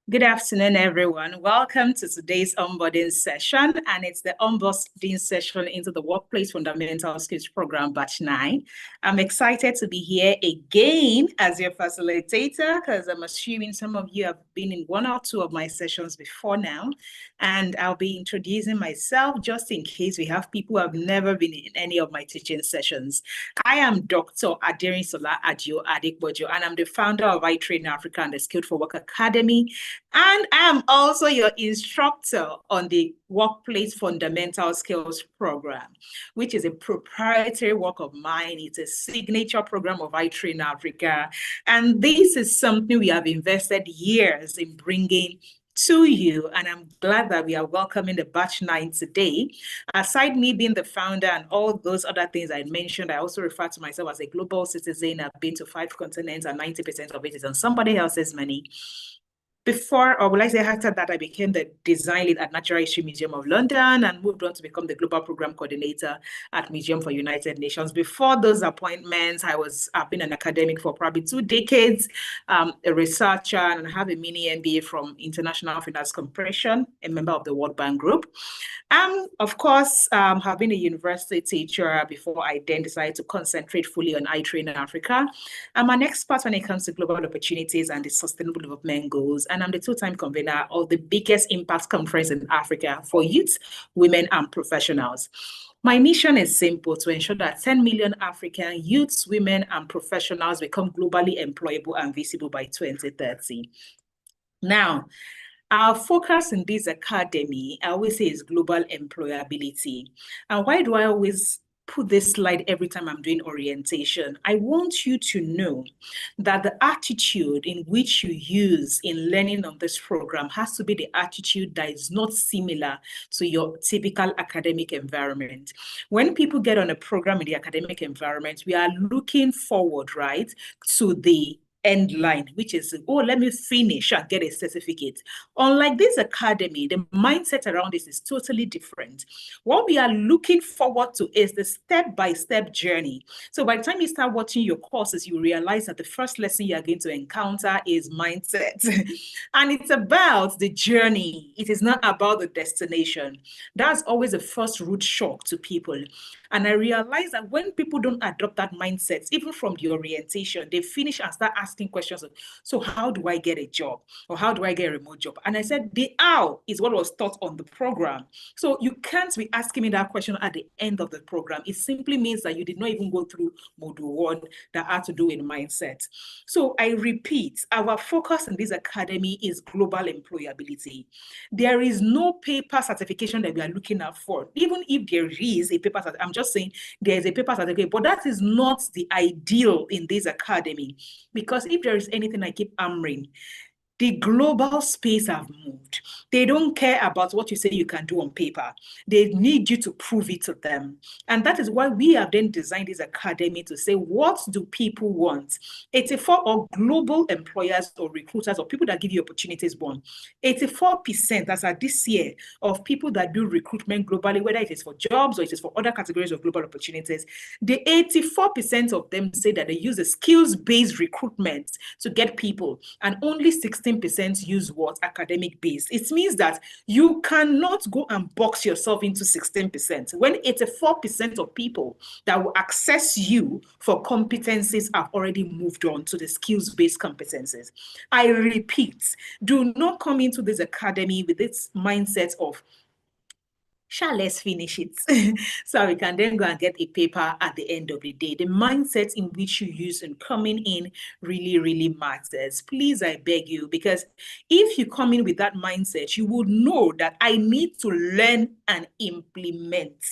Good afternoon, everyone. Welcome to today's onboarding session, and it's the onboarding session into the Workplace Fundamental Skills Program, Batch 9. I'm excited to be here again as your facilitator because I'm assuming some of you have been in one or two of my sessions before now, and I'll be introducing myself just in case we have people who have never been in any of my teaching sessions. I am Dr. Aderinsola Adio Adikbojo, and I'm the founder of iTrain Africa and the Skilled for Work Academy. And I am also your instructor on the Workplace Fundamental Skills Program, which is a proprietary work of mine. It's a signature program of iTrain Africa. And this is something we have invested years in bringing to you, and I'm glad that we are welcoming the Batch 9 today. Aside me being the founder and all those other things I mentioned, I also refer to myself as a global citizen. I've been to 5 continents, and 90% of it is on somebody else's money. Before, or will I say after that, I became the design lead at Natural History Museum of London and moved on to become the global program coordinator at Museum for United Nations. Before those appointments, I've been an academic for probably 2 decades, a researcher, and I have a mini MBA from International Finance Corporation, a member of the World Bank Group. Of course, have been a university teacher before I then decided to concentrate fully on iTrain Africa. I'm an expert when it comes to global opportunities and the sustainable development goals, and I'm the 2-time convener of the biggest impact conference in Africa for youth, women, and professionals. My mission is simple: to ensure that 10 million African youths, women, and professionals become globally employable and visible by 2030. Now, our focus in this academy, I always say, is global employability. And why do I always put this slide every time I'm doing orientation? I want you to know that the attitude in which you use in learning on this program has to be the attitude that is not similar to your typical academic environment. When people get on a program in the academic environment, we are looking forward, right, to the end line, which is, oh, let me finish and get a certificate. Unlike this academy, the mindset around this is totally different. What we are looking forward to is the step-by-step journey. So by the time you start watching your courses, you realize that the first lesson you are going to encounter is mindset. And it's about the journey. It is not about the destination. That's always the first root shock to people. And I realized that when people don't adopt that mindset, even from the orientation, they finish and start asking questions of, so how do I get a job? Or how do I get a remote job? And I said, the how is what was taught on the program. So you can't be asking me that question at the end of the program. It simply means that you did not even go through module 1 that had to do with mindset. So I repeat, our focus in this academy is global employability. There is no paper certification that we are looking out for. Even if there is a paper certification, I'm just saying there is a paper certificate, but that is not the ideal in this academy. Because if there is anything I keep hammering, the global space have moved. They don't care about what you say you can do on paper. They need you to prove it to them. And that is why we have then designed this academy to say, what do people want? 84 or global employers or recruiters or people that give you opportunities born. 84%, as at this year, of people that do recruitment globally, whether it is for jobs or it is for other categories of global opportunities, the 84% of them say that they use a skills-based recruitment to get people, and only 16% use what? Academic based. It means that you cannot go and box yourself into 16% when 84% of people that will access you for competencies have already moved on to the skills-based competencies. I repeat, do not come into this academy with this mindset of, let's finish it so we can then go and get a paper at the end of the day. The mindset in which you use in coming in really, really matters. Please, I beg you, because if you come in with that mindset, you would know that I need to learn and implement.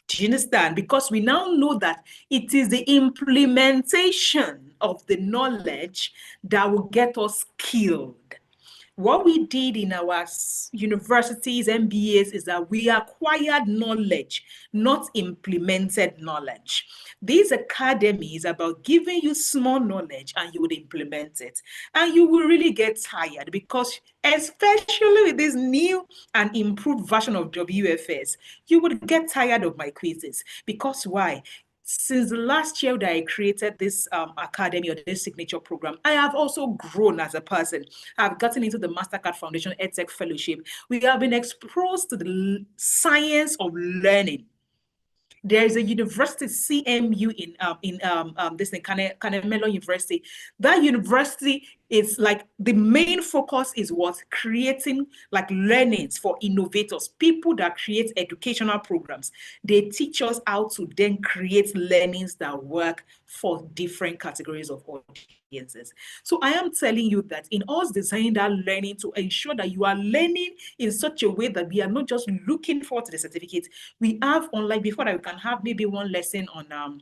Do you understand? Because we now know that it is the implementation of the knowledge that will get us skilled. What we did in our universities, MBAs, is that we acquired knowledge, not implemented knowledge. This academy is about giving you small knowledge and you would implement it. And you will really get tired because, especially with this new and improved version of WFS, you would get tired of my quizzes. Because why? since the last year that I created this academy or this signature program, I have also grown as a person. I've gotten into the Mastercard Foundation EdTech Fellowship. We have been exposed to the science of learning. There is a university, CMU, in this thing, Mellon University. That university is like the main focus is what creating like learnings for innovators, people that create educational programs. They teach us how to then create learnings that work for different categories of audiences. So I am telling you that in us designing that learning to ensure that you are learning in such a way that we are not just looking forward to the certificate. We have online before that we can have maybe one lesson on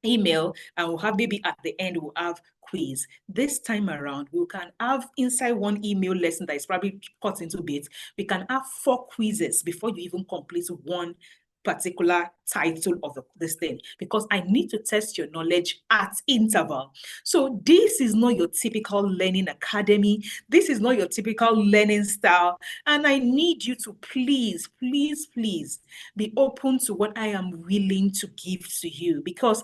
email, and we'll have maybe at the end we'll have quiz. This time around, we can have inside one email lesson that is probably cut into bits. We can have 4 quizzes before you even complete one particular title of this thing, because I need to test your knowledge at interval. So this is not your typical learning academy. This is not your typical learning style. And I need you to please, please, please be open to what I am willing to give to you, because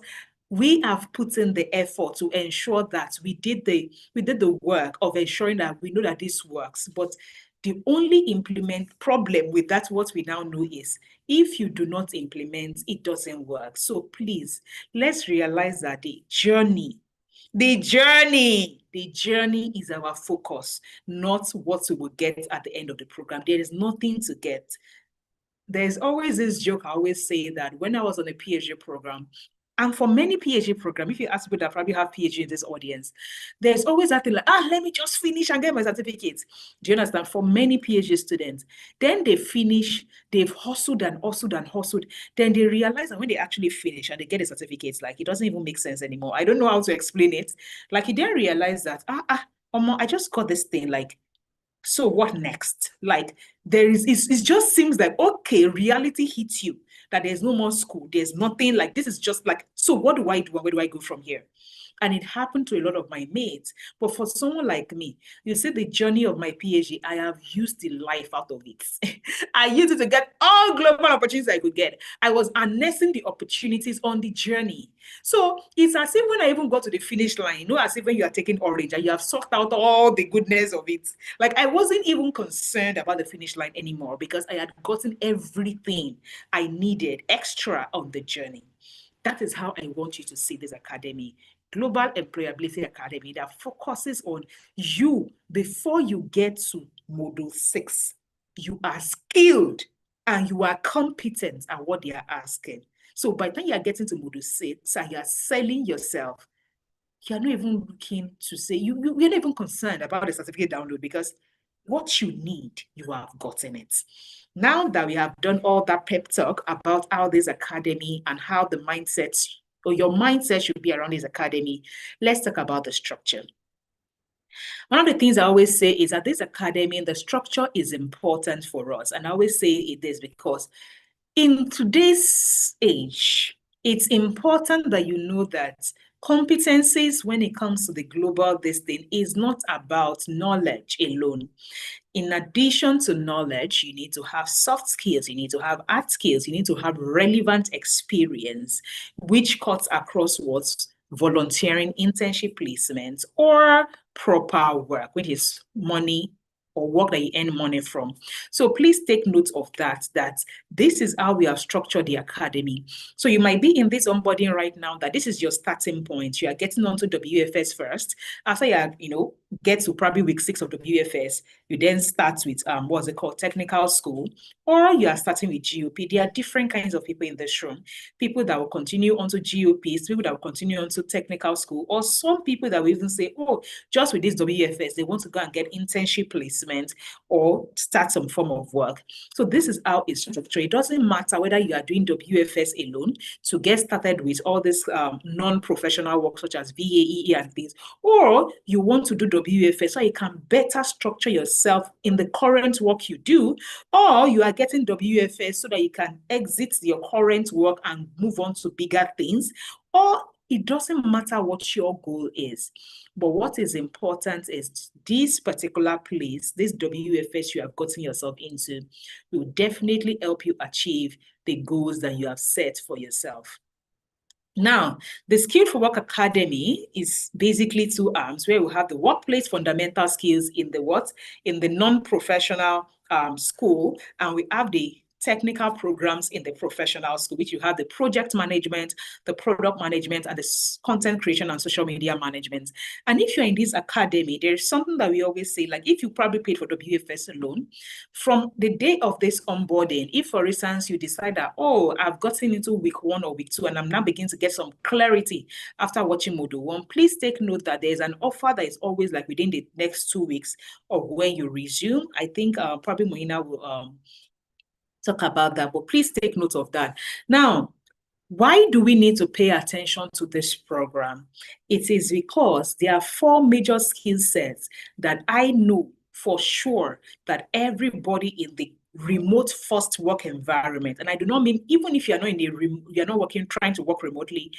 we have put in the effort to ensure that we did the work of ensuring that we know that this works. But the only implement problem with that, what we now know is, if you do not implement, it doesn't work. So please, let's realize that the journey is our focus, not what we will get at the end of the program. There is nothing to get. There's always this joke I always say that when I was on a PhD program, and for many PhD programs, if you ask people that probably have PhD in this audience, there's always that thing like, let me just finish and get my certificate. Do you understand? For many PhD students, then they finish, they've hustled and hustled and hustled. Then they realize that when they actually finish and they get a certificate, like it doesn't even make sense anymore. I don't know how to explain it. Like you then realize that, I just got this thing, like, so what next? Like it just seems like, okay, reality hits you that there's no more school. There's nothing, like this is just like, so what do I do? Where do I go from here? And it happened to a lot of my mates. But for someone like me, you see the journey of my PhD, I have used the life out of it. I used it to get all global opportunities I could get. I was harnessing the opportunities on the journey. So it's as if when I even got to the finish line, as if when you are taking orange and you have sucked out all the goodness of it. Like I wasn't even concerned about the finish line anymore, because I had gotten everything I needed extra on the journey. That is how I want you to see this academy. Global Employability Academy, that focuses on you before you get to Module 6. You are skilled and you are competent at what they are asking. So by the time you are getting to Module 6 and you are selling yourself, you're not even looking to say, you're not even concerned about the certificate download, because what you need, you have gotten it. Now that we have done all that pep talk about how this academy and how the mindset or your mindset should be around this academy, let's talk about the structure. One of the things I always say is that this academy, the structure is important for us. And I always say it is because in today's age, it's important that you know that competencies when it comes to the global this thing is not about knowledge alone. In addition to knowledge, you need to have soft skills, you need to have hard skills, you need to have relevant experience, which cuts across what's volunteering, internship placements, or proper work, which is money or work that you earn money from. So please take note of that this is how we have structured the academy. So you might be in this onboarding right now, that this is your starting point. You are getting onto WFS first. After you get to probably week 6 of WFS, you then start with what's it called, technical school, or you are starting with GOP. There are different kinds of people in this room. People that will continue onto GOPs, people that will continue onto technical school, or some people that will even say, just with this WFS, they want to go and get internship placement or start some form of work. So this is how it's structured. It doesn't matter whether you are doing WFS alone to get started with all this non-professional work such as VAEE and things, or you want to do WFS so you can better structure yourself in the current work you do, or you are getting WFS so that you can exit your current work and move on to bigger things, or it doesn't matter what your goal is. But what is important is this particular place, this WFS you have gotten yourself into, will definitely help you achieve the goals that you have set for yourself. Now, the Skill for Work Academy is basically two arms where we have the workplace fundamental skills in the what? In the non-professional school, and we have the technical programs in the professional school, which you have the project management, the product management, and the content creation and social media management. And if you're in this academy, there's something that we always say, like if you probably paid for WFS alone, from the day of this onboarding, if for instance you decide that, oh, I've gotten into week 1 or week 2 and I'm now beginning to get some clarity after watching module 1, please take note that there's an offer that is always like within the next 2 weeks of when you resume. I think probably Moina will talk about that, but please take note of that. Now, why do we need to pay attention to this program? It is because there are 4 major skill sets that I know for sure that everybody in the remote first work environment, and I do not mean even if you're not you're not working, trying to work remotely,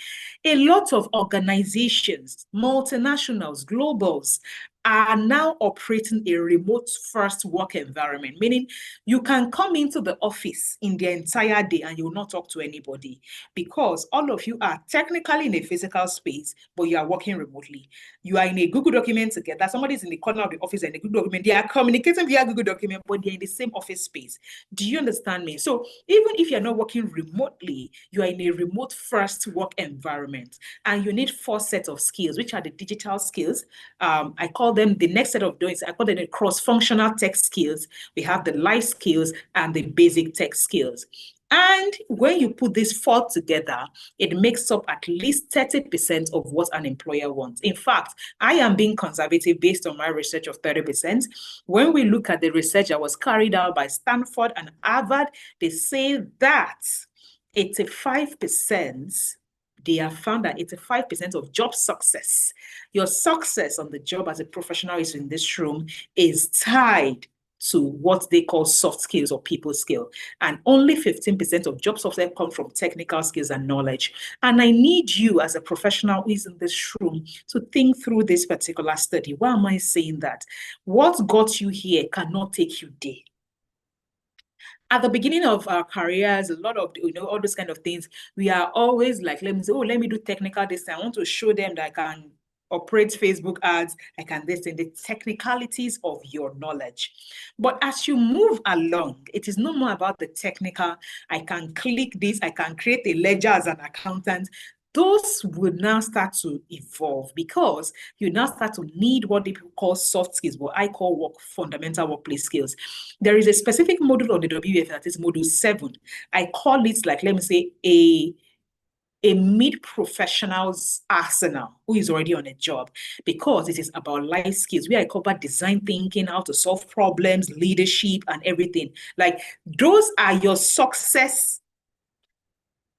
a lot of organizations, multinationals, globals, are now operating a remote first work environment, meaning you can come into the office in the entire day and you will not talk to anybody because all of you are technically in a physical space, but you are working remotely. You are in a Google document together. Somebody's in the corner of the office and a Google document. They are communicating via Google document, but they're in the same office space. Do you understand me? So even if you're not working remotely, you are in a remote first work environment and you need 4 sets of skills, which are the digital skills. I call them the next set of doings. I call them the cross-functional tech skills. We have the life skills and the basic tech skills. And when you put these 4 together, it makes up at least 30% of what an employer wants. In fact, I am being conservative based on my research of 30%. When we look at the research that was carried out by Stanford and Harvard, they say that 85%, they have found that 85% of job success, your success on the job as a professional is in this room, is tied to what they call soft skills or people skill. And only 15% of job success come from technical skills and knowledge. And I need you as a professional who is in this room to think through this particular study. Why am I saying that? What got you here cannot take you there. At the beginning of our careers, a lot of, all those kind of things, we are always like, let me do technical this. I want to show them that I can operate Facebook ads, I can this and the technicalities of your knowledge. But as you move along, it is no more about the technical. I can click this, I can create a ledger as an accountant. Those would now start to evolve because you now start to need what people call soft skills, what I call fundamental workplace skills. There is a specific module on the WFS that is module 7. I call it like, let me say, a mid-professional's arsenal who is already on a job because it is about life skills where I cover design thinking, how to solve problems, leadership, and everything. Like those are your success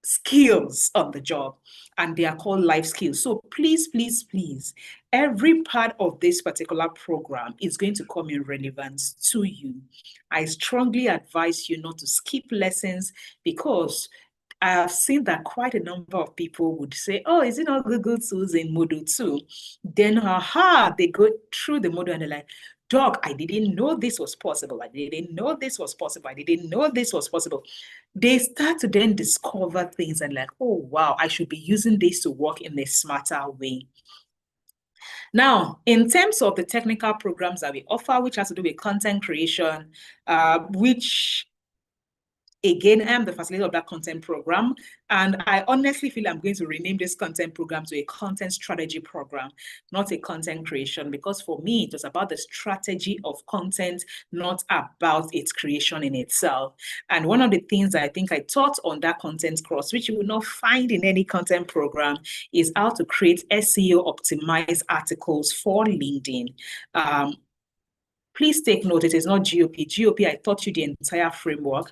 skills on the job and they are called life skills. So please, please, please, every part of this particular program is going to come in relevance to you. I strongly advise you not to skip lessons because I have seen that quite a number of people would say, oh, is it not Google Tools in Module 2? Then, they go through the module and they're like, Doc, I didn't know this was possible. I didn't know this was possible. I didn't know this was possible. They start to then discover things and like, oh, wow, I should be using this to work in a smarter way. Now, in terms of the technical programs that we offer, which has to do with content creation, which again, I am the facilitator of that content program, and I honestly feel I'm going to rename this content program to a content strategy program, not a content creation, because for me, it was about the strategy of content, not about its creation in itself. And one of the things I think I taught on that content course, which you will not find in any content program, is how to create SEO optimized articles for LinkedIn. Please take note, it is not GOP. GOP, I taught you the entire framework,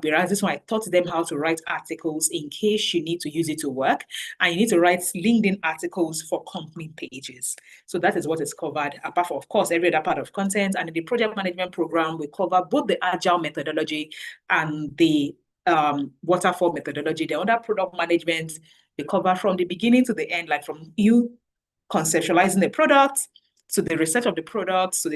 whereas this one, I taught them how to write articles in case you need to use it to work, and you need to write LinkedIn articles for company pages. So that is what is covered, apart from, of course, every other part of content. And in the project management program, we cover both the agile methodology and the waterfall methodology. The other product management, we cover from the beginning to the end, like from you conceptualizing the product, so the research of the products, so the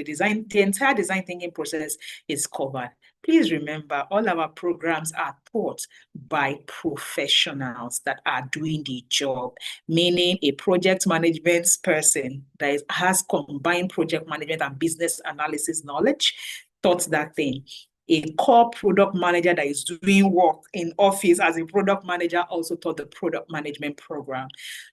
entire design thinking process is covered. Please remember, all our programs are taught by professionals that are doing the job, meaning a project management person that has combined project management and business analysis knowledge taught that thing. A core product manager that is doing work in office as a product manager also taught the product management program.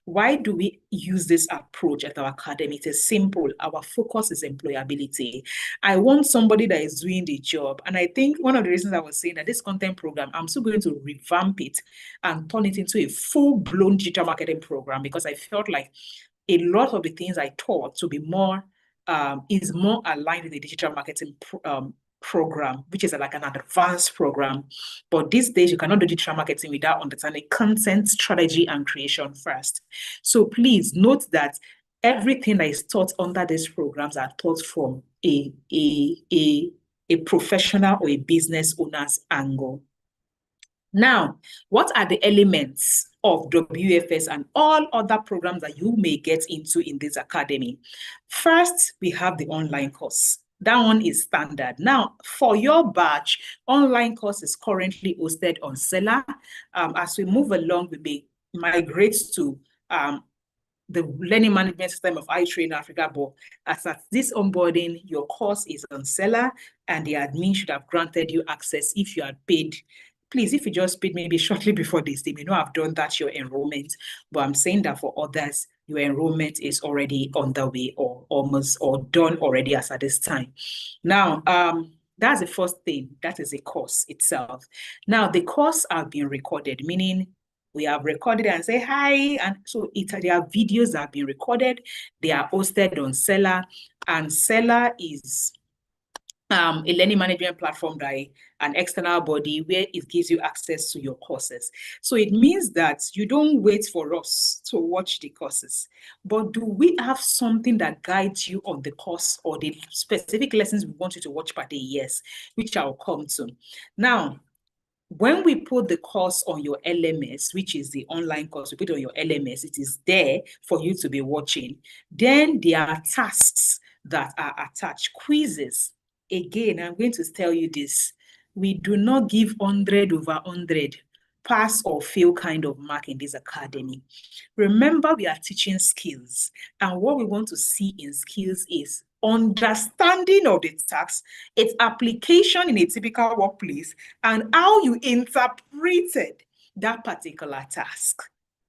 Why do we use this approach at our academy? It is simple. Our focus is employability. I want somebody that is doing the job. And I think one of the reasons I was saying that this content program, I'm still going to revamp it and turn it into a full-blown digital marketing program, because I felt like a lot of the things I taught to be more, is more aligned with the digital marketing program, which is like an advanced program. But these days, you cannot do digital marketing without understanding content strategy and creation first. So please note that everything that is taught under these programs are taught from a professional or a business owner's angle. Now, what are the elements of WFS and all other programs that you may get into in this academy? First, we have the online course. That one is standard. Now, for your batch, online course is currently hosted on Seller. As we move along, we may migrate to the learning management system of iTrain Africa, but as at this onboarding, your course is on Seller, and the admin should have granted you access if you had paid. Please, if you just paid maybe shortly before this, they may not have done that, your enrollment. But I'm saying that for others, your enrollment is already underway or almost or done already as at this time. Now, that's the first thing. That is a course itself. Now, the course have been recorded, meaning we have recorded and say hi. And so there are videos that have been recorded. They are hosted on Seller, and Seller is a learning management platform by an external body where it gives you access to your courses. So it means that you don't wait for us to watch the courses, but do we have something that guides you on the course or the specific lessons we want you to watch per day? Yes, which I'll come to. Now, when we put the course on your LMS, which is the online course, we put it on your LMS, it is there for you to be watching. Then there are tasks that are attached, quizzes. Again, I'm going to tell you this. We do not give 100 over 100 pass or fail kind of mark in this academy. Remember, we are teaching skills. And what we want to see in skills is understanding of the task, its application in a typical workplace, and how you interpreted that particular task.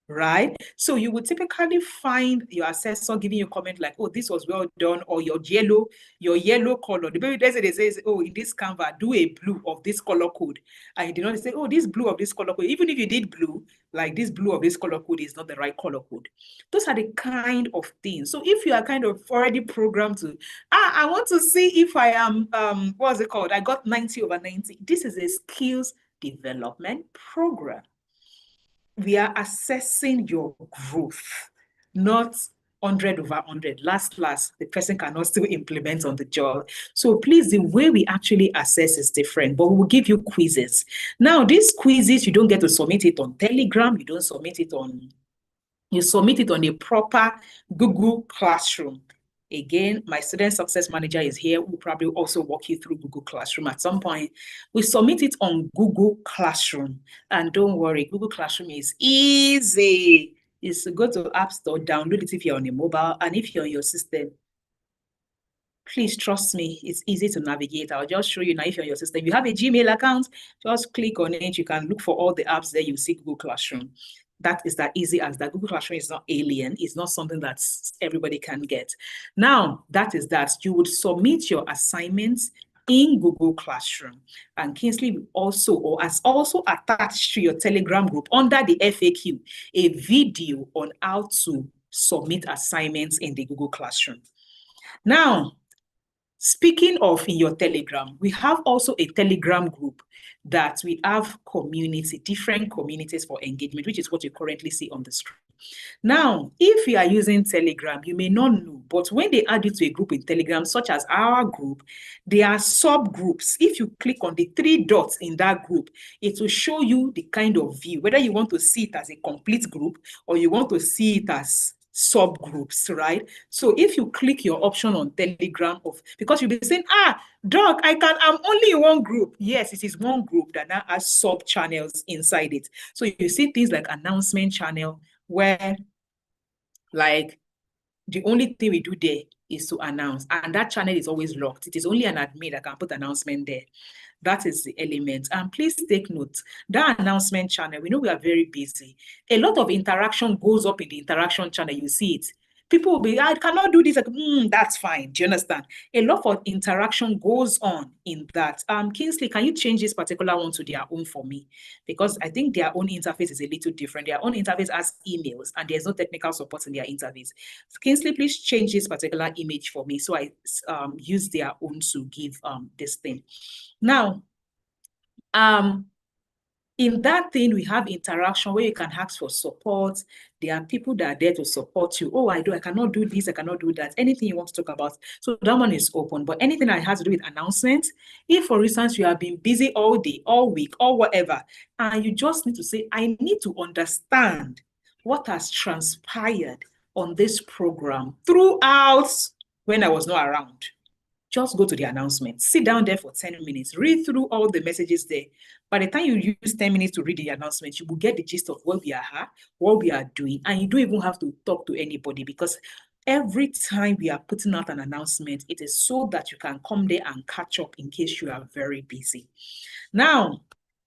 Right? So you would typically find your assessor giving you a comment like, oh, this was well done, or your yellow color. The baby does it, they say, oh, in this Canva, do a blue of this color code. And you did not say, oh, this blue of this color code. Even if you did blue, like this blue of this color code is not the right color code. Those are the kind of things. So if you are kind of already programmed to, I want to see if I am, what's it called? I got 90 over 90. This is a skills development program. We are assessing your growth, not 100 over 100. Last, the person cannot still implement on the job. So please, the way we actually assess is different, but we will give you quizzes. Now, these quizzes, you don't get to submit it on Telegram. You submit it on a proper Google Classroom. Again, my student success manager is here. We'll probably also walk you through Google Classroom at some point. We submit it on Google Classroom. And don't worry, Google Classroom is easy. It's go to App Store, download it if you're on a mobile, and if you're on your system, please trust me, it's easy to navigate. I'll just show you now if you're on your system. If you have a Gmail account, just click on it. You can look for all the apps there. You see Google Classroom. That is that easy as that. Google Classroom is not alien. It's not something that everybody can get. Now, that is that. You would submit your assignments in Google Classroom. And Kingsley has also attached to your Telegram group under the FAQ, a video on how to submit assignments in the Google Classroom. Now, speaking of in your Telegram, we have also a Telegram group that we have different communities for engagement, which is what you currently see on the screen. Now, if you are using Telegram, you may not know, but when they add you to a group in Telegram, such as our group, there are subgroups. If you click on the 3 dots in that group, it will show you the kind of view, whether you want to see it as a complete group or you want to see it as subgroups, right? So if you click your option on Telegram because you'll be saying, Doc, I'm only in one group. Yes, it is one group that now has sub channels inside it. So you see things like announcement channel where like the only thing we do there is to announce, and that channel is always locked. It is only an admin that can put announcement there. That is the element. And please take note, that announcement channel, we know we are very busy. A lot of interaction goes up in the interaction channel. You see it. People will be, I cannot do this. Like, that's fine. Do you understand? A lot of interaction goes on in that. Kingsley, can you change this particular one to their own for me? Because I think their own interface is a little different. Their own interface has emails and there's no technical support in their interface. So Kingsley, please change this particular image for me. So I use their own to give this thing. Now, in that thing, we have interaction where you can ask for support. There are people that are there to support you. Oh, I cannot do this, I cannot do that. Anything you want to talk about. So that one is open. But anything that has to do with announcements, if, for instance, you have been busy all day, all week, or whatever, and you just need to say, I need to understand what has transpired on this program throughout when I was not around. Just go to the announcement, sit down there for 10 minutes, read through all the messages there. By the time you use 10 minutes to read the announcement, you will get the gist of where we are at, what we are doing, and you don't even have to talk to anybody because every time we are putting out an announcement, it is so that you can come there and catch up in case you are very busy. Now,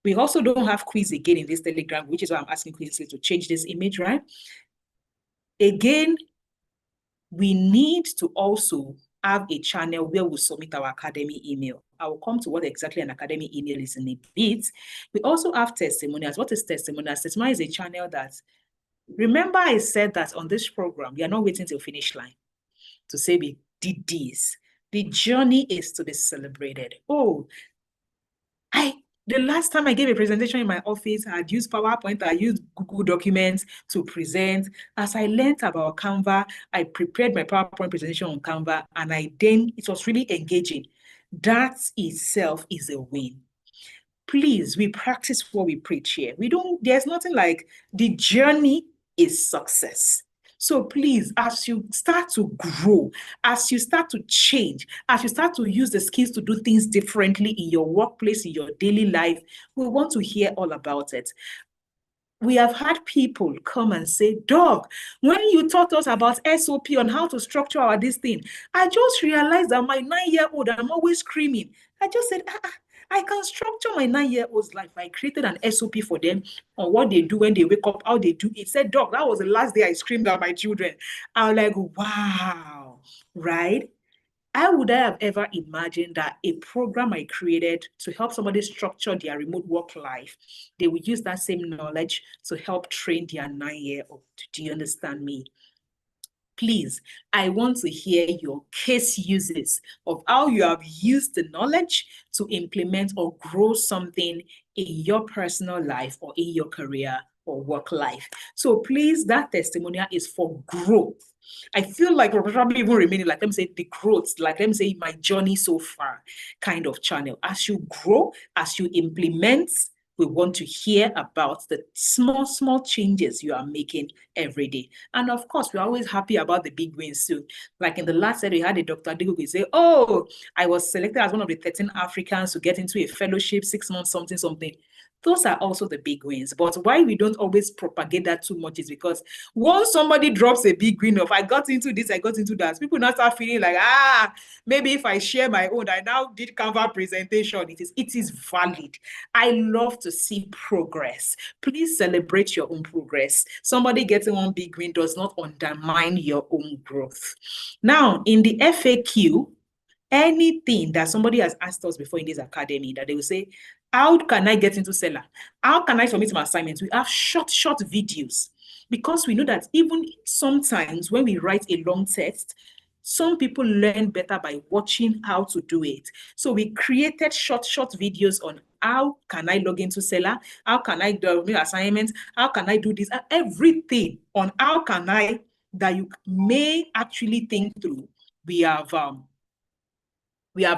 we also don't have quiz again in this Telegram, which is why I'm asking Quincy to change this image, right? Again, we need to also have a channel where we submit our academy email. I will come to what exactly an academy email is in a bit. We also have testimonials. What is testimonials? Testimonial is a channel that, remember I said that on this program, we are not waiting till finish line to say we did this. The journey is to be celebrated. Oh, the last time I gave a presentation in my office, I had used PowerPoint, I used Google Documents to present. As I learned about Canva, I prepared my PowerPoint presentation on Canva, and it was really engaging. That itself is a win. Please, we practice what we preach here. There's nothing like the journey is success. So please, as you start to grow, as you start to change, as you start to use the skills to do things differently in your workplace, in your daily life, we want to hear all about it. We have had people come and say, Doc, when you taught us about SOP on how to structure this thing, I just realized that my 9-year-old, I'm always screaming. I just said, I can structure my 9-year-old's life. I created an SOP for them on what they do when they wake up, how they do it. Said, Doc, that was the last day I screamed at my children. I'm like, wow, right? How would I have ever imagined that a program I created to help somebody structure their remote work life, they would use that same knowledge to help train their 9-year-old? Do you understand me? Please, I want to hear your case uses of how you have used the knowledge to implement or grow something in your personal life or in your career or work life. So please, that testimonial is for growth. I feel like we're probably even remaining, like, let me say, the growth, like, let me say, my journey so far kind of channel. As you grow, as you implement, we want to hear about the small changes you are making every day. And of course, we're always happy about the big wins too. Like in the last set, we had a Dr. Digo say, oh, I was selected as one of the 13 Africans to get into a fellowship, 6 months, something. Those are also the big wins. But why we don't always propagate that too much is because once somebody drops a big win of, I got into this, I got into that, people now start feeling like, maybe if I share my own, I now did Canva presentation. It is valid. I love to see progress. Please celebrate your own progress. Somebody getting one big win does not undermine your own growth. Now, in the FAQ, anything that somebody has asked us before in this academy, that they will say, how can I get into Seller? How can I submit my assignments? We have short videos, because we know that even sometimes when we write a long text, some people learn better by watching how to do it. So we created short videos on how can I log into Seller? How can I do assignments? How can I do this? Everything on how can I that you may actually think through. We have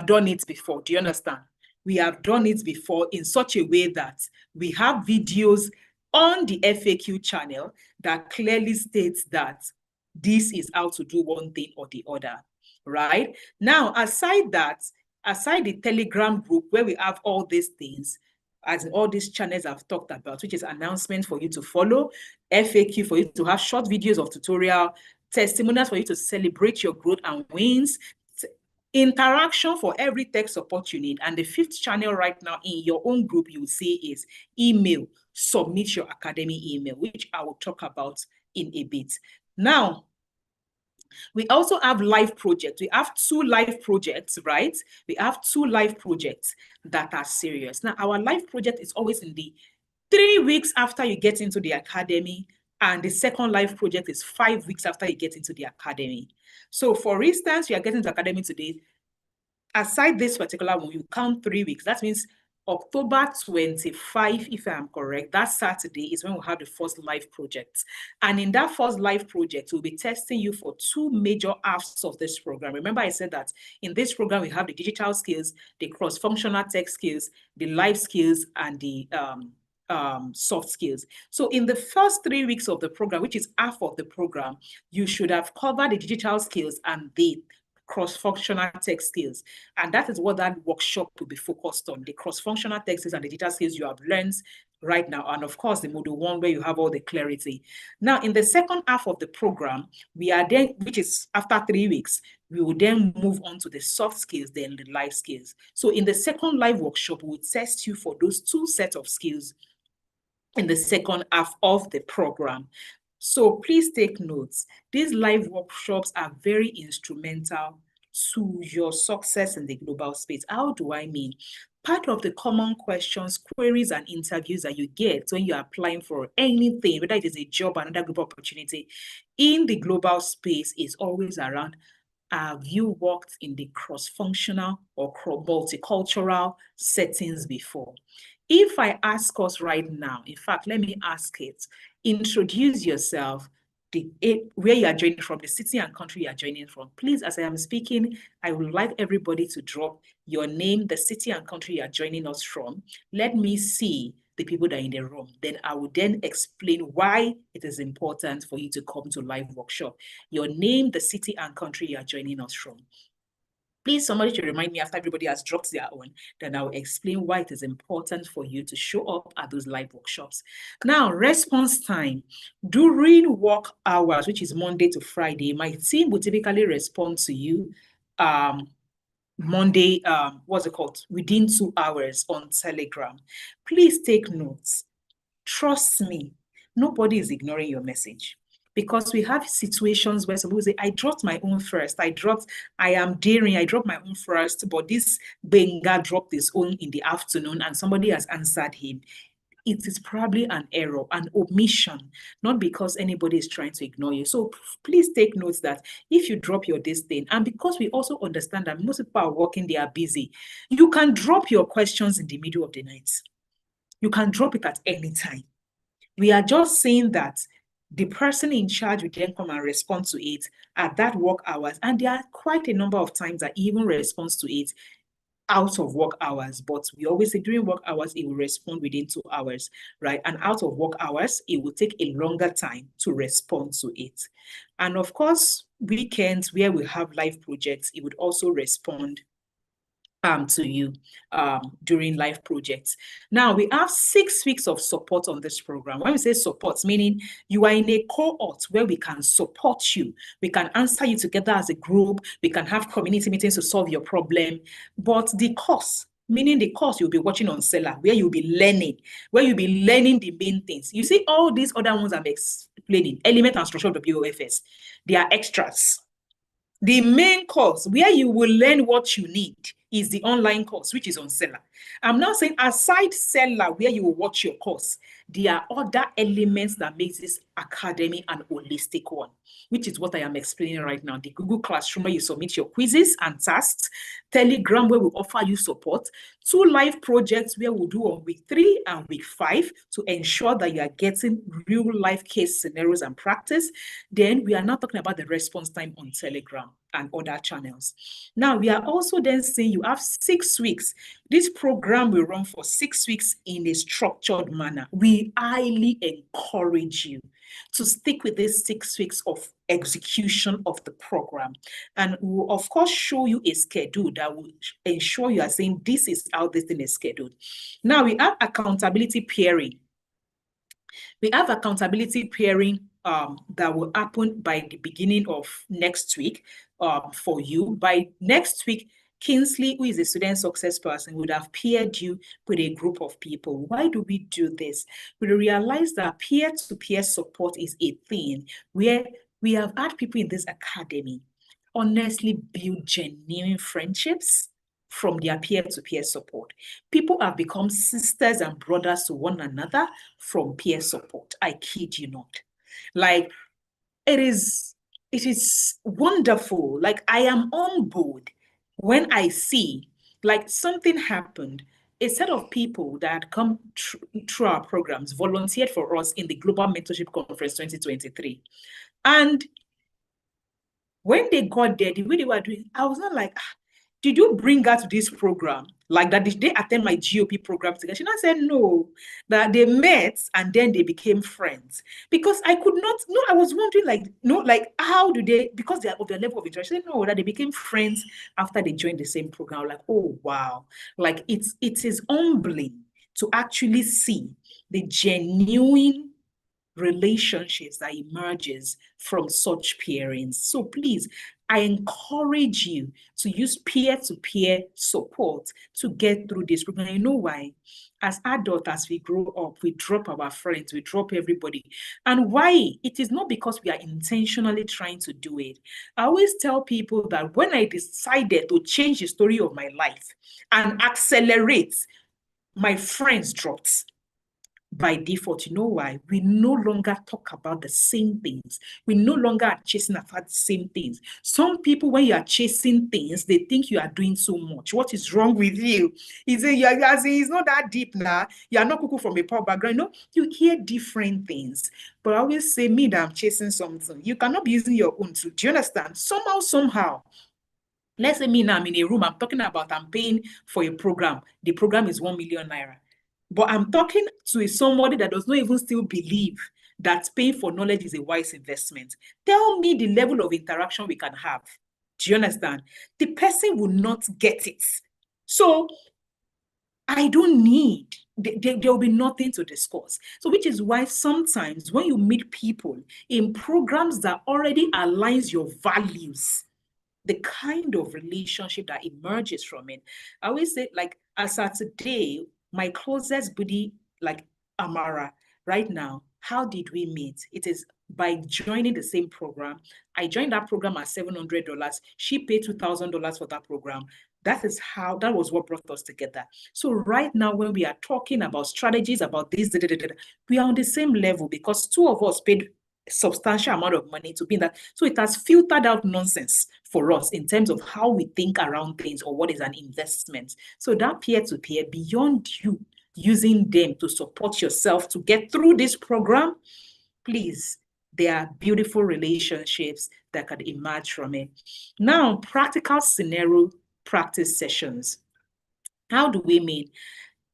done it before. Do you understand? We have done it before in such a way that we have videos on the FAQ channel that clearly states that this is how to do one thing or the other, right? Now, aside the Telegram group where we have all these things, as in all these channels I've talked about, which is announcements for you to follow, FAQ for you to have short videos of tutorial, testimonials for you to celebrate your growth and wins, interaction for every tech support you need. And the fifth channel right now in your own group you will see is email. Submit your academy email, which I will talk about in a bit. Now, we also have live projects. We have 2 live projects, right? We have 2 live projects that are serious. Now, our live project is always in the 3 weeks after you get into the academy, and the second live project is 5 weeks after you get into the academy. So, for instance, you are getting to academy today. Aside this particular one, you count 3 weeks. That means October 25, if I'm correct, that Saturday is when we'll have the first live project. And in that first live project, we'll be testing you for 2 major halves of this program. Remember, I said that in this program, we have the digital skills, the cross-functional tech skills, the life skills, and the soft skills. So in the first 3 weeks of the program, which is half of the program, you should have covered the digital skills and the cross-functional tech skills. And that is what that workshop will be focused on, the cross-functional tech skills and the digital skills you have learned right now. And of course, the module 1 where you have all the clarity. Now, in the second half of the program, we are then, which is after 3 weeks, we will then move on to the soft skills, then the life skills. So in the second live workshop, we will test you for those 2 sets of skills in the second half of the program. So please take notes. These live workshops are very instrumental to your success in the global space. How do I mean? Part of the common questions, queries, and interviews that you get when you're applying for anything, whether it is a job or another group opportunity in the global space, is always around, have you worked in the cross-functional or multicultural settings before? If I ask us right now, in fact, let me ask it, introduce yourself, where you are joining from, the city and country you are joining from. Please, as I am speaking, I would like everybody to drop your name, the city and country you are joining us from. Let me see the people that are in the room. Then I will then explain why it is important for you to come to live workshop. Your name, the city and country you are joining us from. Please, somebody to remind me after everybody has dropped their own, then I'll explain why it is important for you to show up at those live workshops. Now, response time. During work hours, which is Monday to Friday, my team will typically respond to you Monday, what's it called? Within 2 hours on Telegram. Please take notes. Trust me, nobody is ignoring your message. Because we have situations where some people say, I dropped my own first. I am daring, I dropped my own first, but this Benga dropped his own in the afternoon and somebody has answered him. It is probably an error, an omission, not because anybody is trying to ignore you. So please take notes that if you drop your this thing, and because we also understand that most people are working, they are busy, you can drop your questions in the middle of the night. You can drop it at any time. We are just saying that the person in charge will then come and respond to it at that work hours. And there are quite a number of times that even responds to it out of work hours. But we always say during work hours, it will respond within 2 hours, right? And out of work hours, it will take a longer time to respond to it. And of course, weekends where we have live projects, it would also respond to you during live projects. Now, we have 6 weeks of support on this program. When we say support, meaning you are in a cohort where we can support you. We can answer you together as a group. We can have community meetings to solve your problem. But the course, meaning the course you'll be watching on Seller, where you'll be learning the main things. You see all these other ones I'm explaining, element and structure of the WFS, they are extras. The main course where you will learn what you need is the online course, which is on Seller. I'm not saying aside Seller, where you will watch your course, there are other elements that make this academy an holistic one, which is what I am explaining right now. The Google Classroom where you submit your quizzes and tasks, Telegram where we offer you support, 2 live projects where we'll do on week 3 and week 5 to ensure that you are getting real life case scenarios and practice. Then we are now talking about the response time on Telegram and other channels. Now, we are also then saying you have 6 weeks. This program will run for 6 weeks in a structured manner. We highly encourage you to stick with these 6 weeks of execution of the program. And we will, of course, show you a schedule that will ensure you are saying this is how this thing is scheduled. Now, we have accountability peering. We have accountability peering that will happen by the beginning of next week for you. By next week, Kingsley, who is a student success person, would have paired you with a group of people. Why do we do this? We realize that peer-to-peer support is a thing where we have had people in this academy honestly build genuine friendships from their peer-to-peer support. People have become sisters and brothers to one another from peer support. I kid you not. Like, it is wonderful. Like, I am on board when I see, like, something happened. A set of people that had come through our programs volunteered for us in the Global Mentorship Conference 2023. And when they got there, the way they were doing, I was not like, did you bring her to this program? Like that, did they attend my GOP program together? She said no, that they met and then they became friends. Because I could not, no, I was wondering like how do they, because they are of their level of interest, no, that they became friends after they joined the same program. Like, oh, wow. Like it is humbling to actually see the genuine relationships that emerges from such pairings. So please, I encourage you to use peer-to-peer support to get through this program. You know why? As adults, as we grow up, we drop our friends, we drop everybody. And why? It is not because we are intentionally trying to do it. I always tell people that when I decided to change the story of my life and accelerate, my friends dropped. By default, you know why? We no longer talk about the same things. We no longer are chasing after the same things. Some people, when you are chasing things, they think you are doing so much. What is wrong with you? It's not that deep now. You are not cuckoo from a poor background. No, you hear different things. But I always say, me that I'm chasing something. You cannot be using your own too. Do you understand? Somehow, let's say me now, I'm in a room, I'm talking about I'm paying for a program. The program is 1 million naira. But I'm talking to somebody that does not even still believe that paying for knowledge is a wise investment. Tell me the level of interaction we can have. Do you understand? The person will not get it. So I don't need, there will be nothing to discuss. So which is why sometimes when you meet people in programs that already aligns your values, the kind of relationship that emerges from it. I always say, like, as of today, my closest buddy, like Amara, right now, how did we meet? It is by joining the same program. I joined that program at $700. She paid $2,000 for that program. That was what brought us together. So right now, when we are talking about strategies, about this, we are on the same level because two of us paid substantial amount of money to be in that. So it has filtered out nonsense for us in terms of how we think around things or what is an investment. So that peer-to-peer, beyond you using them to support yourself to get through this program, please, there are beautiful relationships that could emerge from it. Now, practical scenario practice sessions. How do we mean?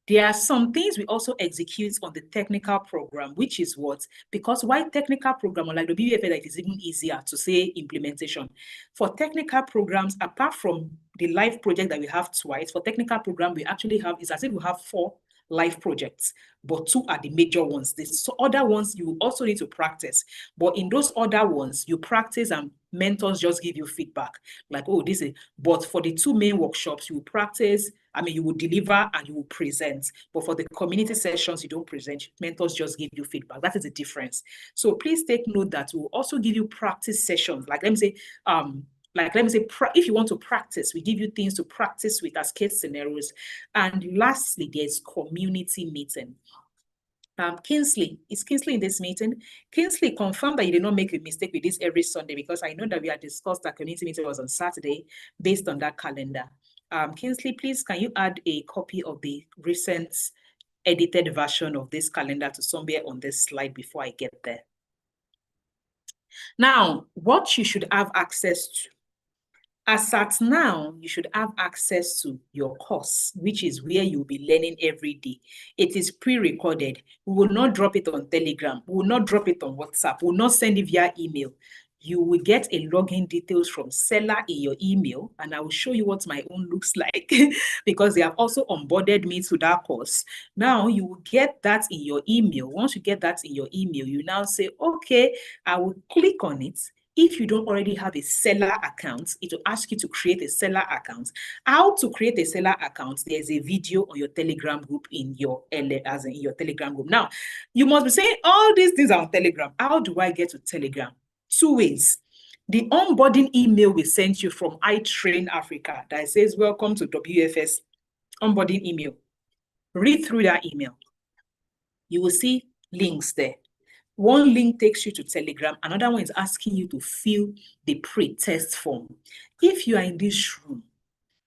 There are some things we also execute on the technical program, which is what? Because why technical program, like the WFS, it is even easier to say implementation. For technical programs, apart from the live project that we have twice, for technical program, we actually have, it's as if we have 4 live projects, but 2 are the major ones. The other ones you also need to practice. But in those other ones, you practice and mentors just give you feedback. Like, oh, this is, but for the 2 main workshops, you practice, you will deliver and you will present. But for the community sessions, you don't present. Mentors just give you feedback. That is the difference. So please take note that we'll also give you practice sessions. Like, let me say, if you want to practice, we give you things to practice with as case scenarios. And lastly, there's community meeting. Kingsley, is Kingsley in this meeting? Kingsley, confirm that you did not make a mistake with this every Sunday, because I know that we had discussed that community meeting was on Saturday based on that calendar. Kingsley, please, can you add a copy of the recent edited version of this calendar to somewhere on this slide before I get there? Now, what you should have access to. As at now, you should have access to your course, which is where you'll be learning every day. It is pre-recorded. We will not drop it on Telegram. We will not drop it on WhatsApp. We will not send it via email. you will get a login details from seller in your email, and I will show you what my own looks like because they have also onboarded me to that course. Now you will get that in your email. Once you get that in your email, you now say, okay, I will click on it. If you don't already have a seller account, it will ask you to create a seller account. How to create a seller account? There's a video on your Telegram group in your Telegram group. Now, you must be saying all these things are on Telegram. How do I get to Telegram? Two ways. The onboarding email we sent you from iTrain Africa that says, welcome to WFS onboarding email. Read through that email. You will see links there. One link takes you to Telegram. Another one is asking you to fill the pre-test form. If you are in this room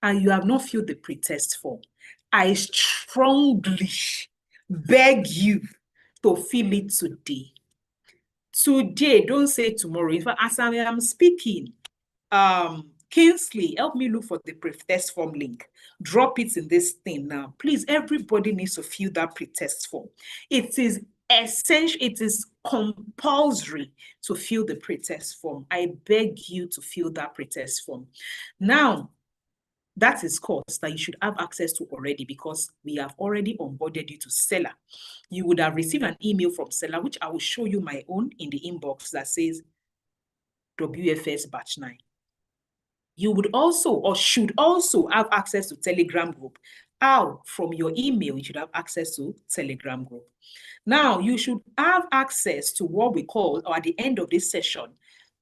and you have not filled the pre-test form, I strongly beg you to fill it today. Today, don't say tomorrow. In fact, as I am speaking, Kingsley, help me look for the pre-test form link. Drop it in this thing now. Please, everybody needs to fill that pre-test form. It is essential, it is compulsory to fill the pre-test form. I beg you to fill that pre-test form. Now, that is course that you should have access to already because we have already onboarded you to Seller. You would have received an email from Seller, which I will show you my own in the inbox that says WFS Batch 9. You would also or should also have access to Telegram group. How? From your email, you should have access to Telegram group. Now, you should have access to what we call, or at the end of this session,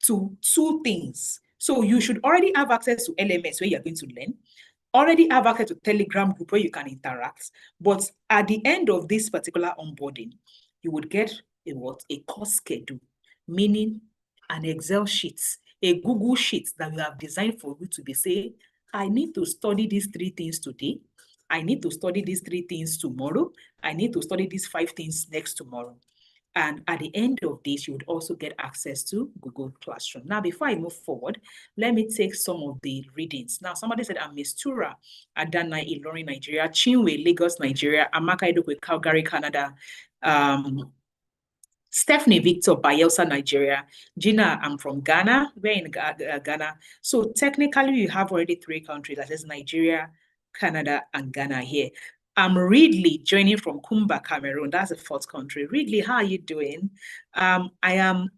to two things. So you should already have access to LMS where you're going to learn, already have access to Telegram group where you can interact. But at the end of this particular onboarding, you would get a course schedule, meaning an Excel sheet, a Google sheet that we have designed for you to be saying, I need to study these 3 things today. I need to study these 3 things tomorrow. I need to study these 5 things next tomorrow. And at the end of this, you would also get access to Google Classroom. Now, before I move forward, let me take some of the readings. Now, somebody said, I'm Mistura, Adana, Ilorin, Nigeria, Chinwe, Lagos, Nigeria, Amaka Idokwe, Calgary, Canada, Stephanie Victor, Bayelsa, Nigeria. Gina, I'm from Ghana. We're in Ghana. So technically, you have already 3 countries. That is Nigeria, Canada, and Ghana here. I'm Ridley, joining from Kumba, Cameroon. That's the 4th country. Ridley, how are you doing? I am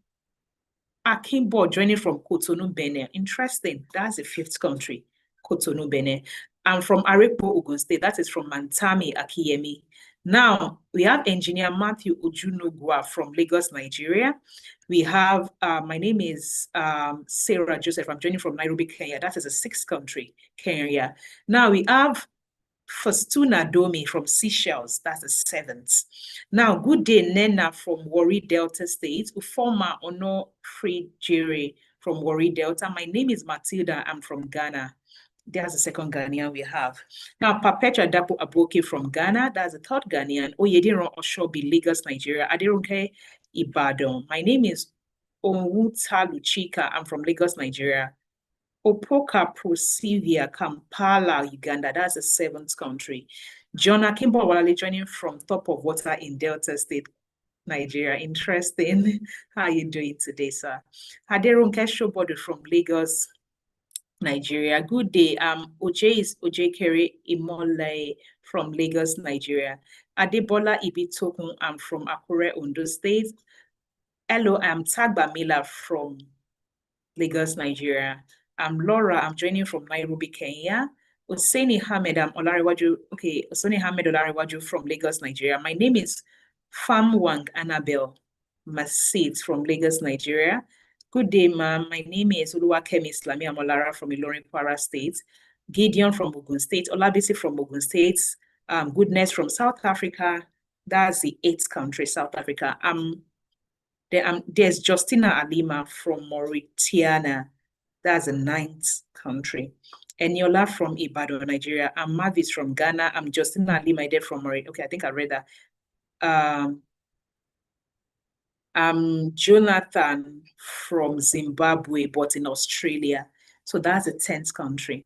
Akimbo, joining from Cotonou, Benin. Interesting. That's the 5th country, Cotonou, Benin. I'm from Arepo, Ogun State. That is from Mantami, Akiyemi. Now, we have engineer Matthew Ojunogwa from Lagos, Nigeria. We have, my name is Sarah Joseph. I'm joining from Nairobi, Kenya. That is the 6th country, Kenya. Now, we have Fastuna Domi from Seychelles, that's the 7th. Now, good day, Nena from Warri Delta State, Ufoma Ono Free from Warri Delta. My name is Matilda, I'm from Ghana. That's the 2nd Ghanaian we have. Now, Perpetua Dapo Aboke from Ghana, that's the 3rd Ghanaian. Oyediran Oshobi, Lagos, Nigeria. Aderonke Ibadan. My name is Onwuta Luchika, I'm from Lagos, Nigeria. Opoka Prosivia, Kampala, Uganda. That's the 7th country. John Akimbo Walale joining from Top of Water in Delta State, Nigeria. Interesting. How are you doing today, sir? Aderonke Shobodo from Lagos, Nigeria. Good day. Oj Kere Imole from Lagos, Nigeria. Adebola Ibitokun, I'm from Akure, Ondo State. Hello, I'm Tagba Mila from Lagos, Nigeria. I'm Laura, I'm joining from Nairobi, Kenya. Oseni Hamed, I'm Olariwaju. Okay, Oseni Hamed Olariwaju from Lagos, Nigeria. My name is Famwang Annabelle Masid from Lagos, Nigeria. Good day, ma'am. My name is Oluwakemi Islami Amolara from Ilorin, Kwara State. Gideon from Ogun State. Olabisi from Ogun State. Goodness from South Africa. That's the 8th country, South Africa. There's Justina Alima from Mauritania. That's the 9th country. Eniola from Ibadan, Nigeria. I'm Mavis from Ghana. I'm Justina Alima from Mauritania. Okay, I think I read that. I'm Jonathan from Zimbabwe, but in Australia. So that's the 10th country.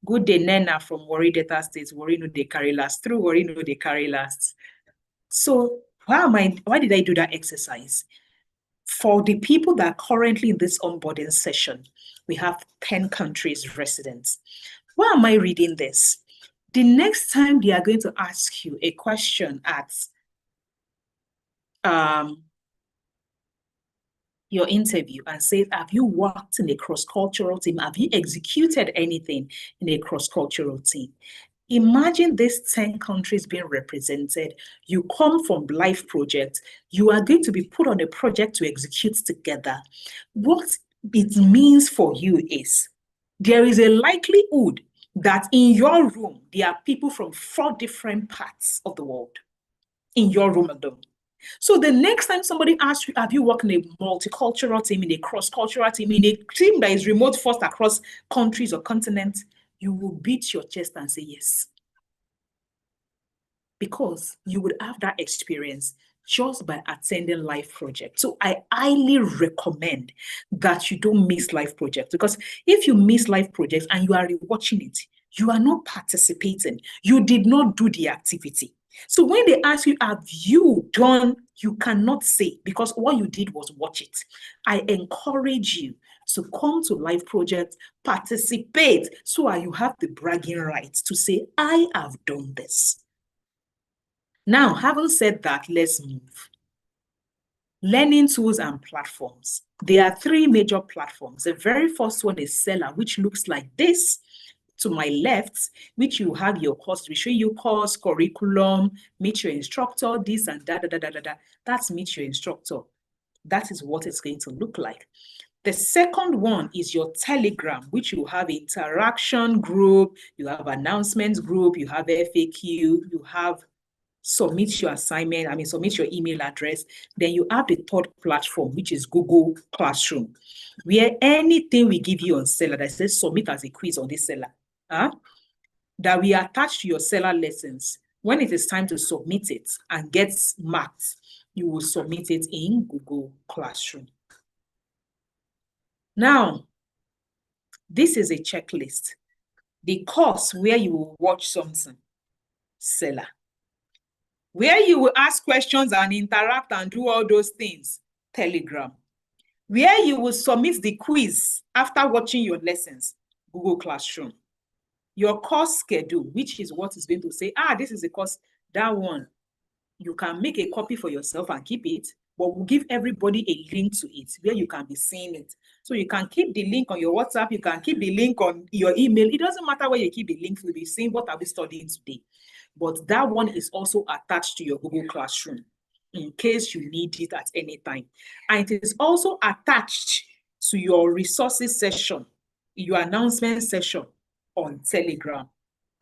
Good day, Nena from Warri Delta State. Warri no dey carry last. Through Warri no dey carry last. So why did I do that exercise? For the people that are currently in this onboarding session, we have 10 countries residents. Why am I reading this? The next time they are going to ask you a question at your interview and say, have you worked in a cross-cultural team? Have you executed anything in a cross-cultural team? Imagine these 10 countries being represented. You come from life project. You are going to be put on a project to execute together. What it means for you is there is a likelihood that in your room, there are people from 4 different parts of the world in your room alone. So the next time somebody asks you, have you worked in a multicultural team, in a cross-cultural team, in a team that is remote first across countries or continents, you will beat your chest and say yes. Because you would have that experience just by attending live projects. So I highly recommend that you don't miss live projects, because if you miss live projects and you are watching it, you are not participating. You did not do the activity. So when they ask you, have you done, you cannot say, because what you did was watch it. I encourage you to come to live projects, participate, so you have the bragging rights to say, I have done this. Now, having said that, let's move. Learning tools and platforms. There are 3 major platforms. The very first one is Seller, which looks like this. To my left, which you have your course, we show you course, curriculum, meet your instructor, this and that. That's meet your instructor. That is what it's going to look like. The second one is your Telegram, which you have interaction group, you have announcements group, you have FAQ, you have submit your assignment, submit your email address. Then you have the third platform, which is Google Classroom, where anything we give you on Seller that says submit as a quiz on this Seller, that we attach to your Seller lessons. When it is time to submit it and get marked, you will submit it in Google Classroom. Now, this is a checklist. The course where you will watch something, Seller. Where you will ask questions and interact and do all those things, Telegram. Where you will submit the quiz after watching your lessons, Google Classroom. Your course schedule, which is what is going to say, this is the course, that one. You can make a copy for yourself and keep it, but we'll give everybody a link to it where you can be seeing it. So you can keep the link on your WhatsApp, you can keep the link on your email. It doesn't matter where you keep the link, you'll be seeing what are we studying today. But that one is also attached to your Google Classroom in case you need it at any time. And it is also attached to your resources session, your announcement session on Telegram.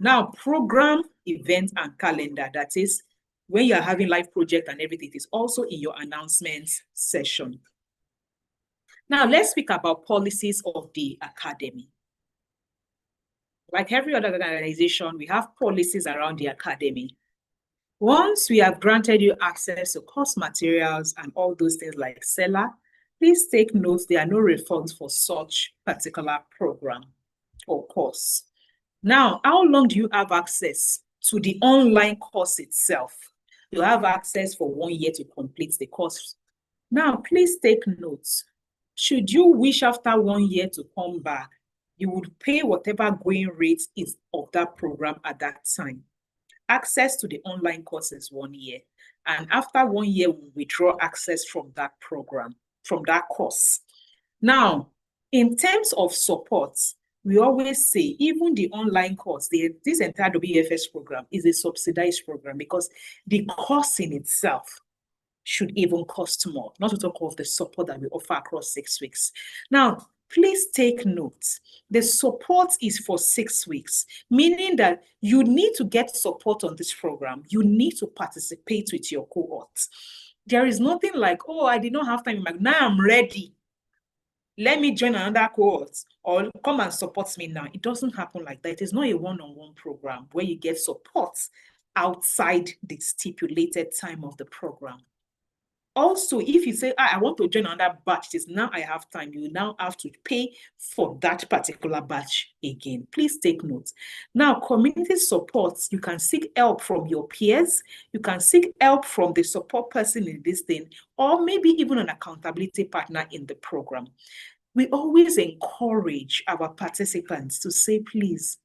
Now, program, event, and calendar, that is when you're having live project and everything, it is also in your announcements session. Now, let's speak about policies of the academy. Like every other organization, we have policies around the academy. Once we have granted you access to course materials and all those things like Seller, please take note there are no refunds for such particular program or course. Now, how long do you have access to the online course itself? You have access for 1 year to complete the course. Now, please take notes. Should you wish after 1 year to come back, you would pay whatever going rate is of that program at that time. Access to the online course is 1 year. And after 1 year, we withdraw access from that program, from that course. Now, in terms of support, we always say, even the online course, this entire WFS program is a subsidized program because the course in itself should even cost more, not to talk of the support that we offer across 6 weeks. Now, please take note. The support is for 6 weeks, meaning that you need to get support on this program. You need to participate with your cohort. There is nothing like, I did not have time. Now I'm ready. Let me join another cohort or come and support me now. It doesn't happen like that. It is not a one-on-one program where you get support outside the stipulated time of the program. Also, if you say, I want to join another batch, it is now I have time, you now have to pay for that particular batch again. Please take note. Now, community support, you can seek help from your peers, you can seek help from the support person in this thing, or maybe even an accountability partner in the program. We always encourage our participants to say, please,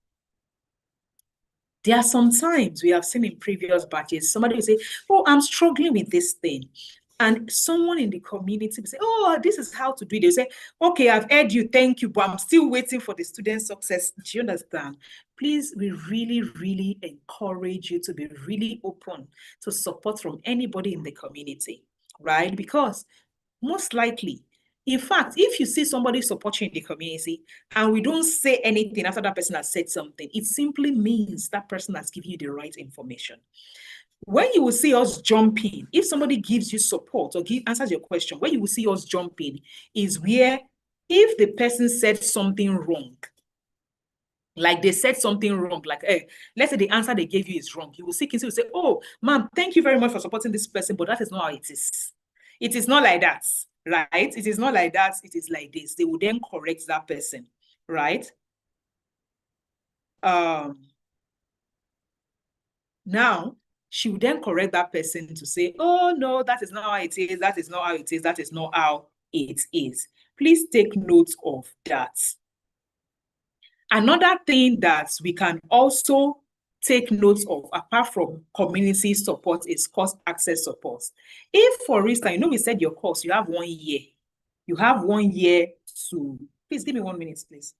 there are some times we have seen in previous batches, somebody will say, oh, I'm struggling with this thing. And someone in the community will say, oh, this is how to do it. They say, okay, I've heard you, thank you, but I'm still waiting for the student success. Do you understand? Please, we really, really encourage you to be really open to support from anybody in the community, right? Because most likely, in fact, if you see somebody supporting in the community and we don't say anything after that person has said something, it simply means that person has given you the right information. When you will see us jumping, if somebody gives you support or answers your question, when you will see us jumping is where if the person said something wrong, like they said something wrong, like, hey, let's say the answer they gave you is wrong, you will seek into, you say, oh, ma'am, thank you very much for supporting this person, but that is not how it is. It is not like that, right? It is not like that. It is like this. They will then correct that person, right? Now, she will then correct that person to say, oh, no, that is not how it is. That is not how it is. That is not how it is. Please take note of that. Another thing that we can also take note of, apart from community support, is course access support. If, for instance, we said your course, you have 1 year. You have 1 year to, please give me 1 minute, please.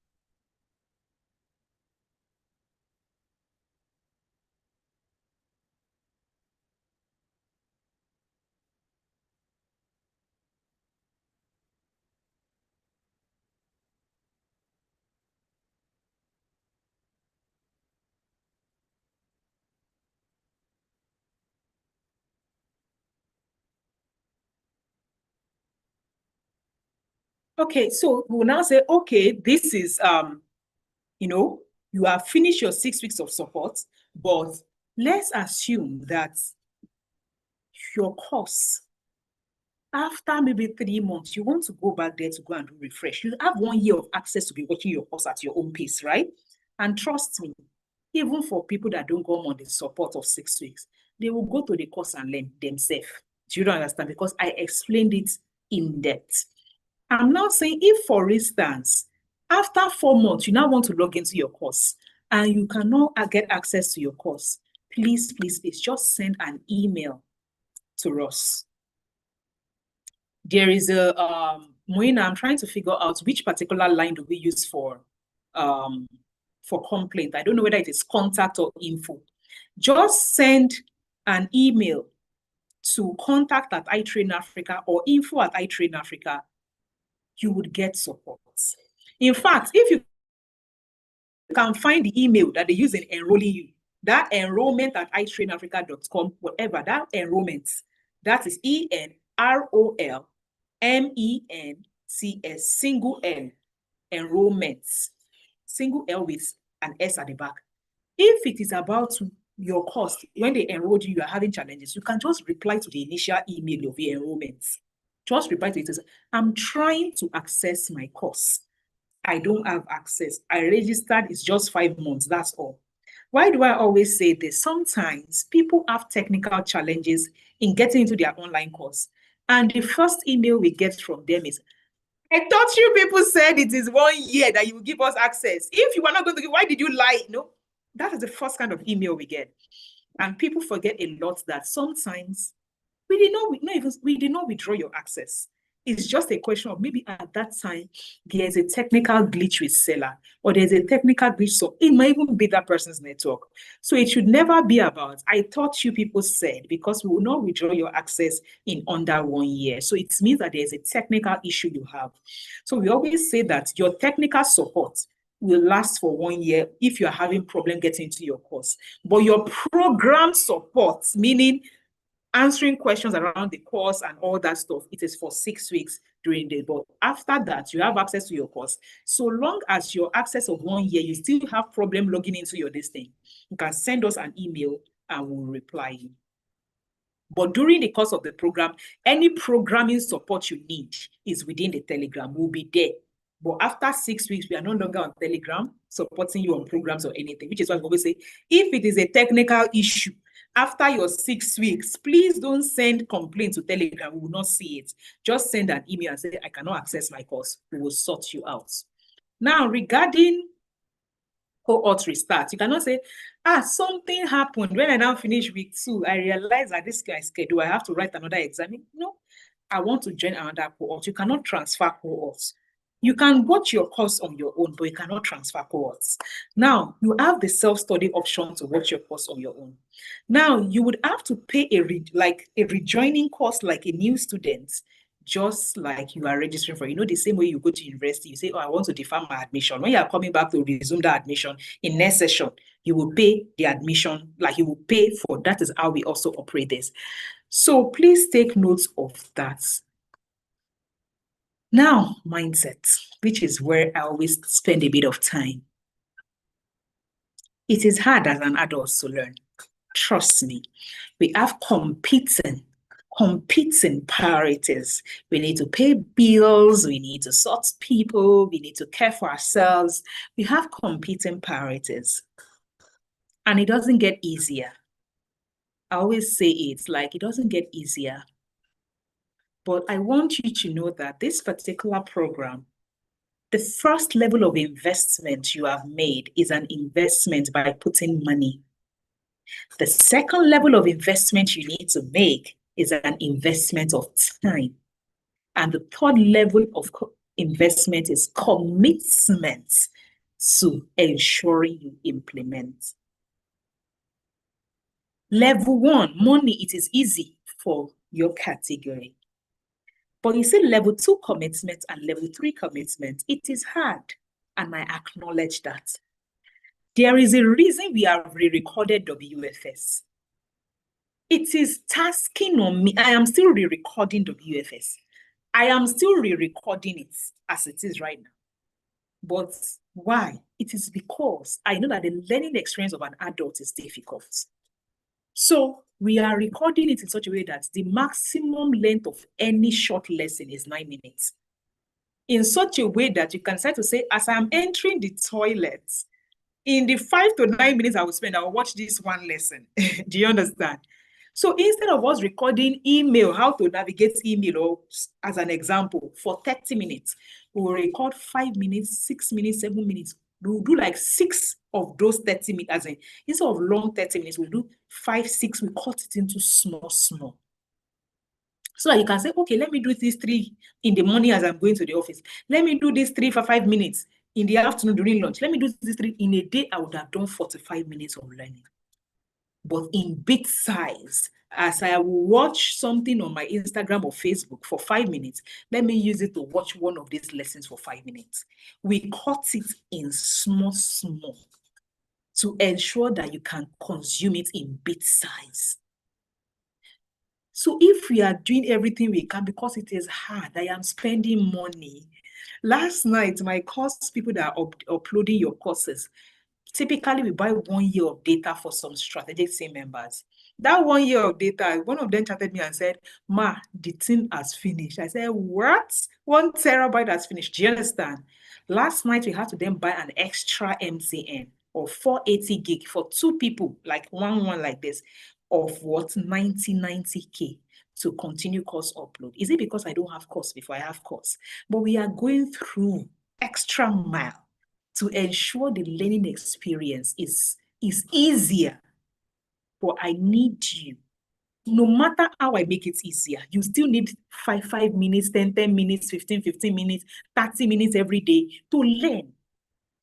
Okay, so we'll now say, okay, this is, you have finished your 6 weeks of support, but let's assume that your course, after maybe 3 months, you want to go back there to go and refresh. You have 1 year of access to be watching your course at your own pace, right? And trust me, even for people that don't go on the support of 6 weeks, they will go to the course and learn themselves. Do you understand? Because I explained it in depth. I'm now saying, if, for instance, after 4 months, you now want to log into your course and you cannot get access to your course, please, please, please just send an email to us. There is a, Moina, I'm trying to figure out which particular line do we use for complaint. I don't know whether it is contact or info. Just send an email to contact@iTrainAfrica or info@iTrainAfrica. You would get support. In fact, if you can find the email that they use in enrolling you, that enrollment@iTrainAfrica.com, whatever, that enrollment, that is ENROLMENTS, single N, enrollments, single L with an S at the back. If it is about your course, when they enrolled you, you are having challenges, you can just reply to the initial email of the enrollments. Just reply to it. I'm trying to access my course. I don't have access. I registered, it's just 5 months, that's all. Why do I always say this? Sometimes people have technical challenges in getting into their online course. And the first email we get from them is, I thought you people said it is 1 year that you will give us access. If you are not going to give, why did you lie? No, that is the first kind of email we get. And people forget a lot that sometimes we did not withdraw your access. It's just a question of maybe at that time, there's a technical glitch with seller, or there's a technical glitch, so it might even be that person's network. So it should never be about, I thought you people said, because we will not withdraw your access in under 1 year. So it means that there's a technical issue you have. So we always say that your technical support will last for 1 year if you're having problem getting into your course. But your program support, meaning answering questions around the course and all that stuff, it is for 6 weeks during the day. But after that, you have access to your course. So long as your access of 1 year, you still have problem logging into your this thing, you can send us an email and we'll reply you. But during the course of the program, any programming support you need is within the Telegram. We'll be there. But after 6 weeks, we are no longer on Telegram supporting you on programs or anything, which is why we always say, if it is a technical issue, after your 6 weeks, please don't send complaint to Telegram. We will not see it. Just send an email and say, I cannot access my course. We will sort you out. Now, regarding cohort restart, you cannot say, something happened. When I now finish week 2, I realized that this guy's schedule, I have to write another exam. No, I want to join another cohort. You cannot transfer cohorts. You can watch your course on your own, but you cannot transfer cohorts. Now, you have the self-study option to watch your course on your own. Now, you would have to pay a rejoining course like a new student, just like you are registering for. You know, the same way you go to university, you say, I want to defer my admission. When you are coming back to resume the admission in next session, you will pay the admission, like you will pay for. That is how we also operate this. So please take notes of that. Now, mindset, which is where I always spend a bit of time. It is hard as an adult to learn. Trust me. We have competing priorities. We need to pay bills. We need to sort people. We need to care for ourselves. We have competing priorities. And it doesn't get easier. I always say it doesn't get easier. But I want you to know that this particular program, the first level of investment you have made is an investment by putting money. The second level of investment you need to make is an investment of time. And the third level of investment is commitment to ensuring you implement. Level 1, money, it is easy for your category. But you see, level 2 commitment and level 3 commitment, it is hard. And I acknowledge that. There is a reason we have re-recorded WFS. It is tasking on me. I am still re-recording WFS. I am still re-recording it as it is right now. But why? It is because I know that the learning experience of an adult is difficult. So we are recording it in such a way that the maximum length of any short lesson is 9 minutes. In such a way that you can start to say, as I'm entering the toilet, in the 5 to 9 minutes I will watch this one lesson. Do you understand? So instead of us recording email, how to navigate email, or as an example, for 30 minutes, we will record 5 minutes, 6 minutes, 7 minutes. We'll do like 6 of those 30 minutes, as in, instead of long 30 minutes, we'll do 5, 6, we cut it into small. So that you can say, okay, let me do these 3 in the morning as I'm going to the office. Let me do these 3 for 5 minutes in the afternoon during lunch. Let me do these 3 in a day. I would have done 45 minutes of learning. But in big size, as I will watch something on my Instagram or Facebook for 5 minutes, let me use it to watch one of these lessons for 5 minutes. We cut it in small to ensure that you can consume it in big size. So if we are doing everything we can, because it is hard, I am spending money. Last night, my course people that are uploading your courses, typically we buy 1 year of data for some strategic team members. That 1 year of data, one of them chatted me and said, Ma, the thing has finished. I said, what? 1 terabyte has finished. Do you understand? Last night, we had to then buy an extra MTN of 480 gig for 2 people, like one like this, of what? 90K to continue course upload. Is it because I don't have course before I have course? But we are going through extra mile to ensure the learning experience is easier. But I need you. No matter how I make it easier, you still need 5 minutes, 10 minutes, 15 minutes, 30 minutes every day to learn.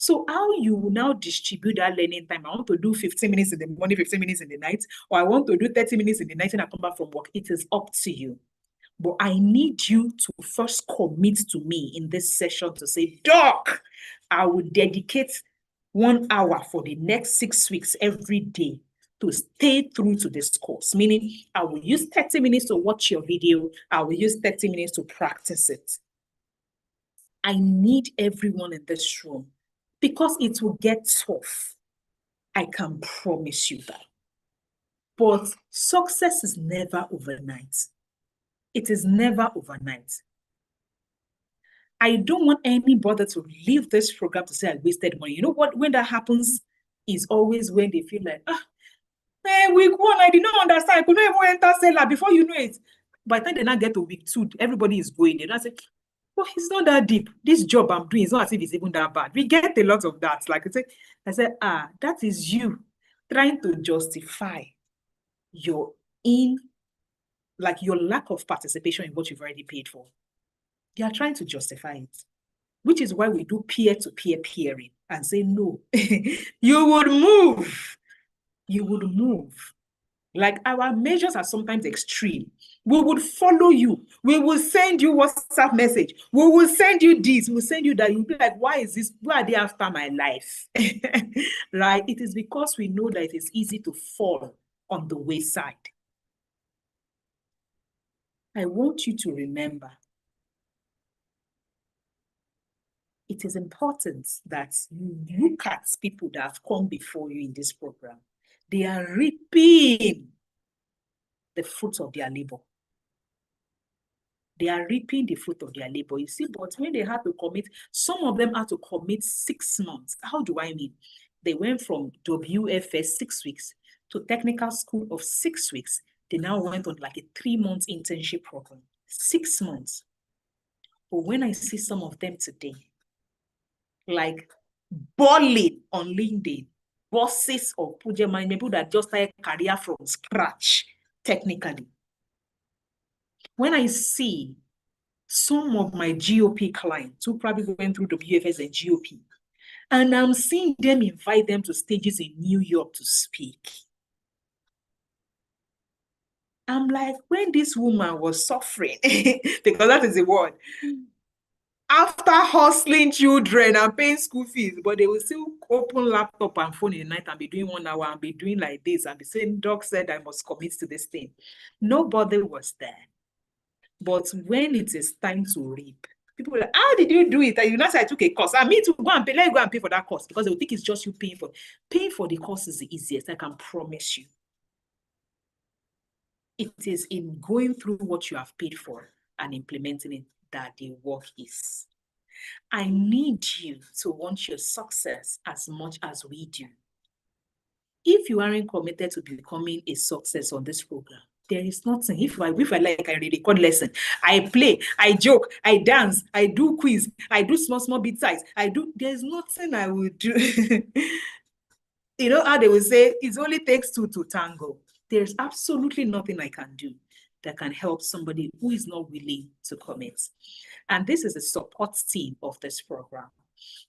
So how you will now distribute that learning time? I want to do 15 minutes in the morning, 15 minutes in the night, or I want to do 30 minutes in the night when I come back from work. It is up to you. But I need you to first commit to me in this session to say, Doc, I will dedicate 1 hour for the next 6 weeks every day to stay through to this course. Meaning, I will use 30 minutes to watch your video. I will use 30 minutes to practice it. I need everyone in this room because it will get tough. I can promise you that. But success is never overnight. It is never overnight. I don't want anybody to leave this program to say I wasted money. You know what? When that happens is always when they feel like, week 1, I did not understand. I could not even enter seller before you know it. By the time they now get to week 2, everybody is going. They now say, well, it's not that deep. This job I'm doing is not as if it's even that bad. We get a lot of that. Like I said, that is you trying to justify your lack of participation in what you've already paid for. They are trying to justify it, which is why we do peer-to-peer peering and say, no, you would move. You would move. Like our measures are sometimes extreme. We would follow you. We will send you WhatsApp message. We will send you this. We'll send you that. You'll be like, why is this? Why are they after my life? Right? It is because we know that it is easy to fall on the wayside. I want you to remember, it is important that you look at people that have come before you in this program. They are reaping the fruit of their labor. They are reaping the fruit of their labor. You see, but when they had to commit, some of them had to commit 6 months. How do I mean? They went from WFS 6 weeks to technical school of 6 weeks. They now went on like a 3-month internship program. 6 months. But when I see some of them today, like balling on LinkedIn, bosses of project management, people that just started career from scratch, technically. When I see some of my GOP clients who probably went through WFS and GOP, and I'm seeing them invite them to stages in New York to speak, I'm like, when this woman was suffering, because that is the word, after hustling children and paying school fees, but they will still open laptop and phone in the night and be doing 1 hour and be doing like this and be saying, doc said I must commit to this thing. Nobody was there. But when it is time to reap, people are like, how did you do it? And you not say I took a course. I mean to go and pay, let me go and pay for that course, because they will think it's just you paying for. Paying for the course is the easiest, I can promise you. It is in going through what you have paid for and implementing it that the work is. I need you to want your success as much as we do. If you aren't committed to becoming a success on this program, there is nothing. If I like, I record lesson, I play, I joke, I dance, I do quiz, I do small bit size, there's nothing I will do. You know how they will say, it only takes 2 to tango. There's absolutely nothing I can do that can help somebody who is not willing to commit. And this is a support team of this program.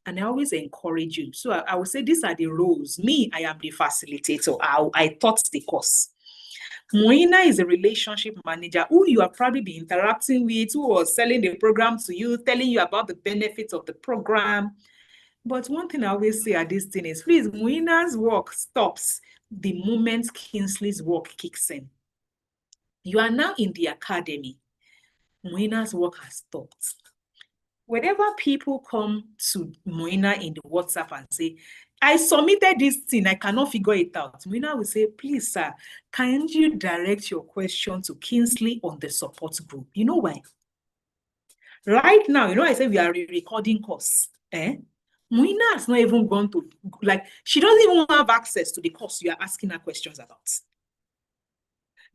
And I always encourage you. So I would say these are the roles. Me, I am the facilitator. I taught the course. Moina is a relationship manager who you have probably been interacting with, who was selling the program to you, telling you about the benefits of the program. But one thing I always say at this thing is, please, Moina's work stops the moment Kingsley's work kicks in. You are now in the academy. Moina's work has stopped. Whenever people come to Moina in the WhatsApp and say, I submitted this thing, I cannot figure it out, Moina will say, please, sir, can you direct your question to Kingsley on the support group? You know why? Right now, you know, I said we are recording course. Moina has not even gone to, like, she doesn't even have access to the course you are asking her questions about.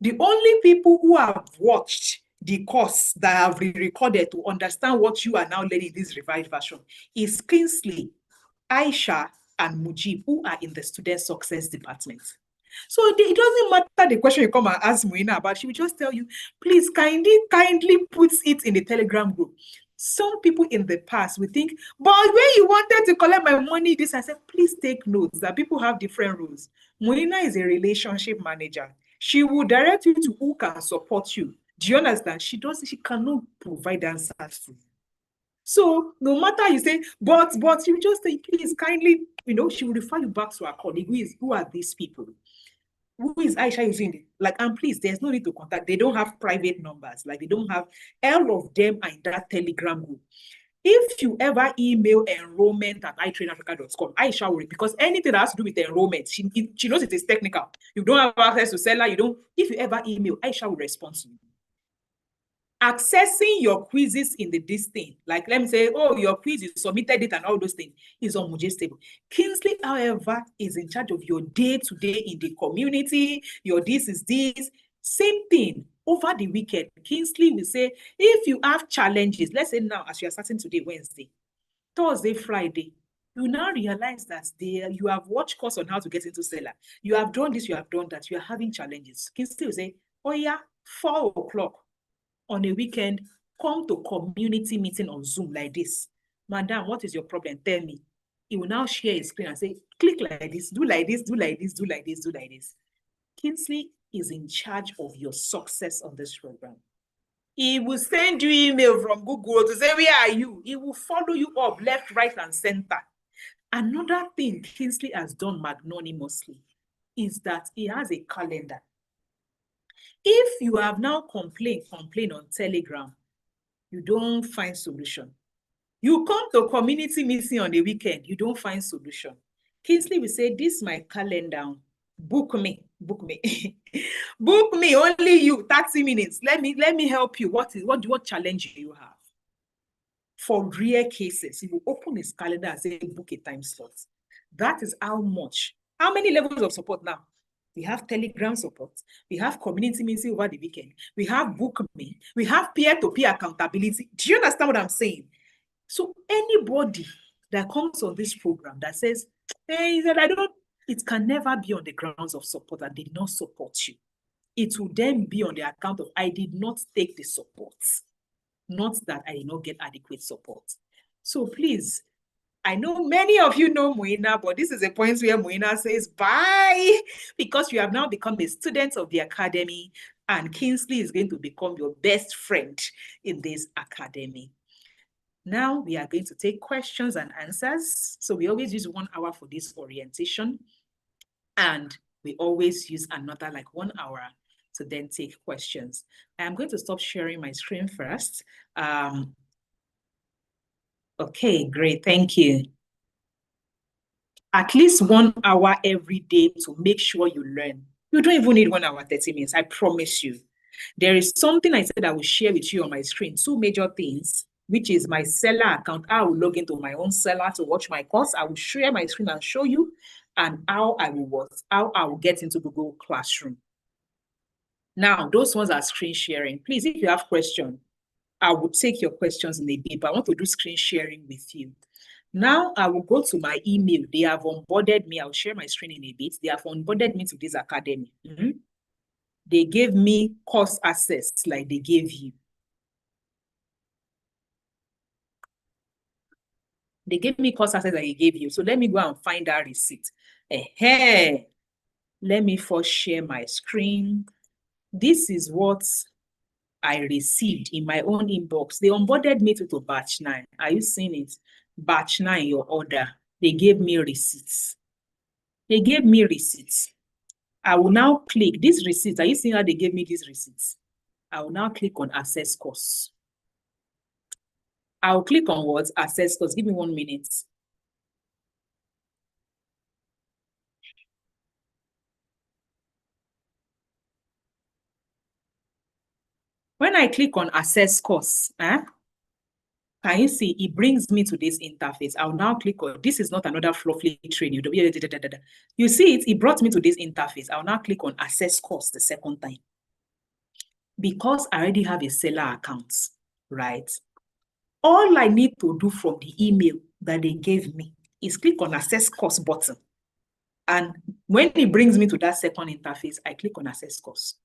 The only people who have watched the course that have re-recorded to understand what you are now learning in this revised version is Kingsley, Aisha, and Mujib, who are in the student success department. So it doesn't matter the question you come and ask Moina about, she will just tell you, please kindly put it in the Telegram group. Some people in the past will think, but when you wanted to collect my money, I said, please take notes that people have different rules. Moina is a relationship manager. She will direct you to who can support you. Do you understand? She cannot provide answers to you. So no matter you say, but you just say, please kindly, she will refer you back to our colleague who are these people. Who is Aisha using it? Like, and please, there's no need to contact. They don't have private numbers. Like, they don't have, all of them are in that Telegram group. If you ever email enrollment@itrainafrica.com, I shall worry, because anything that has to do with enrollment, she knows it is technical. You don't have access to seller, you don't. If you ever email, Aisha will respond to you. Accessing your quizzes in this thing, like let me say, oh, your quiz, you submitted it and all those things, is on Muje's table. Kingsley, however, is in charge of your day-to-day in the community. Your this is this. Same thing. Over the weekend, Kingsley will say, if you have challenges, let's say now, as you are starting today, Wednesday, Thursday, Friday, you now realize that you have watched course on how to get into seller. You have done this, you have done that, you are having challenges. Kingsley will say, oh yeah, 4 o'clock on a weekend, come to community meeting on Zoom like this. Madam, what is your problem? Tell me. He will now share his screen and say, click like this, do like this, do like this, do like this, do like this. Kingsley is in charge of your success on this program. He will send you email from Google to say, where are you? He will follow you up left, right, and center. Another thing Kingsley has done magnanimously is that he has a calendar. If you have now complained on Telegram, you don't find solution. You come to community meeting on the weekend, you don't find solution. Kingsley will say, this is my calendar. Book me. Book me, only you, 30 minutes. Let me help you. What challenge do you have? For rare cases, he will open his calendar and say, book a time slot. That is how many levels of support now? We have Telegram support. We have community meeting over the weekend. We have Book Me. We have peer-to-peer accountability. Do you understand what I'm saying? So anybody that comes on this program that says, hey, it can never be on the grounds of support and did not support you. It will then be on the account of, I did not take the support. Not that I did not get adequate support. So please, I know many of you know Moina, but this is a point where Moina says bye, because you have now become a student of the academy, and Kingsley is going to become your best friend in this academy. Now we are going to take questions and answers. So we always use 1 hour for this orientation, and we always use another 1 hour to then take questions. I'm going to stop sharing my screen first. Okay, great, thank you. At least 1 hour every day to make sure you learn. You don't even need 1 hour, 30 minutes, I promise you. There is something I said I will share with you on my screen, 2 major things, which is my seller account. I will log into my own seller to watch my course. I will share my screen and show you, and how I will get into Google Classroom. Now, those ones are screen sharing. Please, if you have questions, I will take your questions in a bit, but I want to do screen sharing with you. Now, I will go to my email. They have onboarded me. I'll share my screen in a bit. They have onboarded me to this academy. They gave me course access like they gave you. They gave me course access like they gave you. So let me go and find that receipt. Let me first share my screen. This is what I received in my own inbox. They onboarded me to batch 9. Are you seeing it? Batch 9, your order. They gave me receipts. They gave me receipts. I will now click these receipts. Are you seeing how they gave me these receipts? I will now click on access course. I'll click on what? Access course. Give me 1 minute. When I click on access course, can you see it brings me to this interface? I'll now click on, this is not another fluffy training. You see it brought me to this interface. I'll now click on access course the second time. Because I already have a seller account, right? All I need to do from the email that they gave me is click on access course button. And when it brings me to that second interface, I click on access course.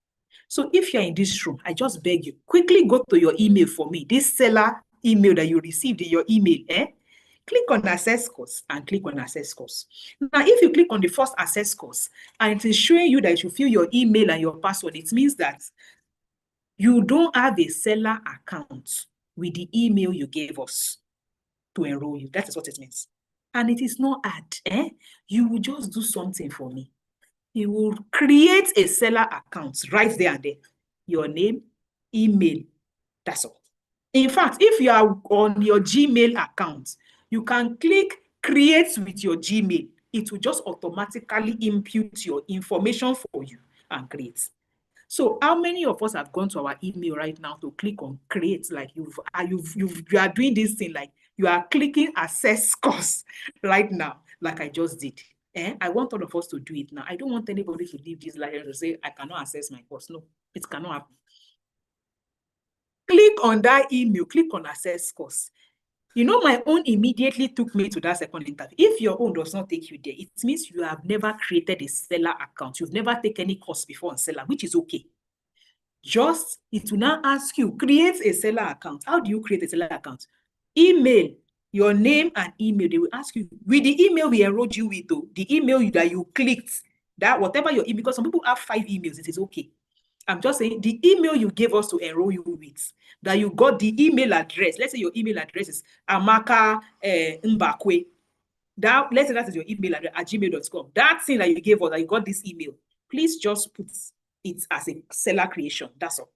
So if you're in this room, I just beg you, quickly go to your email for me, this seller email that you received in your email, click on access course and click on access course. Now, if you click on the first access course and it is showing you that you should fill your email and your password, it means that you don't have a seller account with the email you gave us to enroll you. That is what it means. And it is not hard. You will just do something for me. You will create a seller account right there and there. Your name, email, that's all. In fact, if you are on your Gmail account, you can click create with your Gmail. It will just automatically impute your information for you and create. So how many of us have gone to our email right now to click on create? Like you are doing this thing, like you are clicking access course right now, like I just did. I want all of us to do it now. I don't want anybody to leave this life and say, I cannot access my course. No, it cannot happen. Click on that email, click on access course. You know, my own immediately took me to that second interview. If your own does not take you there, it means you have never created a seller account. You've never taken any course before on seller, which is okay. Just, it will now ask you, create a seller account. How do you create a seller account? Email, your name and email. They will ask you, with the email we enrolled you with, the email that you clicked, that whatever your email, because some people have 5 emails, it is okay. I'm just saying the email you gave us to enroll you with, that you got the email address. Let's say your email address is Amaka Mbakwe. Let's say that is your email address at gmail.com. That thing that you gave us, that you got this email, please just put it as a seller creation. That's all.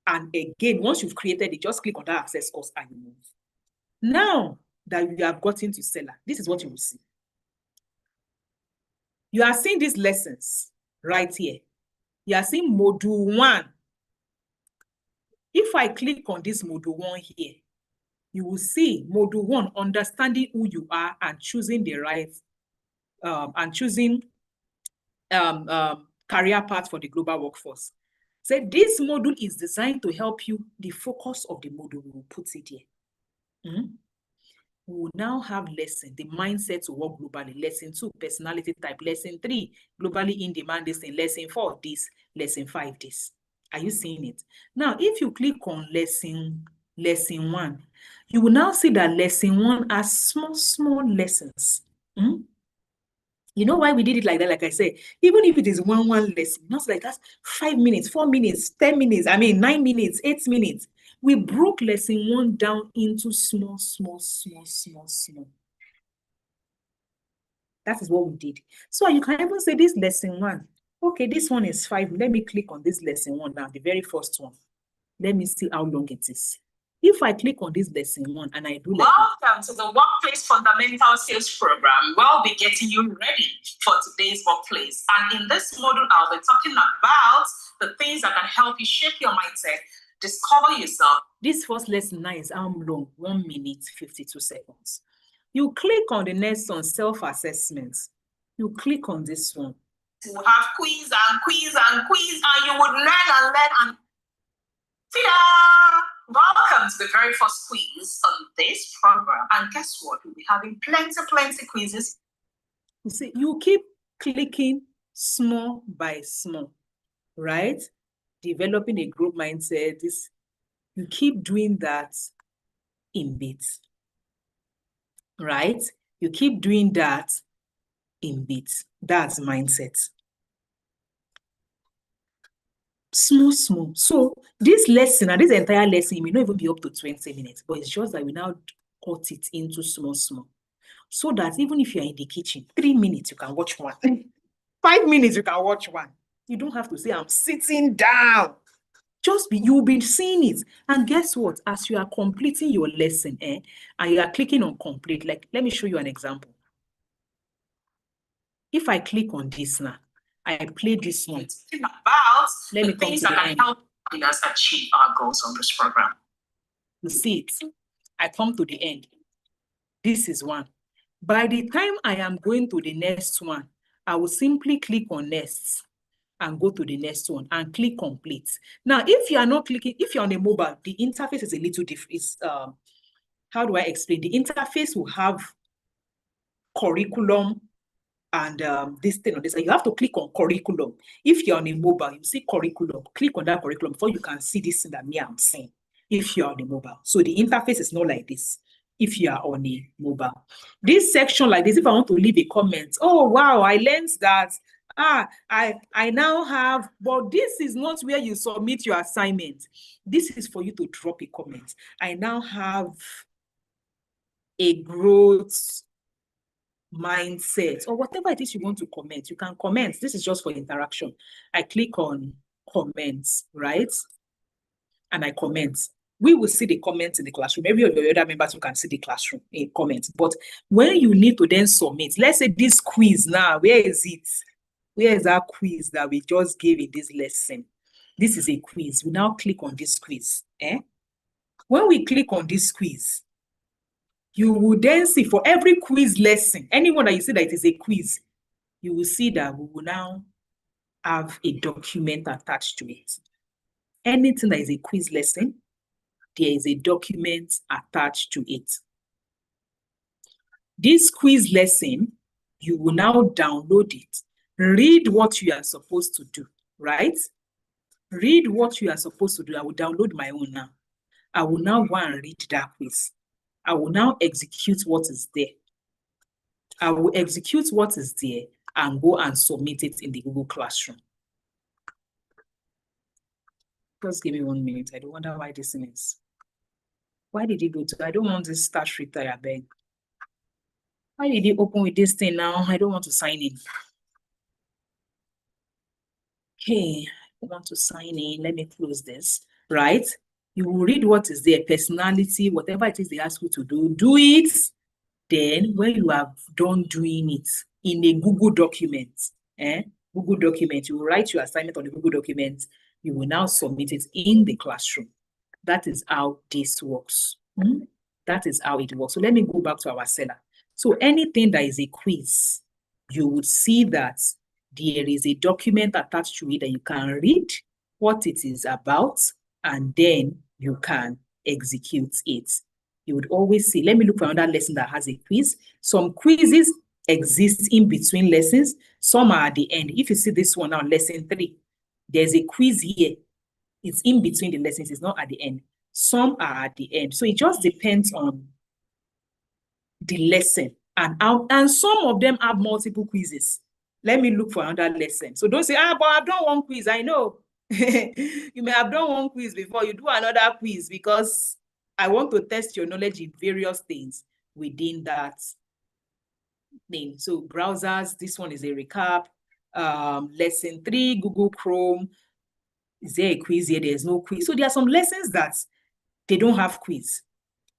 And again, once you've created it, just click on that access course and you move. Now that you have gotten to seller, this is what you will see. You are seeing these lessons right here. You are seeing module 1. If I click on this module 1 here, you will see module 1, understanding who you are and choosing the right career path for the global workforce. So this module is designed to help you. The focus of the module, we will put it here. We will now have lesson, the mindset to work globally. Lesson 2, personality type. Lesson 3, globally in demand this thing. Lesson 4, this. Lesson 5, this. Are you seeing it? Now, if you click on lesson 1, you will now see that lesson 1 has small lessons. You know why we did it like that? Like I said, even if it is one lesson, not like that's 5 minutes, 4 minutes, 10 minutes, 9 minutes, 8 minutes. We broke lesson 1 down into small. That is what we did. So you can even say this lesson 1. Okay, this one is 5. Let me click on this lesson 1 now, the very first one. Let me see how long it is. If I click on this lesson 1 and I do like welcome to the Workplace Fundamental Skills Program. We'll be getting you ready for today's workplace. And in this module, I'll be talking about the things that can help you shape your mindset, discover yourself. This first lesson now is how long? 1 minute, 52 seconds. You click on the next one, self-assessment. You click on this one. We'll have quiz, and you would learn and ta-da! Welcome to the very first quiz on this program. And guess what? We'll be having plenty quizzes. You see, you keep clicking small by small, right? Developing a growth mindset. You keep doing that in bits, right? You keep doing that in bits. That's mindset. Small. So this lesson, and this entire lesson, may not even be up to 20 minutes, but it's just that we now cut it into small. So that even if you're in the kitchen, 3 minutes, you can watch one. 5 minutes, you can watch one. You don't have to say, I'm sitting down. You'll be seeing it. And guess what? As you are completing your lesson, and you are clicking on complete, like, let me show you an example. If I click on this now, I play this one. About let me things that can help us achieve our goals on this program. You see it. I come to the end. This is one. By the time I am going to the next one, I will simply click on next and go to the next one and click complete. Now, if you are not clicking, if you're on a mobile, the interface is a little different. How do I explain? The interface will have curriculum and this thing on this. You have to click on curriculum. If you're on a mobile, you see curriculum. Click on that curriculum before you can see this thing that I'm seeing. If you're on a mobile, so the interface is not like this. If you are on a mobile, this section like this. If I want to leave a comment, oh wow, I learned that. I now have, but this is not where you submit your assignment. This is for you to drop a comment. I now have a growth mindset, or whatever it is you want to comment. You can comment. This is just for interaction. I click on comments, right? And I comment. we will see the comments in the classroom. Every of the other members who can see the classroom in comments. But when you need to then submit, let's say this quiz now, where is it? Where is our quiz that we just gave in this lesson? This is a quiz. We now click on this quiz. When we click on this quiz, you will then see for every quiz lesson, anyone that you see that it is a quiz, you will see that we will now have a document attached to it. Anything that is a quiz lesson, there is a document attached to it. This quiz lesson, you will now download it. Read what you are supposed to do, right? Read what you are supposed to do. I will download my own now. I will now go and read that quiz. I will now execute what is there. I will execute what is there and go and submit it in the Google Classroom. Just give me 1 minute. I don't wonder why this is. Why did he go to? I don't want this start retire, I beg. Why did he open with this thing now? I don't want to sign in. Okay, I want to sign in. Let me close this, right? You will read what is there, personality, whatever it is they ask you to do, do it. Then when you have done doing it in a Google document, Google document, you will write your assignment on the Google document. You will now submit it in the classroom. That is how this works. That is how it works. So let me go back to our seller. So anything that is a quiz, you would see that there is a document attached to it that you can read what it is about, and then you can execute it. You would always see, let me look for another lesson that has a quiz. Some quizzes exist in between lessons. Some are at the end. If you see this one now, lesson 3, there's a quiz here. It's in between the lessons. It's not at the end. Some are at the end. So it just depends on the lesson. And some of them have multiple quizzes. Let me look for another lesson. So don't say, but I've done one quiz. I know. You may have done one quiz before. You do another quiz because I want to test your knowledge in various things within that thing. So browsers, this one is a recap. Lesson 3, Google Chrome. Is there a quiz here? There's no quiz. So there are some lessons that they don't have quiz,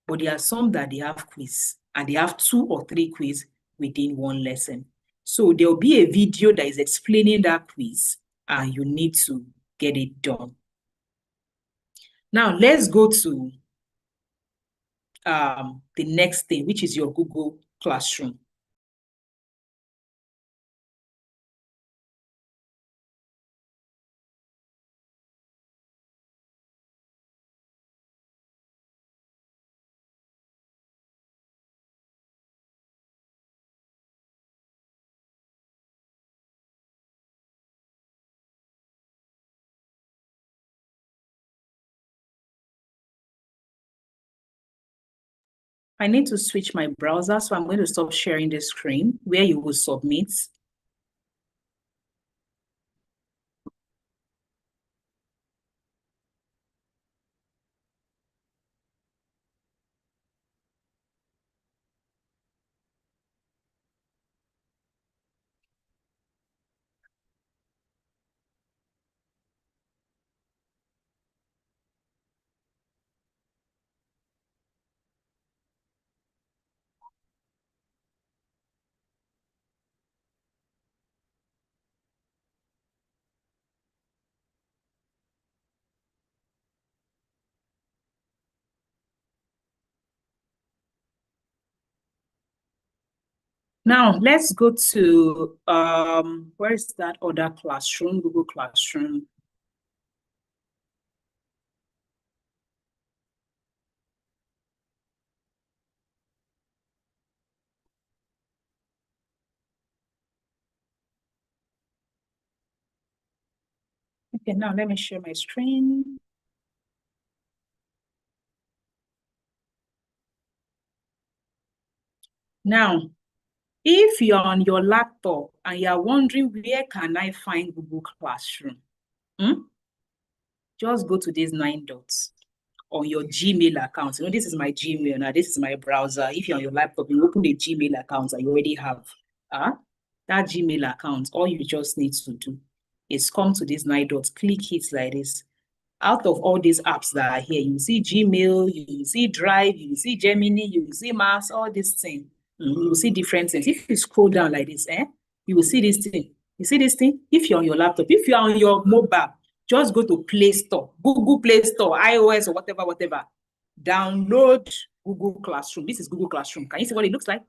but there are some that they have quiz, and they have 2 or 3 quiz within one lesson. So there'll be a video that is explaining that quiz, and you need to get it done. Now let's go to the next thing, which is your Google Classroom. I need to switch my browser, so I'm going to stop sharing the screen where you will submit. Now let's go to where is that other classroom? Google Classroom. Okay, now let me share my screen. Now, if you're on your laptop and you're wondering where can I find Google Classroom, just go to these 9 dots on your Gmail account. You know, this is my Gmail now. This is my browser. If you're on your laptop, you open the Gmail account that you already have. That Gmail account, all you just need to do is come to these 9 dots, click it like this. Out of all these apps that are here, you see Gmail, you see Drive, you see Gemini, you see Mars, all these things. You will see different things. If you scroll down like this, you will see this thing. You see this thing? If you're on your laptop, if you're on your mobile, just go to Play Store, Google Play Store, iOS or whatever. Download Google Classroom. This is Google Classroom. Can you see what it looks like?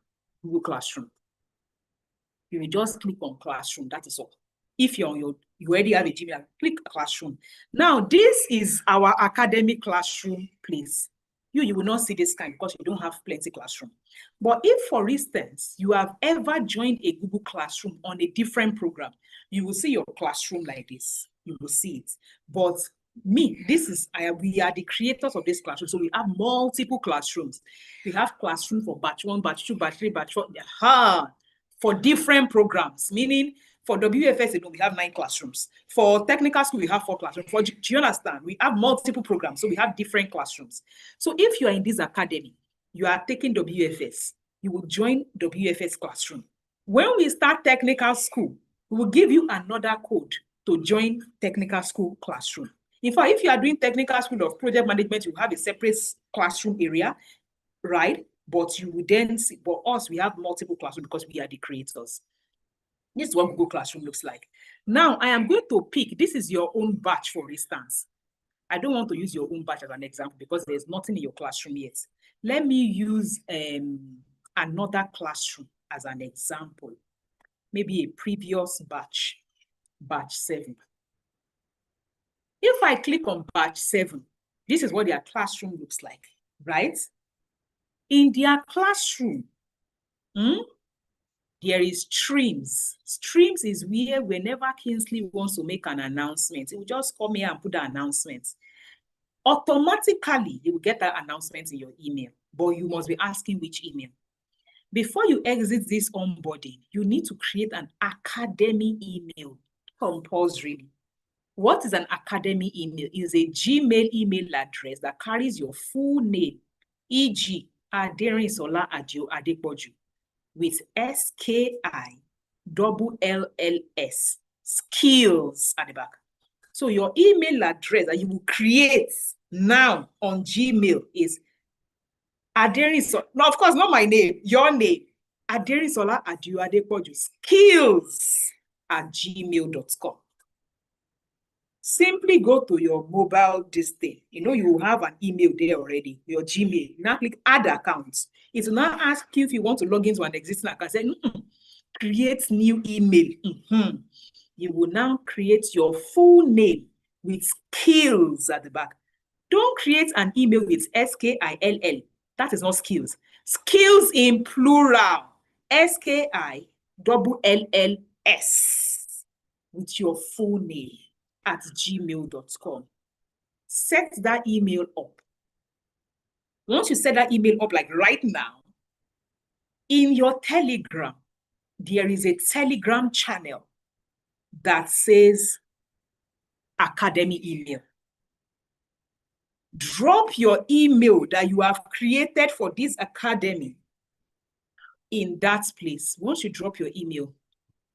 Google Classroom. You will just click on Classroom. That is all. If you're on you already have a Gmail, click Classroom. Now, this is our academic classroom place. You will not see this kind because you don't have plenty classroom. But if, for instance, you have ever joined a Google Classroom on a different program, you will see your classroom like this. You will see it. But we are the creators of this classroom. So we have multiple classrooms. We have classroom for batch 1, batch 2, batch 3, batch 4. For different programs, meaning for WFS, we have 9 classrooms. For technical school, we have 4 classrooms. Do you understand? We have multiple programs, so we have different classrooms. So if you are in this academy, you are taking WFS, you will join WFS classroom. When we start technical school, we will give you another code to join technical school classroom. In fact, if you are doing technical school of project management, you have a separate classroom area, right? But you will then see, but us, we have multiple classrooms because we are the creators. This is what Google Classroom looks like. Now, I am going to pick, this is your own batch, for instance. I don't want to use your own batch as an example because there's nothing in your classroom yet. Let me use another classroom as an example. Maybe a previous batch, batch 7. If I click on batch 7, this is what their classroom looks like, right? In their classroom, there is streams. Streams is where whenever Kingsley wants to make an announcement, he will just come here and put the announcement. Automatically, you will get that announcement in your email, but you must be asking which email. Before you exit this onboarding, you need to create an academy email compulsorily. What is an academy email? It is a Gmail email address that carries your full name, e.g. Aderinsola Adio Adepoju, with SKILLS, skills at the back. So your email address that you will create now on Gmail is Aderinsola. No, of course, not my name, your name. Aderinsola Adio Adepoju, skills@gmail.com. Simply go to your mobile thing. You will have an email there already, your Gmail. Now click add account. It will now ask you if you want to log into an existing account. Say, create new email. You will now create your full name with skills at the back. Don't create an email with SKILL. That is not skills. Skills in plural. SKILLS with your full name at gmail.com. Set that email up. Once you set that email up, like right now, in your Telegram, there is a Telegram channel that says Academy email. Drop your email that you have created for this academy in that place. Once you drop your email,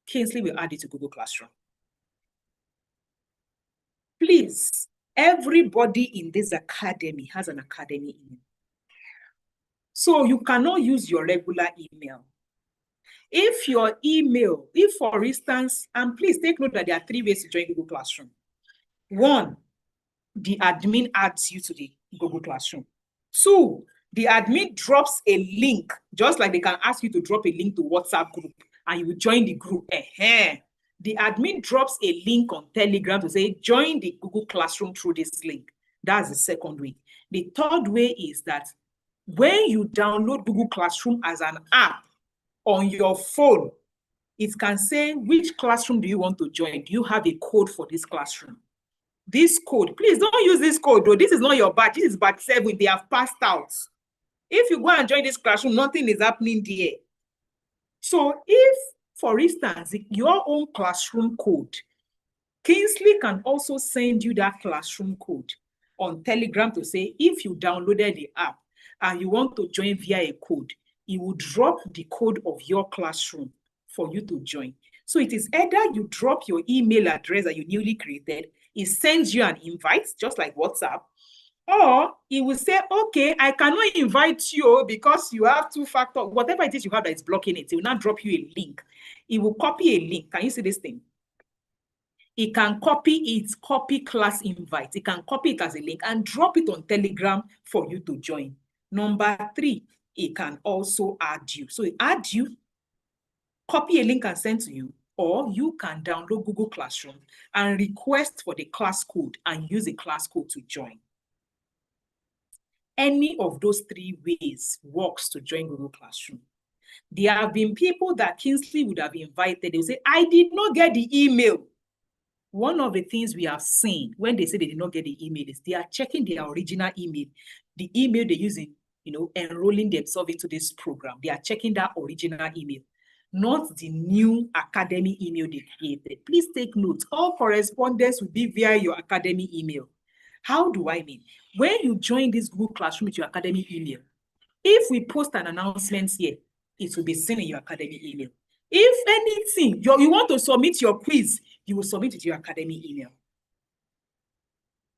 Kingsley will add it to Google Classroom. Please, everybody in this academy has an academy email. So you cannot use your regular email. If your email, for instance, and please take note that there are 3 ways to join Google Classroom. 1, the admin adds you to the Google Classroom. 2, the admin drops a link, just like they can ask you to drop a link to WhatsApp group, and you will join the group. The admin drops a link on Telegram to say, join the Google Classroom through this link. That's the 2nd way. The 3rd way is that when you download Google Classroom as an app on your phone, it can say, which classroom do you want to join? Do you have a code for this classroom? This code, please don't use this code, though. This is not your batch. This is batch 7. They have passed out. If you go and join this classroom, nothing is happening there. So if, for instance, your own classroom code, Kingsley can also send you that classroom code on Telegram to say, if you downloaded the app and you want to join via a code, he will drop the code of your classroom for you to join. So it is either you drop your email address that you newly created, It sends you an invite, just like WhatsApp, or it will say, okay, I cannot invite you because you have two-factor, whatever it is you have that is blocking it. It will not drop you a link. It will copy a link. Can you see this thing? It can copy class invite. It can copy it as a link and drop it on Telegram for you to join. Number 3, it can also add you. So it add you, copy a link and send to you, or you can download Google Classroom and request for the class code and use the class code to join. Any of those 3 ways works to join Google Classroom. There have been people that Kingsley would have invited. They will say, I did not get the email. One of the things we have seen when they say they did not get the email is they are checking their original email, the email they're using, enrolling themselves into this program. They are checking that original email, not the new academy email they created. Please take note, all correspondence will be via your academy email. How do I mean? When you join this Google Classroom with your academy email, if we post an announcement here, it will be seen in your academy email. If anything, you want to submit your quiz, you will submit it to your academy email.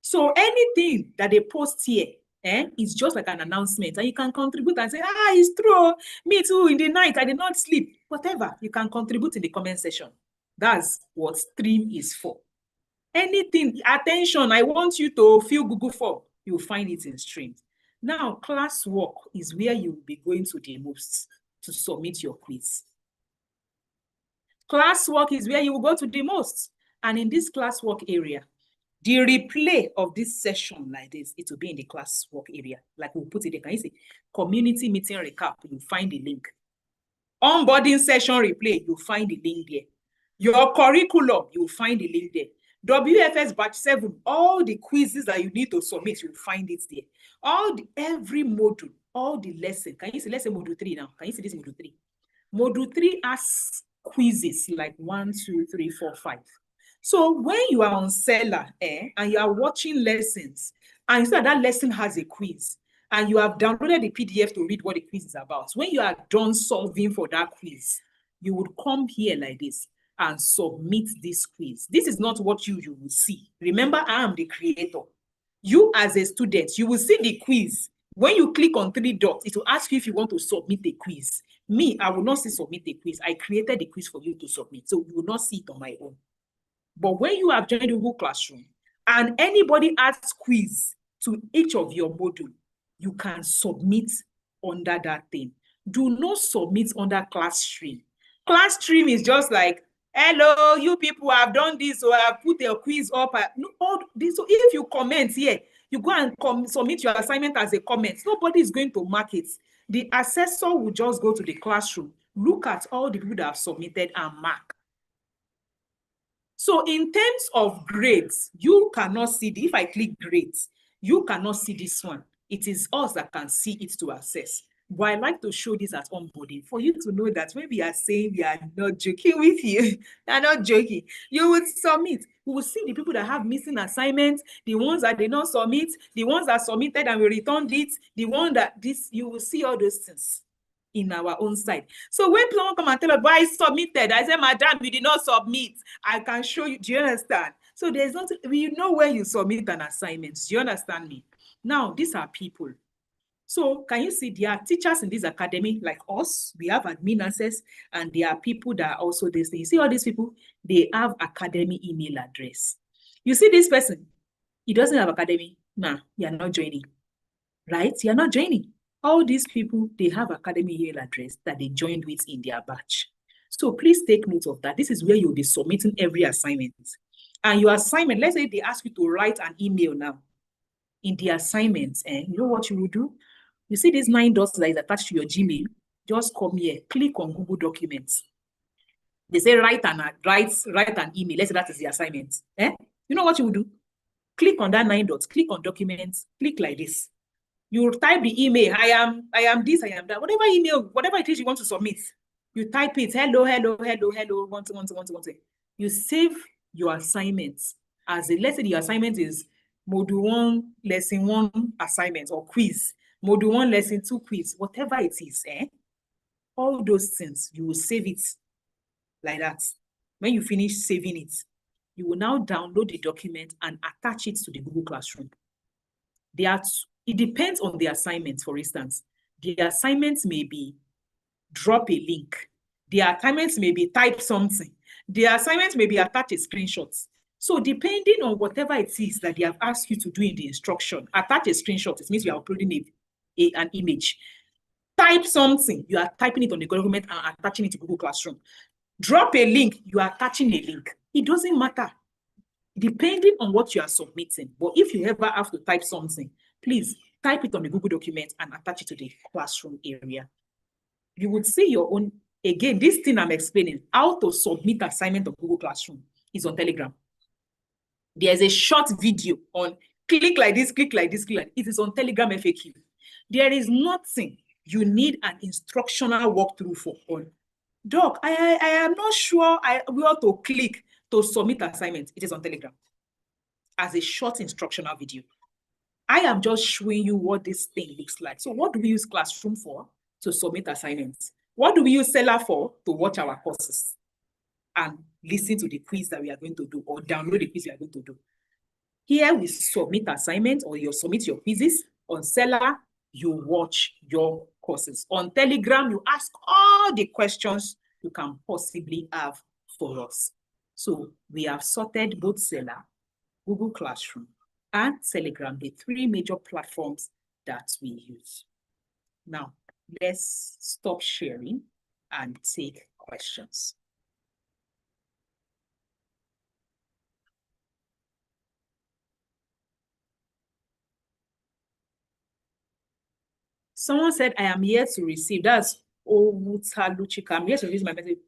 So anything that they post here, is just like an announcement, and you can contribute and say, it's true, me too, in the night, I did not sleep. Whatever, you can contribute in the comment section. That's what Stream is for. Anything, attention, I want you to fill Google form, you'll find it in Stream. Now, classwork is where you'll be going to the most to submit your quiz. Classwork is where you will go to the most. And in this classwork area, the replay of this session like this, it will be in the classwork area. Like we'll put it there. Can you see? Community meeting recap, you'll find the link. Onboarding session replay, you'll find the link there. Your curriculum, you'll find the link there. WFS Batch 7, all the quizzes that you need to submit, you'll find it there. Every module, all the lesson. Can you see? Let's say module 3 now. Can you see this module 3? Module 3 has quizzes like 1, 2, 3, 4, 5. So when you are on Seller and you are watching lessons, and you see that lesson has a quiz, and you have downloaded the PDF to read what the quiz is about, when you are done solving for that quiz, you would come here like this and submit this quiz. This is not what you will see. Remember, I am the creator. You as a student, you will see the quiz. When you click on 3 dots, it will ask you if you want to submit a quiz. Me, I will not see submit a quiz. I created the quiz for you to submit, so you will not see it on my own. But when you have joined the Google Classroom and anybody adds quiz to each of your modules, you can submit under that thing. Do not submit under class stream. Class stream is just like, hello, you people have done this, or I've put a quiz up. All this. So if you comment here, you go and submit your assignment as a comment. Nobody is going to mark it. The assessor will just go to the classroom, look at all the people that have submitted and mark. So in terms of grades, you cannot see, if I click grades, you cannot see this one. It is us that can see it to assess. But I like to show this as onboarding for you to know that when we are saying we are not joking with you, we are not joking. You will submit. We will see the people that have missing assignments, the ones that did not submit, the ones that submitted and we returned it, the one that you will see all those things in our own side. So when someone come and tell us, but I submitted, I say, madam, you did not submit. I can show you. Do you understand? So there's not, we know where you submit an assignment. Do you understand me? Now, these are people. So can you see there are teachers in this academy like us, we have admin access, and there are people that are also this thing. You see all these people, they have academy email address. You see this person, he doesn't have academy. Nah, you're not joining, right? You're not joining. All these people, they have academy email address that they joined with in their batch. So please take note of that. This is where you'll be submitting every assignment. And your assignment, let's say they ask you to write an email now. In the assignments, and you know what you will do? You see these 9 dots that is attached to your Gmail? Just come here, click on Google Documents. They say write an email. Let's say that is the assignment. You know what you will do? Click on that 9 dots, click on Documents, click like this. You type the email, I am this, I am that. Whatever email, whatever it is you want to submit, you type it, hello, one, two. You save your assignments as let's say your assignment is Module 1, Lesson 1 assignment or quiz. Module 1, Lesson 2 quiz, whatever it is, all those things, you will save it like that. When you finish saving it, You will now download the document and attach it to the Google Classroom. It depends on the assignment, for instance. The assignments may be drop a link. The assignments may be type something. The assignments may be attach a screenshot. So depending on whatever it is that they have asked you to do in the instruction, attach a screenshot, it means you are uploading an image. Type something, you are typing it on the document and attaching it to Google Classroom. Drop a link, you are attaching a link. It doesn't matter, depending on what you are submitting. But if you ever have to type something, please type it on the Google document and attach it to the classroom area. You would see your own, again, this thing I'm explaining, how to submit assignment on Google Classroom is on Telegram. There's a short video on click like this, click like this, click like this. It is on Telegram FAQ. There is nothing you need an instructional walkthrough for on. Doc, I am not sure we ought to click to submit assignment. It is on Telegram as a short instructional video. I am just showing you what this thing looks like. So what do we use Classroom for? To submit assignments. What do we use Seller for? To watch our courses and listen to the quiz that we are going to do or download the quiz we are going to do. Here we submit assignments or you submit your quizzes. On Seller, you watch your courses. On Telegram, you ask all the questions you can possibly have for us. So we have sorted both Seller, Google Classroom, and Telegram, the three major platforms that we use. Now, let's stop sharing and take questions. Someone said, I am here to receive. That's Owuta Luchika. I'm here to receive my message.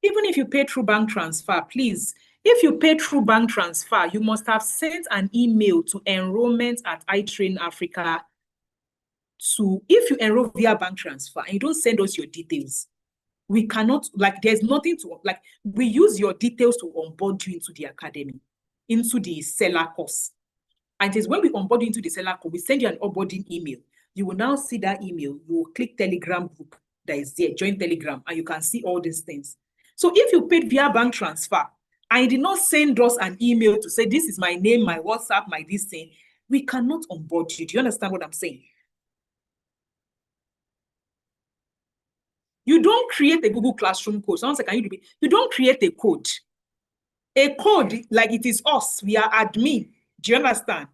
Even if you pay through bank transfer, please, if you pay through bank transfer, you must have sent an email to enrollment@iTrainAfrica. If you enroll via bank transfer and you don't send us your details, we cannot, there's nothing to, we use your details to onboard you into the academy, into the Seller course. And it is when we onboard you into the Seller course, we send you an onboarding email. You will now see that email. You will click Telegram group that is there, join Telegram, and you can see all these things. So if you paid via bank transfer and you did not send us an email to say, this is my name, my WhatsApp, my this thing, we cannot onboard you. Do you understand what I'm saying? You don't create a Google Classroom code. Someone said, can you repeat? You don't create a code. A code, like it is us, we are admin. Do you understand?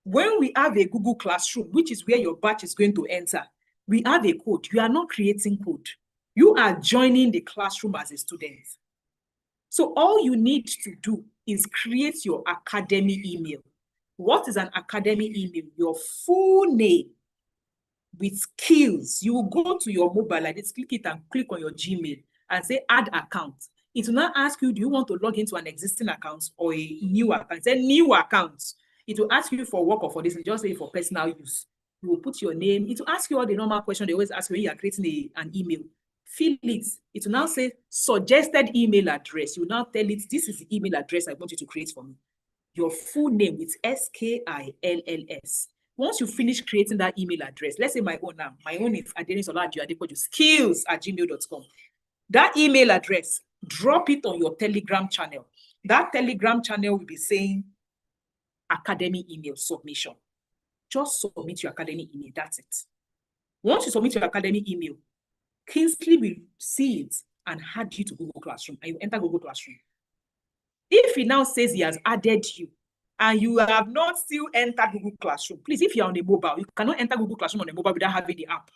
When we have a Google Classroom, which is where your batch is going to enter, we have a code. You are not creating code. You are joining the classroom as a student. So all you need to do is create your academy email. What is an academy email? Your full name with skills. You will go to your mobile like this, click it and click on your Gmail and say add account. It will not ask you, do you want to log into an existing account or a new account? Say new account. It will ask you for work or for this, and just say for personal use. You will put your name. It will ask you all the normal questions they always ask when you are creating an email. Fill it. It will now say suggested email address. You will now tell it, this is the email address I want you to create for me. Your full name with SKILLS. Once you finish creating that email address, let's say my own now. My own is skills@gmail.com. That email address, drop it on your Telegram channel. That Telegram channel will be saying academy email submission. Just submit your academy email. That's it. Once you submit your academy email, Kingsley will see it and add you to Google Classroom, and you enter Google Classroom. If he now says he has added you and you have not still entered Google Classroom, please, if you're on a mobile, you cannot enter Google Classroom on a mobile without having the app.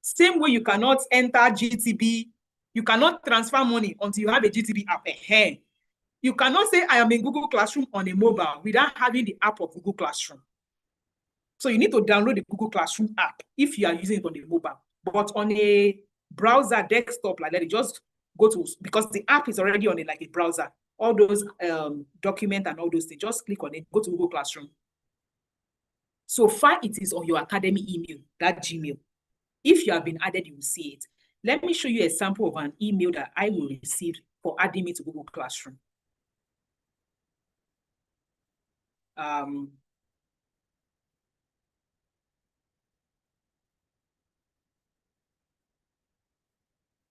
Same way you cannot enter GTB, you cannot transfer money until you have a GTB app. You cannot say, I am in Google Classroom on a mobile without having the app of Google Classroom. So you need to download the Google Classroom app if you are using it on the mobile. But on a browser desktop like that, you just go to, because the app is already on it like a browser, all those documents and all those things, just click on it, go to Google Classroom. So far, it is on your academy email, that Gmail. If you have been added, you will see it. Let me show you a sample of an email that I will receive for adding me to Google Classroom. I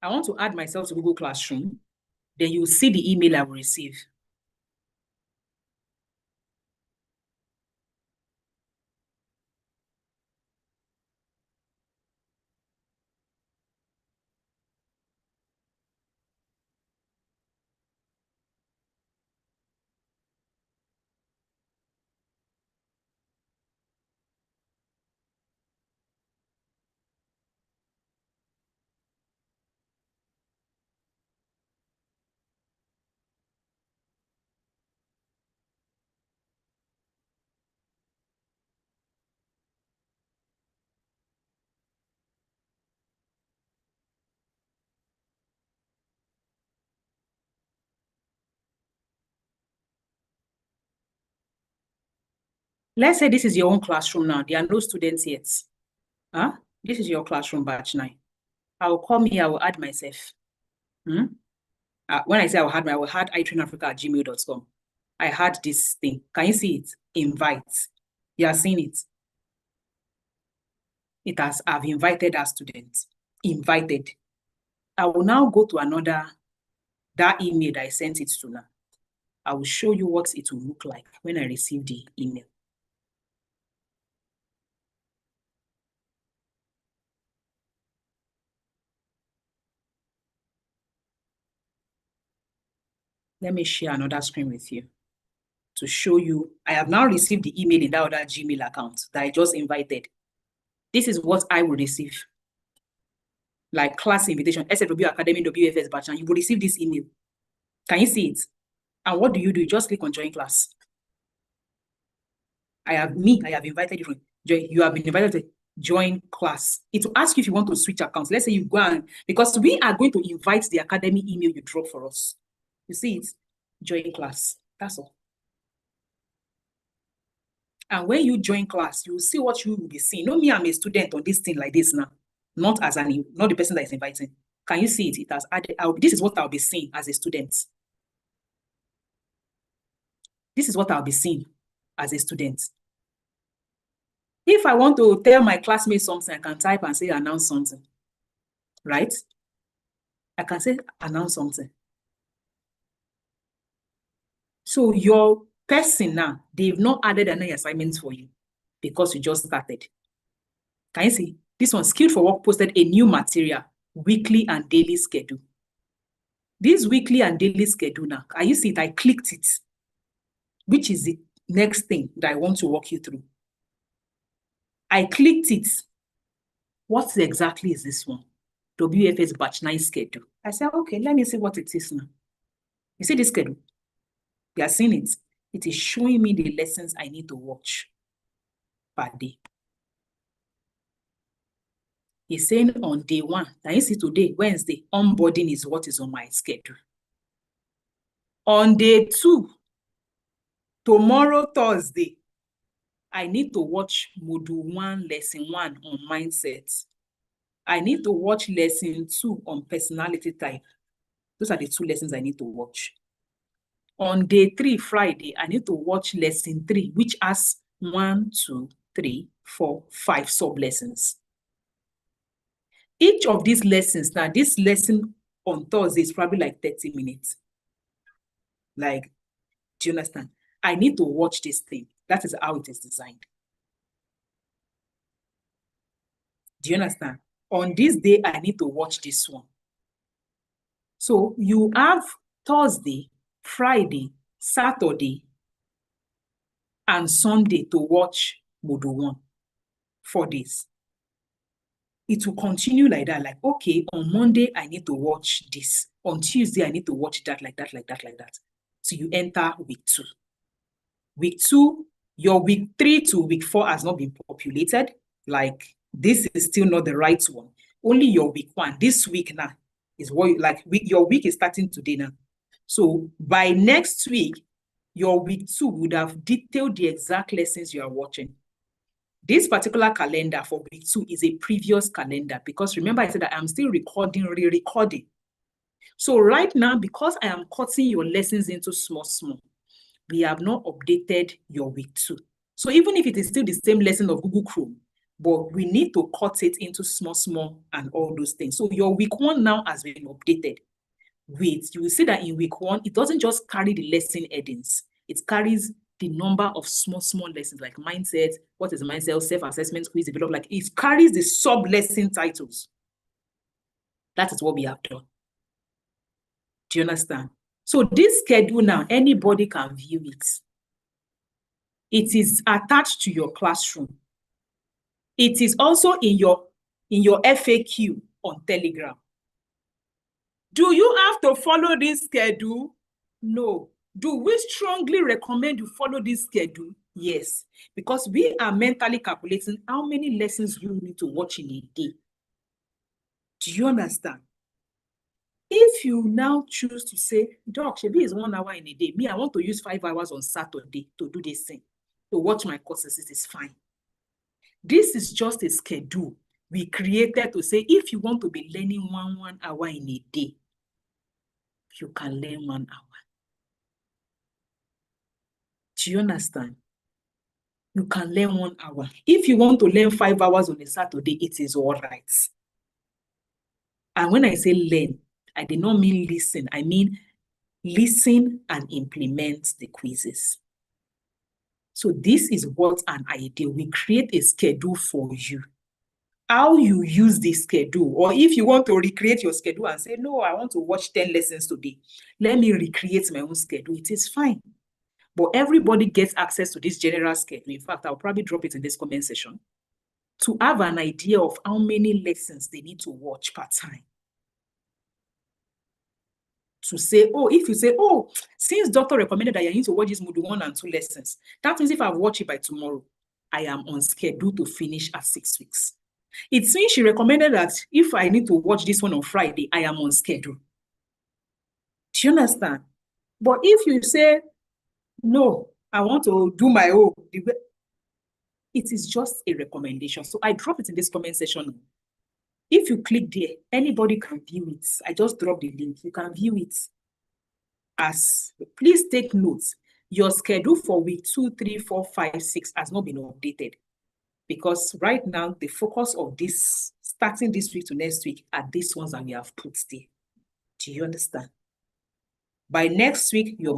want to add myself to Google Classroom. Then you will see the email I will receive. Let's say this is your own classroom now. There are no students yet. Huh? This is your classroom batch 9. I will come here, I will add myself. When I say I will add itrainafrica@gmail.com. I had this thing. Can you see it? Invite. You are seeing it. I've invited our students. Invited. I will now go to that email that I sent it to now. I will show you what it will look like when I receive the email. Let me share another screen with you to show you. I have now received the email in that other Gmail account that I just invited. This is what I will receive. Like class invitation, SFW Academy WFS Batch, and you will receive this email. Can you see it? And what do? You just click on join class. I have invited you. You have been invited to join class. It will ask you if you want to switch accounts. Let's say you go and, because we are going to invite the academy email you drop for us. You see it? Join class. That's all. And when you join class, you will see what you will be seeing. No, me, I'm a student on this thing like this now. Not the person that is inviting. Can you see it? It has added. This is what I'll be seeing as a student. This is what I'll be seeing as a student. If I want to tell my classmates something, I can type and say announce something. Right? I can say announce something. So your person now, they've not added any assignments for you because you just started. Can you see? This one, Skilled for Work, posted a new material, weekly and daily schedule. This weekly and daily schedule now, can you see it? I clicked it, which is the next thing that I want to walk you through. I clicked it. What exactly is this one? WFS Batch 9 schedule. I said, okay, let me see what it is now. You see this schedule? You are seeing it. It is showing me the lessons I need to watch per day. He's saying on day 1, can you see today, Wednesday, onboarding is what is on my schedule. On day 2, tomorrow, Thursday, I need to watch module 1, lesson 1 on mindset. I need to watch lesson 2 on personality type. Those are the 2 lessons I need to watch. On day 3, Friday, I need to watch lesson 3, which has 1, 2, 3, 4, 5 sub-lessons. Each of these lessons, now this lesson on Thursday is probably like 30 minutes. Like, do you understand? I need to watch this thing. That is how it is designed. Do you understand? On this day, I need to watch this one. So you have Thursday, Friday, Saturday, and Sunday to watch module 1. 4 days. It will continue like that. Like, okay, on Monday, I need to watch this. On Tuesday, I need to watch that, like that, like that, like that. So you enter week 2. Week 2, your week 3 to week 4 has not been populated. Like, this is still not the right one. Only your week 1. This week now is what, your week is starting today now. So by next week, your week 2 would have detailed the exact lessons you are watching. This particular calendar for week 2 is a previous calendar because remember I said that I'm still recording, re-recording. So right now, because I am cutting your lessons into small, we have not updated your week 2. So even if it is still the same lesson of Google Chrome, but we need to cut it into small, and all those things. So your week 1 now has been updated. You will see that in week 1, it doesn't just carry the lesson headings. It carries the number of small lessons like mindset, what is mindset, self-assessment, quiz, develop, like it carries the sub-lesson titles. That is what we have done. Do you understand? So this schedule now, anybody can view it. It is attached to your classroom. It is also in your FAQ on Telegram. Do you have to follow this schedule? No. Do we strongly recommend you follow this schedule? Yes, because we are mentally calculating how many lessons you need to watch in a day. Do you understand? If you now choose to say, Doc, Shebi is 1 hour in a day. Me, I want to use 5 hours on Saturday to do this thing. to watch my courses, it is fine. This is just a schedule we created to say, if you want to be learning 1 hour in a day, you can learn 1 hour. Do you understand? You can learn 1 hour. If you want to learn 5 hours on a Saturday, it is all right. And when I say learn, I did not mean listen. I mean listen and implement the quizzes. So this is what an idea. We create a schedule for you. How you use this schedule, or if you want to recreate your schedule and say, no, I want to watch 10 lessons today, let me recreate my own schedule, it is fine. But everybody gets access to this general schedule. In fact, I'll probably drop it in this comment section to have an idea of how many lessons they need to watch per time. To say, oh, if you say, oh, since doctor recommended that you need to watch this module 1 and 2 lessons, that means if I've watched it by tomorrow, I am on schedule to finish at 6 weeks. It means she recommended that if I need to watch this one on Friday, I am on schedule. Do you understand? But if you say, no, I want to do my own, it is just a recommendation. So I drop it in this comment section. If you click there, anybody can view it. I just dropped the link. You can view it. Please take notes. Your schedule for week 2, 3, 4, 5, 6 has not been updated. Because right now, the focus of this, starting this week to next week, are these ones that we have put there. Do you understand? By next week, your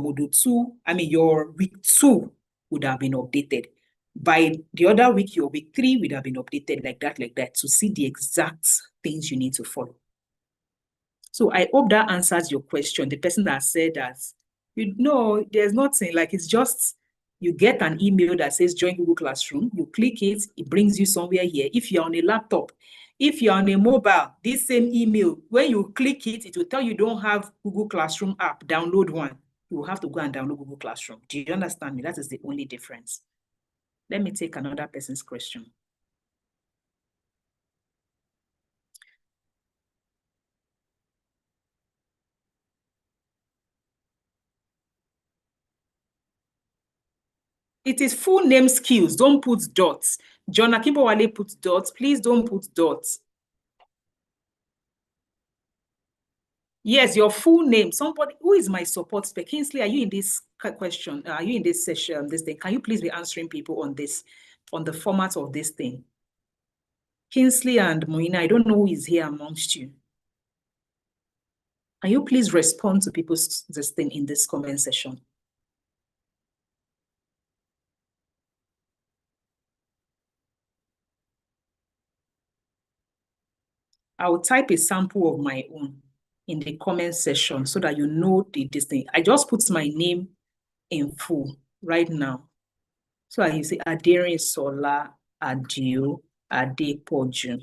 your week 2 would have been updated. By the other week, your week 3 would have been updated like that, to see the exact things you need to follow. So I hope that answers your question. The person that said that, there's nothing, like it's just, you get an email that says join Google Classroom, you click it, it brings you somewhere here. If you're on a laptop, if you're on a mobile, this same email, when you click it, it will tell you don't have Google Classroom app, download one. You will have to go and download Google Classroom. Do you understand me? That is the only difference. Let me take another person's question. It is full name skills. Don't put dots. John Akimbowale puts dots. Please don't put dots. Yes, your full name. Somebody who is my support spec. Kingsley, are you in this question? Are you in this session? This thing? Can you please be answering people on this, on the format of this thing? Kingsley and Moina, I don't know who is here amongst you. Can you please respond to people's this thing in this comment section? I will type a sample of my own in the comment section so that you know this thing. I just put my name in full right now. So I say Aderin Sola Adio Adepoju.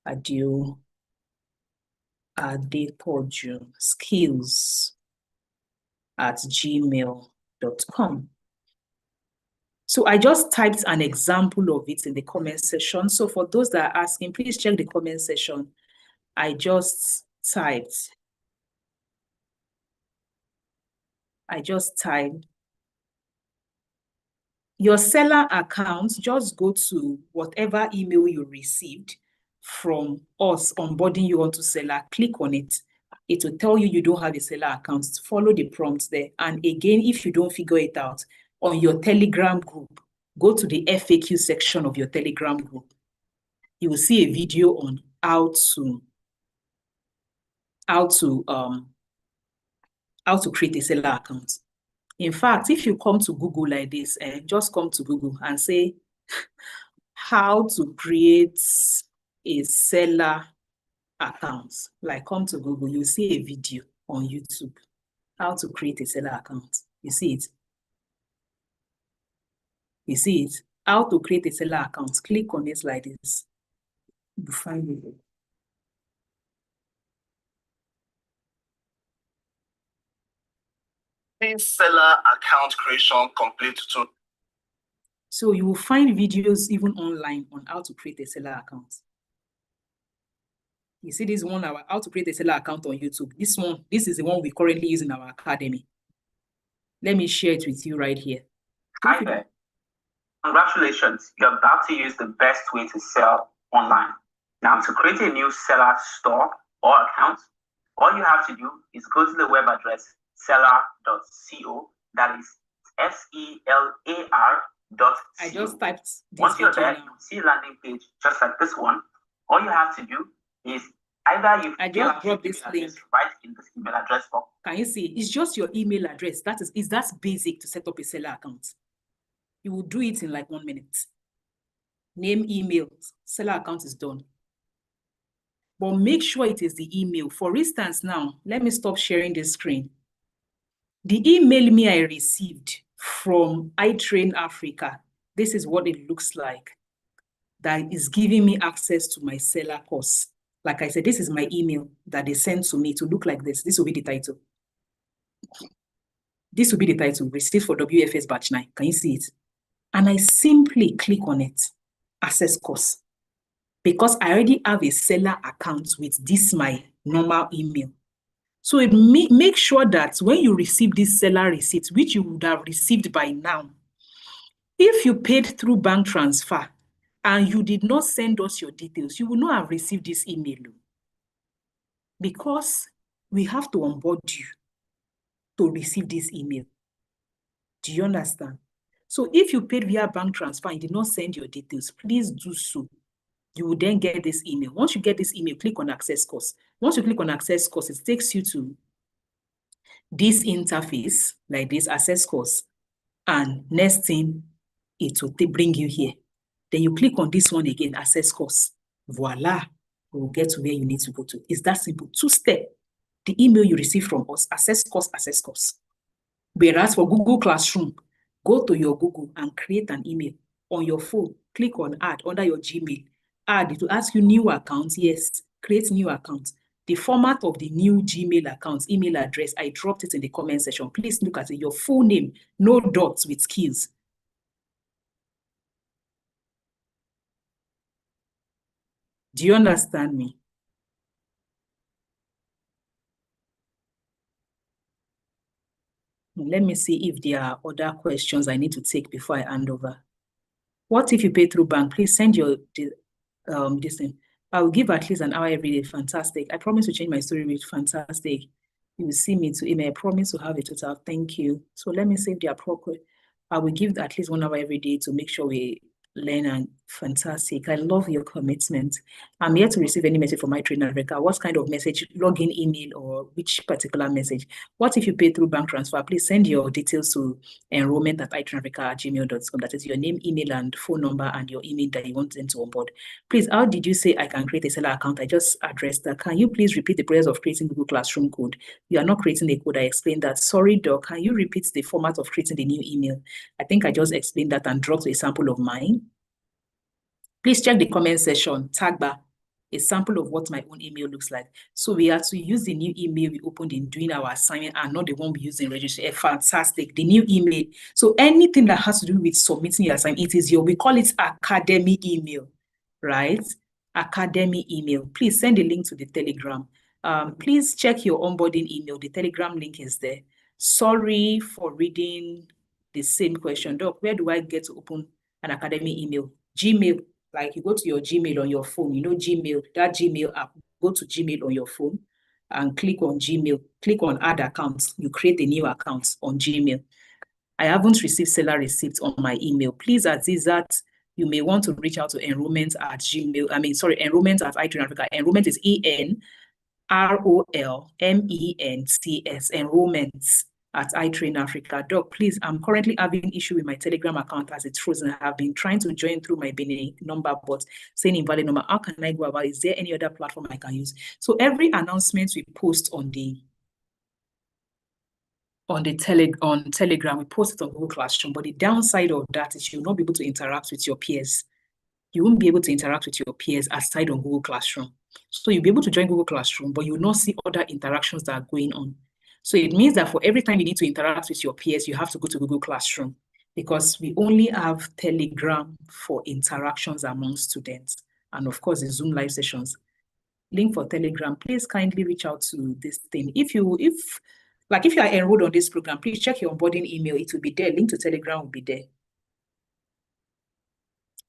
Adio Adepoju skills@gmail.com. So I just typed an example of it in the comment section. So for those that are asking, please check the comment section. I just typed your seller account. Just go to whatever email you received from us onboarding you onto seller, click on it. It will tell you you don't have a seller account. Follow the prompts there. And again, if you don't figure it out, on your Telegram group, go to the FAQ section of your Telegram group. You will see a video on how to create a seller account. In fact, if you come to Google like this, just come to Google and say, how to create a seller account. Like come to Google, you'll see a video on YouTube, how to create a seller account. You see it? You see it? How to create a seller account. Click on it like this. You find it. Seller account creation complete to. So you will find videos even online on how to create a seller account. You see this one, how to create a seller account on YouTube. This is the one we currently use in our academy. Let me share it with you right here. Hi there. Congratulations, you're about to use the best way to sell online. Now, to create a new seller store or account, all you have to do is go to the web address seller.co, that is SELAR.co. I just typed this. Once you're there, you'll see a landing page just like this one. All you have to do is either you I just dropped this link right in this email address box. Can you see? It's just your email address. That's basic to set up a seller account. You will do it in like 1 minute. Name, email, seller account is done. But make sure it is the email. For instance, now, let me stop sharing this screen. The email I received from iTrain Africa, this is what it looks like. That is giving me access to my seller course. Like I said, this is my email that they sent to me to look like this. This will be the title. This will be the title, Receipt for WFS Batch 9. Can you see it? And I simply click on it, access course, because I already have a seller account with this my normal email. So it make sure that when you receive this seller receipt, which you would have received by now, if you paid through bank transfer and you did not send us your details, you will not have received this email. Because we have to onboard you to receive this email. Do you understand? So if you paid via bank transfer and did not send your details, please do so. You will then get this email. Once you get this email, click on Access Course. Once you click on Access Course, it takes you to this interface, like this Access Course. And next thing, it will bring you here. Then you click on this one again, Access Course. Voila, you will get to where you need to go to. It's that simple. 2-step. The email you receive from us, Access Course, Access Course. Whereas for Google Classroom, go to your Google and create an email on your phone. Click on Add under your Gmail. Add, it will ask you new account. Yes, create new account. The format of the new Gmail account, email address, I dropped it in the comment section. Please look at it. Your full name, no dots with skills. Do you understand me? Let me see if there are other questions I need to take before I hand over. What if you pay through bank? Please send your this thing. I will give at least an hour every day. Fantastic. I promise to change my story with fantastic. You will see me to email. I promise to have a total. Thank you. So let me save the appropriate. I will give at least 1 hour every day to make sure we learn. And fantastic. I love your commitment. I'm here to receive any message from my trainer, Rebecca. What kind of message? Login email or which particular message? What if you pay through bank transfer? Please send your details to enrollment@itrainafrica@gmail.com. That is your name, email, and phone number, and your email that you want them to onboard. Please, how did you say I can create a seller account? I just addressed that. Can you please repeat the process of creating Google Classroom code? You are not creating the code. I explained that. Sorry, Doc. Can you repeat the format of creating the new email? I think I just explained that and dropped a sample of mine. Please check the comment section, tag bar, a sample of what my own email looks like. So we have to use the new email we opened in doing our assignment and not the one we use in registration. Fantastic, the new email. So anything that has to do with submitting your assignment, it is we call it academy email, right? Academy email. Please send a link to the Telegram. Please check your onboarding email. The Telegram link is there. Sorry for reading the same question. Doc, where do I get to open an academy email? Gmail. Like you go to your Gmail on your phone, Gmail, that Gmail app, go to Gmail on your phone and click on Gmail, click on add accounts. You create a new account on Gmail. I haven't received seller receipts on my email. Please advise that you may want to reach out to enrollment@itrainafrica. Enrollment is ENROLMENTS, enrollments@itrainafrica. Doc, please, I'm currently having issue with my Telegram account as it's frozen. I have been trying to join through my Benin number, but saying invalid number. How can I go about it? Is there any other platform I can use? So every announcement we post on Telegram, we post it on Google Classroom. But the downside of that is you'll not be able to interact with your peers. You won't be able to interact with your peers aside on Google Classroom. So you'll be able to join Google Classroom, but you will not see other interactions that are going on. So it means that for every time you need to interact with your peers, you have to go to Google Classroom because we only have Telegram for interactions among students. And of course, the Zoom live sessions. Link for Telegram, please kindly reach out to this thing. If you are enrolled on this program, please check your onboarding email. It will be there. Link to Telegram will be there.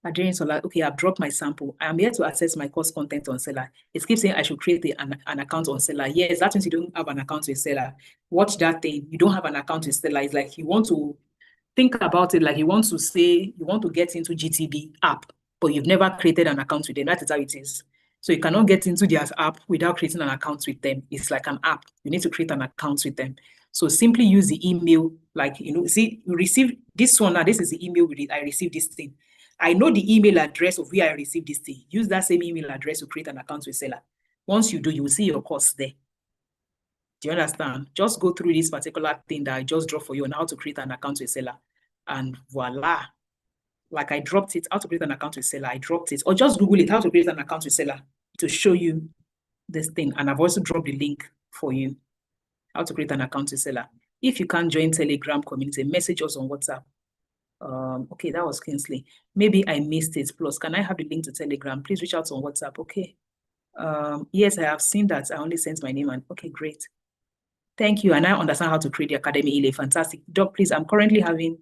Adrian Sola, okay, I've dropped my sample. I'm here to access my course content on Seller. It keeps saying I should create an account on Seller. Yes, that means you don't have an account with Seller. Watch that thing. You don't have an account with Seller. It's like you want to think about it like you want to say, you want to get into GTB app, but you've never created an account with them. That is how it is. So you cannot get into their app without creating an account with them. It's like an app. You need to create an account with them. So simply use the email, like, see, you receive this one now. This is the email I received this thing. I know the email address of where I received this thing. Use that same email address to create an account with Seller. Once you do, you will see your course there. Do you understand? Just go through this particular thing that I just dropped for you on how to create an account with Seller. And voila. Like I dropped it, how to create an account with Seller. I dropped it. Or just Google it, how to create an account with Seller, to show you this thing. And I've also dropped the link for you, how to create an account with Seller. If you can't join Telegram community, message us on WhatsApp. Okay, that was Kingsley. Maybe I missed it. Plus, can I have the link to Telegram? Please reach out on WhatsApp. Okay. Yes, I have seen that. I only sent my name and okay, great. Thank you. And I understand how to create the Academy email. Fantastic. Doc, please, I'm currently having,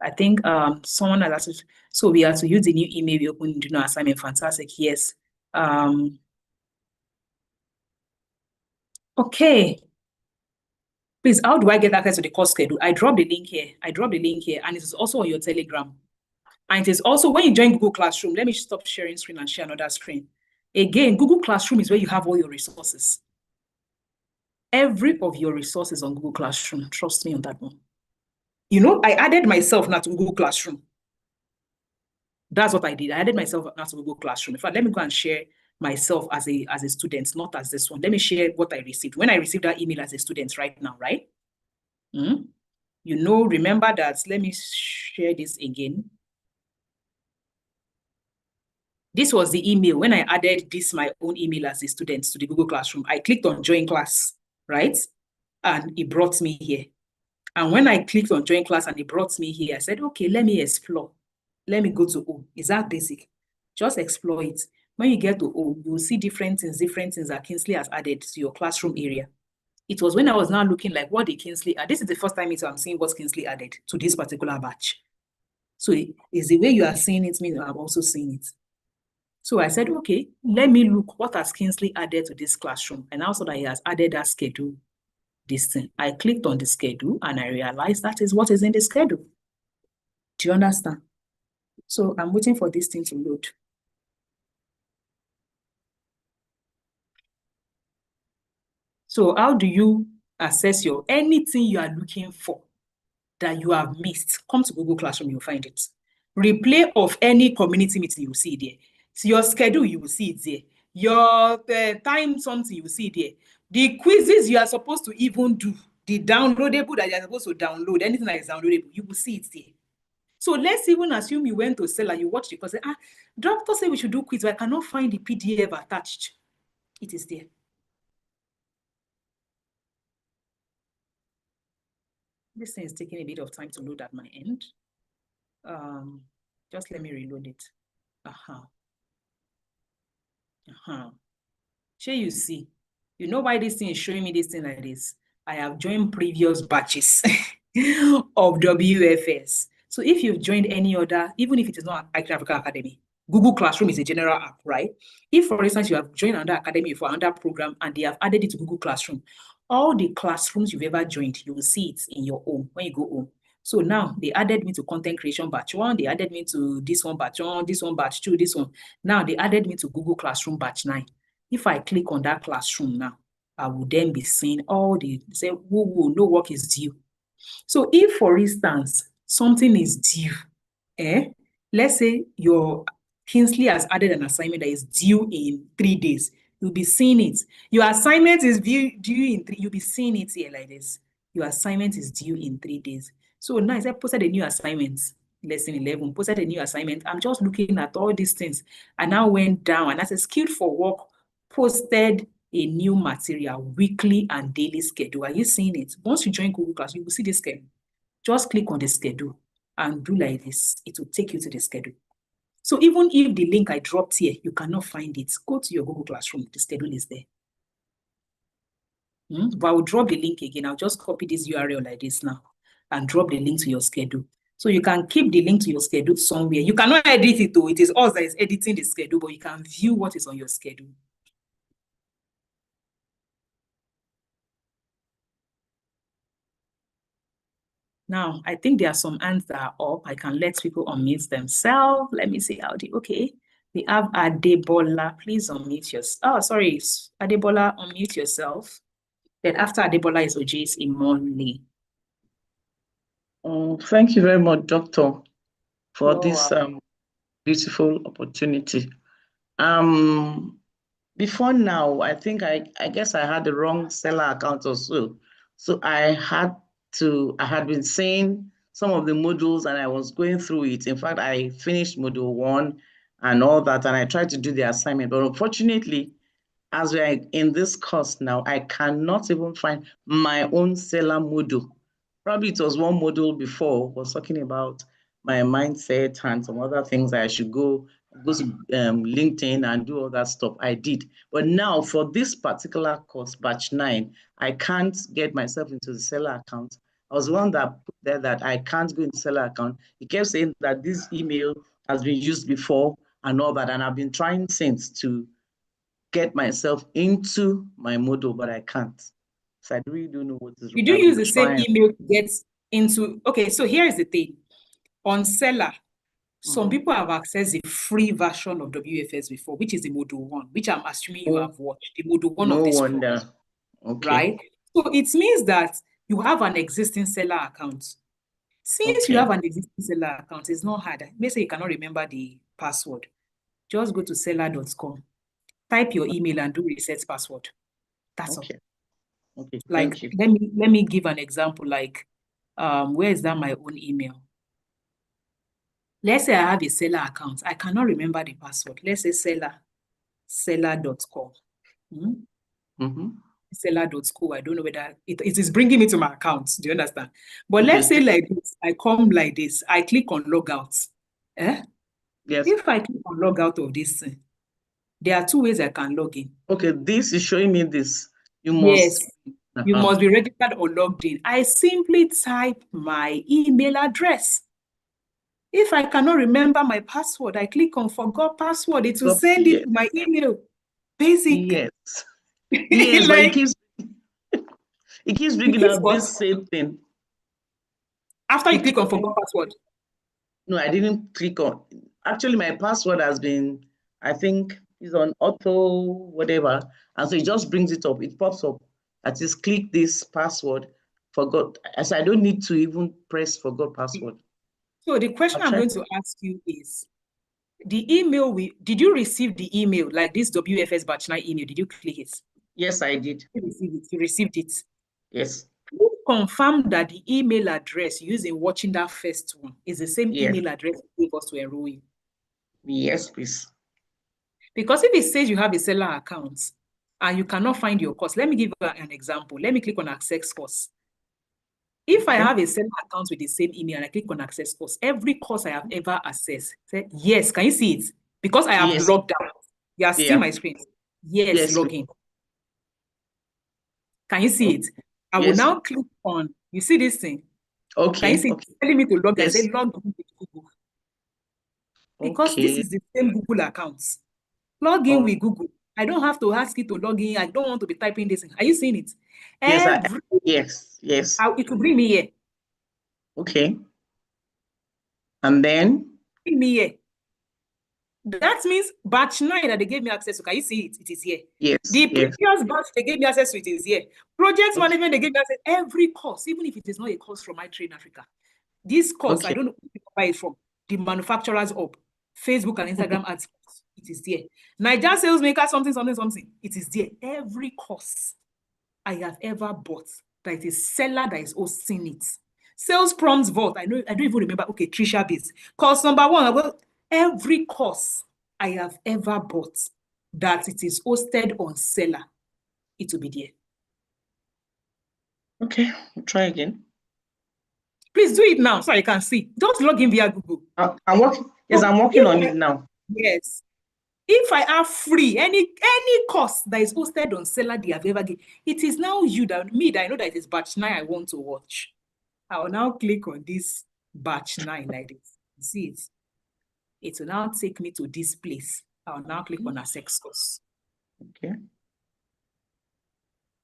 I think someone has asked, so we have to use the new email we opened to know assignment. Fantastic. Yes. Okay. Please, how do I get access to the course schedule? I dropped the link here. And it is also on your Telegram. And it is also when you join Google Classroom. Let me stop sharing screen and share another screen. Again, Google Classroom is where you have all your resources. Every of your resources on Google Classroom. Trust me on that one. I added myself now to Google Classroom. That's what I did. I added myself now to Google Classroom. In fact, let me go and share myself as a student, not as this one. Let me share what I received. When I received that email as a student right now, right? Remember that. Let me share this again. This was the email. When I added my own email as a student to the Google Classroom, I clicked on join class, right? And it brought me here. And when I clicked on join class and it brought me here, I said, okay, let me explore. Let me go to O. Is that basic? Just explore it. When you get to O, you'll see different things that Kingsley has added to your classroom area. It was when I was now looking like what did Kingsley add. This is the first time I'm seeing what Kingsley added to this particular batch. So it's the way you are seeing it, means I'm also seeing it. So I said, okay, let me look what has Kingsley added to this classroom. And also that he has added that schedule, this thing. I clicked on the schedule and I realized that is what is in the schedule. Do you understand? So I'm waiting for this thing to load. So how do you assess anything you are looking for that you have missed? Come to Google Classroom, you'll find it. Replay of any community meeting, you will see it there. So your schedule, you will see it there. Your time something, you will see it there. The quizzes you are supposed to even do, the downloadable that you are supposed to download, anything that is downloadable, you will see it there. So let's even assume you went to Seller, you watched it, because doctor said we should do quiz, but I cannot find the PDF attached. It is there. This thing is taking a bit of time to load at my end. Just let me reload it. Sure, you see. You know why this thing is showing me this thing like this? I have joined previous batches of WFS. So if you've joined any other, even if it is not ICT Africa Academy, Google Classroom is a general app, right? If, for instance, you have joined another academy for another program and they have added it to Google Classroom, all the classrooms you've ever joined, you will see it in your home when you go home. So now they added me to content creation batch 1, they added me to this one batch 1, this one batch 2, this one. Now they added me to Google Classroom batch 9. If I click on that classroom now, I will then be seeing all the, say, whoa, no work is due. So if, for instance, something is due, let's say your Kingsley has added an assignment that is due in 3 days, you'll be seeing it. Your assignment is due in 3, you'll be seeing it here like this. Your assignment is due in 3 days. So now I posted a new assignment, lesson 11, posted a new assignment. I'm just looking at all these things. I now went down and I said, skilled for work, posted a new material, weekly and daily schedule. Are you seeing it? Once you join Google Class, you will see the schedule. Just click on the schedule and do like this. It will take you to the schedule. So even if the link I dropped here, you cannot find it, go to your Google Classroom. The schedule is there. But I will drop the link again. I'll just copy this URL like this now and drop the link to your schedule. So you can keep the link to your schedule somewhere. You cannot edit it though. It is us that is editing the schedule, but you can view what is on your schedule. Now, I think there are some hands that are up. I can let people unmute themselves. Let me see how okay. We have Adebola. Please unmute yourself. Oh, sorry. Adebola, unmute yourself. Then after Adebola is Ojis Imoli. Thank you very much, Doctor, for this beautiful opportunity. Before now, I think I guess I had the wrong seller account or so. So I had been saying some of the modules and I was going through it. In fact, I finished module 1 and all that, and I tried to do the assignment. But unfortunately, as we are in this course now, I cannot even find my own seller module. Probably it was one module before, was talking about my mindset and some other things that I should go to LinkedIn and do all that stuff. I did. But now for this particular course, batch 9, I can't get myself into the seller account. I was the one that put there that I can't go into seller account. He kept saying that this email has been used before and all that. And I've been trying since to get myself into my module, but I can't. So I really don't know what is required. Did you use the same email to get into? Okay, so here is the thing. On Seller, some people have accessed the free version of WFS before, which is the module 1, which I'm assuming you have watched, the module 1 of this program. Okay. Right? So it means that you have an existing Seller account. Since you have an existing Seller account, it's not hard. Let's say you cannot remember the password. Just go to seller.com, type your email and do reset password. That's all. Okay. Like, thank you. Let me give an example. Like, where is that my own email? Let's say I have a seller account. I cannot remember the password. Let's say seller.com. Seller.co. I don't know whether it is bringing me to my account. Do you understand? But let's say like this, I come like this, I click on logout. Yes. If I click on log out of this thing, there are 2 ways I can log in. Okay, this is showing me this. You must. Yes, you must be registered or logged in. I simply type my email address. If I cannot remember my password, I click on forgot password. It will send it to my email. Basic. Yes. Yes, like, but it keeps bringing up this same thing. After you click on forgot password? No, I didn't click on. Actually, my password has been, I think, is on auto whatever. And so it just brings it up. It pops up. I just click this password, forgot. As I don't need to even press forgot password. So the question I'm going to ask you is, the email did you receive the email, like this WFS Batch 9 email? Did you click it? Yes, I did. You received it? Yes. Please confirm that the email address used in watching that first one is the same email address you gave us to enroll you. Yes, please. Because if it says you have a seller account and you cannot find your course, let me give you an example. Let me click on Access Course. If I have a seller account with the same email and I click on Access Course, every course I have ever accessed, say, yes, can you see it? Because I have logged out. You are seeing my screen. Yes, login. Can you see it? I will now click on, you see this thing? Okay. Can you see it's telling me to log in? I say log in with Google. Because this is the same Google account. Log in with Google. I don't have to ask you to log in. I don't want to be typing this in. Are you seeing it? Yes. It will bring me here. Okay. And then? Bring me here. That means batch 9 that they gave me access to. Can you see it? It is here. Yes. The previous batch they gave me access to, it is here. Project management, they gave me access. Every course, even if it is not a course from iTrain Africa. This course, I don't know who you buy it from. The manufacturers up. Facebook and Instagram ads. It is there. Niger sales maker, something. It is there. Every course I have ever bought, that it is seller that is hosting it. Sales prompts vault. I don't even remember. Okay, Trisha Biz. Course number 1. Every course I have ever bought that it is hosted on seller, it will be there. Okay, we'll try again. Please do it now so I can see. Just log in via Google. I'm working. Yes, I'm working on it now. Yes. If I have free any course that is hosted on seller they have ever given, it is now you that I know that it is batch 9 I want to watch. I will now click on this batch 9 like this. See it? It will now take me to this place. I'll now click on access course. Okay.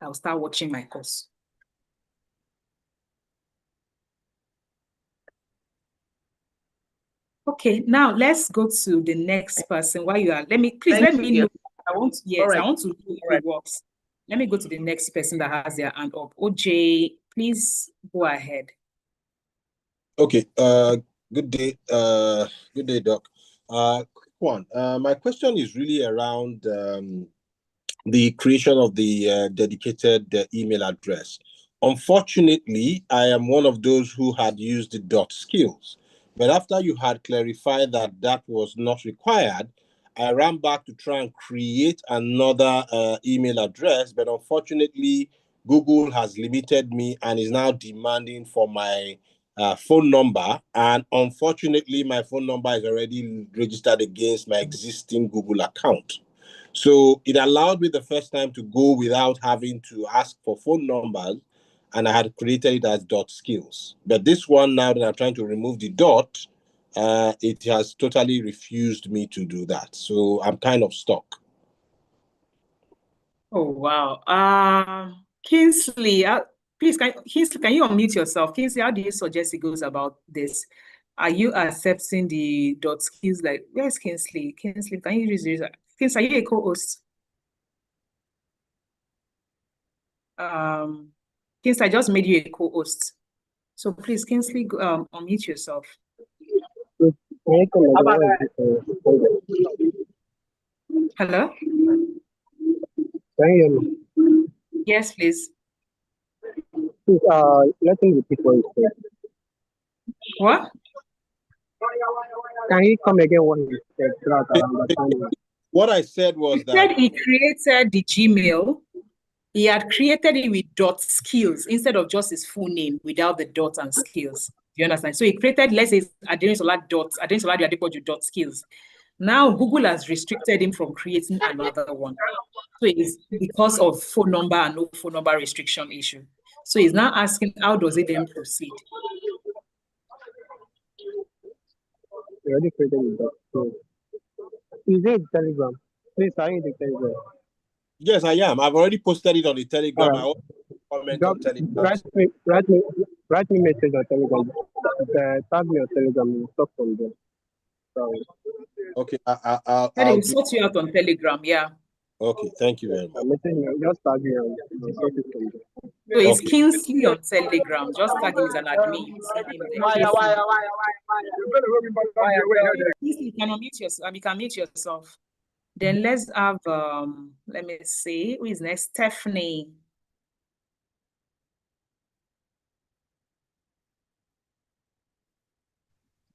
I'll start watching my course. Okay, now let's go to the next person. While you are, let me know. I want to, yes, I want to do if it works. Let me go to the next person that has their hand up. OJ, please go ahead. Okay, good day. Good day, Doc. Quick one. My question is really around the creation of the dedicated email address. Unfortunately, I am one of those who had used the .skills. But after you had clarified that that was not required, I ran back to try and create another email address. But unfortunately, Google has limited me and is now demanding for my phone number. And unfortunately, my phone number is already registered against my existing Google account. So it allowed me the first time to go without having to ask for phone numbers, and I had created it as .skills. But this one, now that I'm trying to remove the dot, it has totally refused me to do that. So I'm kind of stuck. Oh, wow. Kingsley, please, Kingsley, can you unmute yourself? Kingsley, how do you suggest it goes about this? Are you accepting the .skills? Like, where's Kingsley? Kingsley, can you use this? Kingsley, are you a co-host? Kingsley, I just made you a co-host. So please, Kingsley, unmute yourself. Hello? Can you hear me? Yes, please. Please, let me repeat what you said. What? Can you come again what you said so that I understand? What I said was He that said he created the Gmail. He had created it with .skills instead of just his full name without the dot and skills. Do you understand? So he created, let's say, .skills. Now Google has restricted him from creating another one. So it's because of phone number and no phone number restriction issue. So he's now asking, how does it then proceed? You already created it. So, is it Telegram? Please, are you in the Telegram? yes, I am. I've already posted it on the Telegram. Right. I also comment on Telegram. Write me message on Telegram. Tag me on Telegram. We'll talk from there. Sorry. Okay, I'll sort you out on Telegram, yeah. Okay, thank you very much. Message me, just tag me on sort it from there. So it's Kingsley on Telegram. Just tag him as an admin. You see him there. Kingsley, you can unmute yourself. You can mute yourself. Then let's have let me see who is next. Stephanie.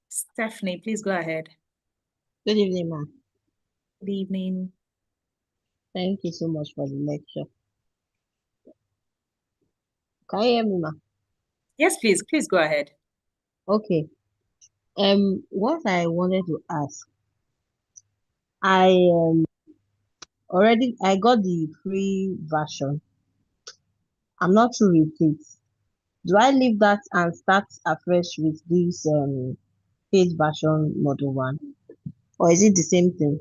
Stephanie, please go ahead. Good evening, ma'am. Good evening. Thank you so much for the lecture. Can you hear me, ma'am? Yes, please. Please go ahead. Okay. What I wanted to ask, I got the free version. I'm not sure with it. Do I leave that and start afresh with this paid version model 1? Or is it the same thing?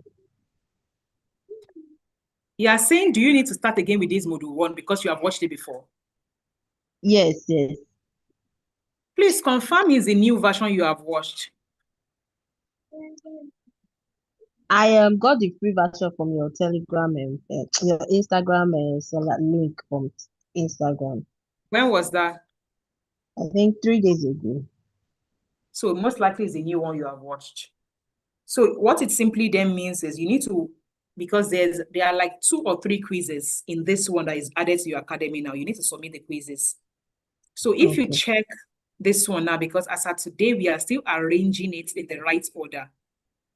You are saying, do you need to start again with this module 1 because you have watched it before? Yes, yes. Please confirm is the new version you have watched. I got the free version from your Telegram and your Instagram link from Instagram. When was that? I think 3 days ago. So most likely it's the new one you have watched. So what it simply then means is you need to, because there are like 2 or 3 quizzes in this one that is added to your academy now. You need to submit the quizzes. So if you check this one now, because as of today, we are still arranging it in the right order.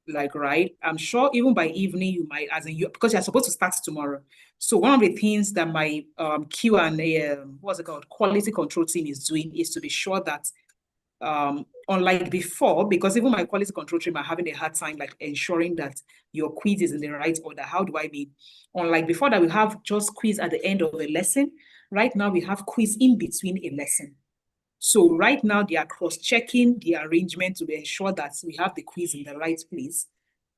Like, right? I'm sure even by evening, you might, because you're supposed to start tomorrow. So one of the things that my Q&A, what's it called, quality control team is doing is to be sure that unlike before, because even my quality control team are having a hard time like ensuring that your quiz is in the right order. How do I mean? Unlike before that we have just quiz at the end of a lesson, right now we have quiz in between a lesson. So right now they are cross-checking the arrangement to ensure that we have the quiz in the right place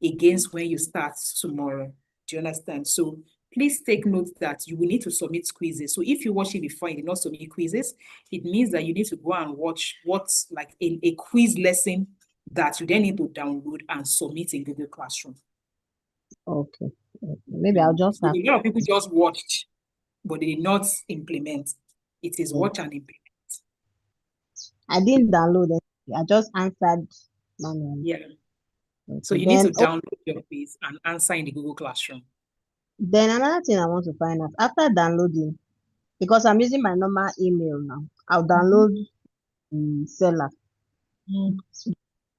against when you start tomorrow. Do you understand? So please take note that you will need to submit quizzes. So if you watch it before and you did not submit quizzes, it means that you need to go and watch what's like a quiz lesson that you then need to download and submit in Google Classroom. Okay. Maybe I'll just So have. a lot of people just watched, but they did not implement. It is watch and implement. I didn't download it. I just answered manually. Yeah. Okay. So you need to download your quiz and answer in the Google Classroom. Then another thing I want to find out, after downloading, because I'm using my normal email now, I'll download the seller.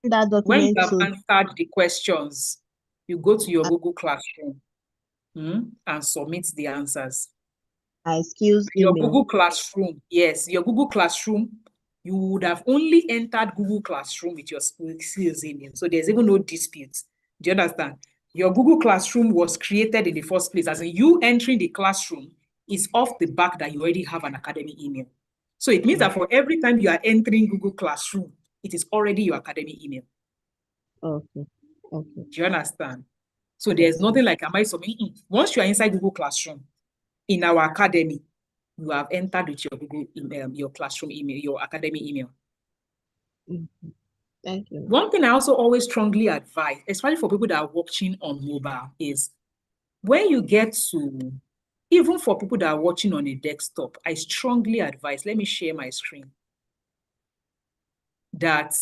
That document. When you have answered the questions, you go to your Google Classroom and submit the answers. Skills Your email. Google Classroom, yes, your Google Classroom, you would have only entered Google Classroom with your skills email. So there's even no dispute. Do you understand? Your Google Classroom was created in the first place, as in you entering the classroom is off the back that you already have an academy email. So it means that for every time you are entering Google Classroom, it is already your academy email. Okay. Okay. Do you understand? So there's nothing like, am I submitting? Once you are inside Google Classroom, in our academy, you have entered with your Google email, your classroom email, your academy email. Thank you. One thing I also always strongly advise, especially for people that are watching on mobile, is when you get to, even for people that are watching on a desktop, I strongly advise, let me share my screen, that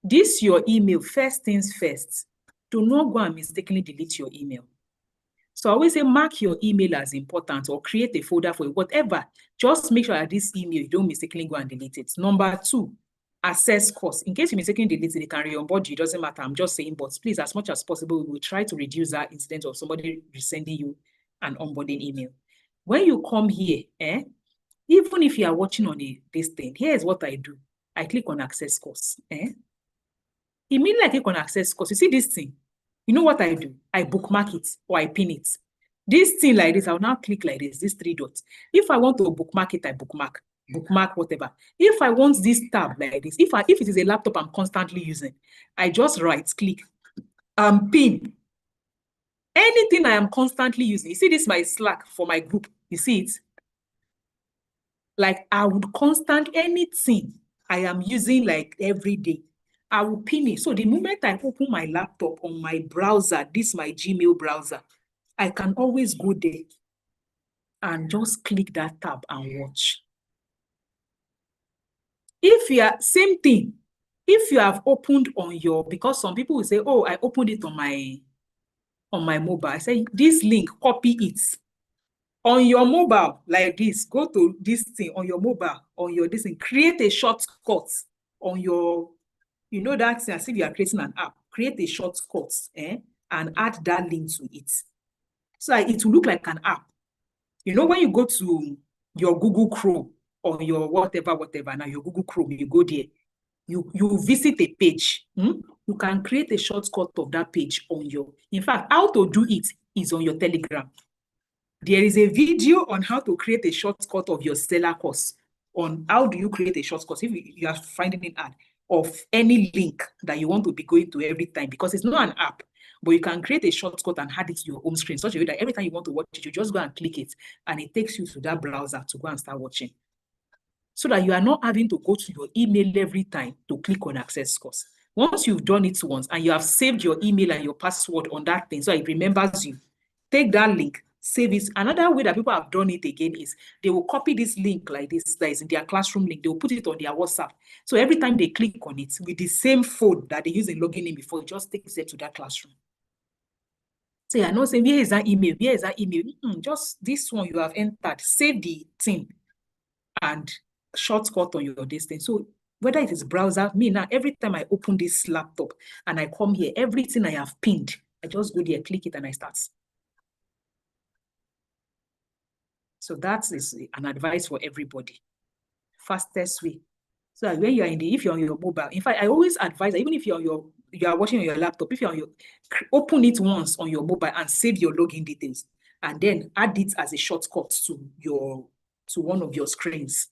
this your email, first things first, do not go and mistakenly delete your email. So I always say mark your email as important or create a folder for it, whatever. Just make sure that this email, you don't mistakenly go and delete it. Number 2, assess course. In case you mistakenly delete it, they can re-onboard you. It doesn't matter. I'm just saying, but please, as much as possible, we will try to reduce that incident of somebody sending you an onboarding email. When you come here, even if you are watching on this thing, here's what I do. I click on access course. Immediately I click on access course. You see this thing? You know what I do? I bookmark it or I pin it. This thing like this, I'll now click like this, these 3 dots. If I want to bookmark it, I bookmark whatever. If I want this tab like this, if it is a laptop I'm constantly using, I just right click and pin. Anything I am constantly using. You see this my Slack for my group. You see it? Like I would anything I am using like every day, I will pin it. So the moment I open my laptop on my browser, this my Gmail browser, I can always go there and just click that tab and watch. If you are, same thing, if you have opened on your, because some people will say, oh, I opened it on my mobile. I say, this link, copy it. On your mobile, like this, go to this thing on your mobile, on your this thing, create a shortcut on your, you know that thing, as if you are creating an app, create a shortcut and add that link to it. So it will look like an app. You know, when you go to your Google Chrome or your whatever, now your Google Chrome, you go there, you visit a page. You can create a shortcut of that page on your, in fact, how to do it is on your Telegram. There is a video on how to create a shortcut of your seller course on how do you create a shortcut if you are finding it ad of any link that you want to be going to every time, because it's not an app, but you can create a shortcut and add it to your home screen such a way that every time you want to watch it, you just go and click it and it takes you to that browser to go and start watching. So that you are not having to go to your email every time to click on access course. Once you've done it once and you have saved your email and your password on that thing so it remembers you, take that link, save it. Another way that people have done it again is they will copy this link like this that is in their classroom link. They will put it on their WhatsApp. So every time they click on it with the same phone that they use in logging in before, it just takes them to that classroom. So you're not saying, where is that email? Where is that email? Just this one you have entered. Save the thing and shortcut on your distance. So whether it is browser, me now, every time I open this laptop and I come here, everything I have pinned, I just go there, click it, and I start. So that is an advice for everybody. Fastest way. So that when you are if you're on your mobile, in fact, I always advise that even if you are watching on your laptop, if you're on open it once on your mobile and save your login details, and then add it as a shortcut to one of your screens.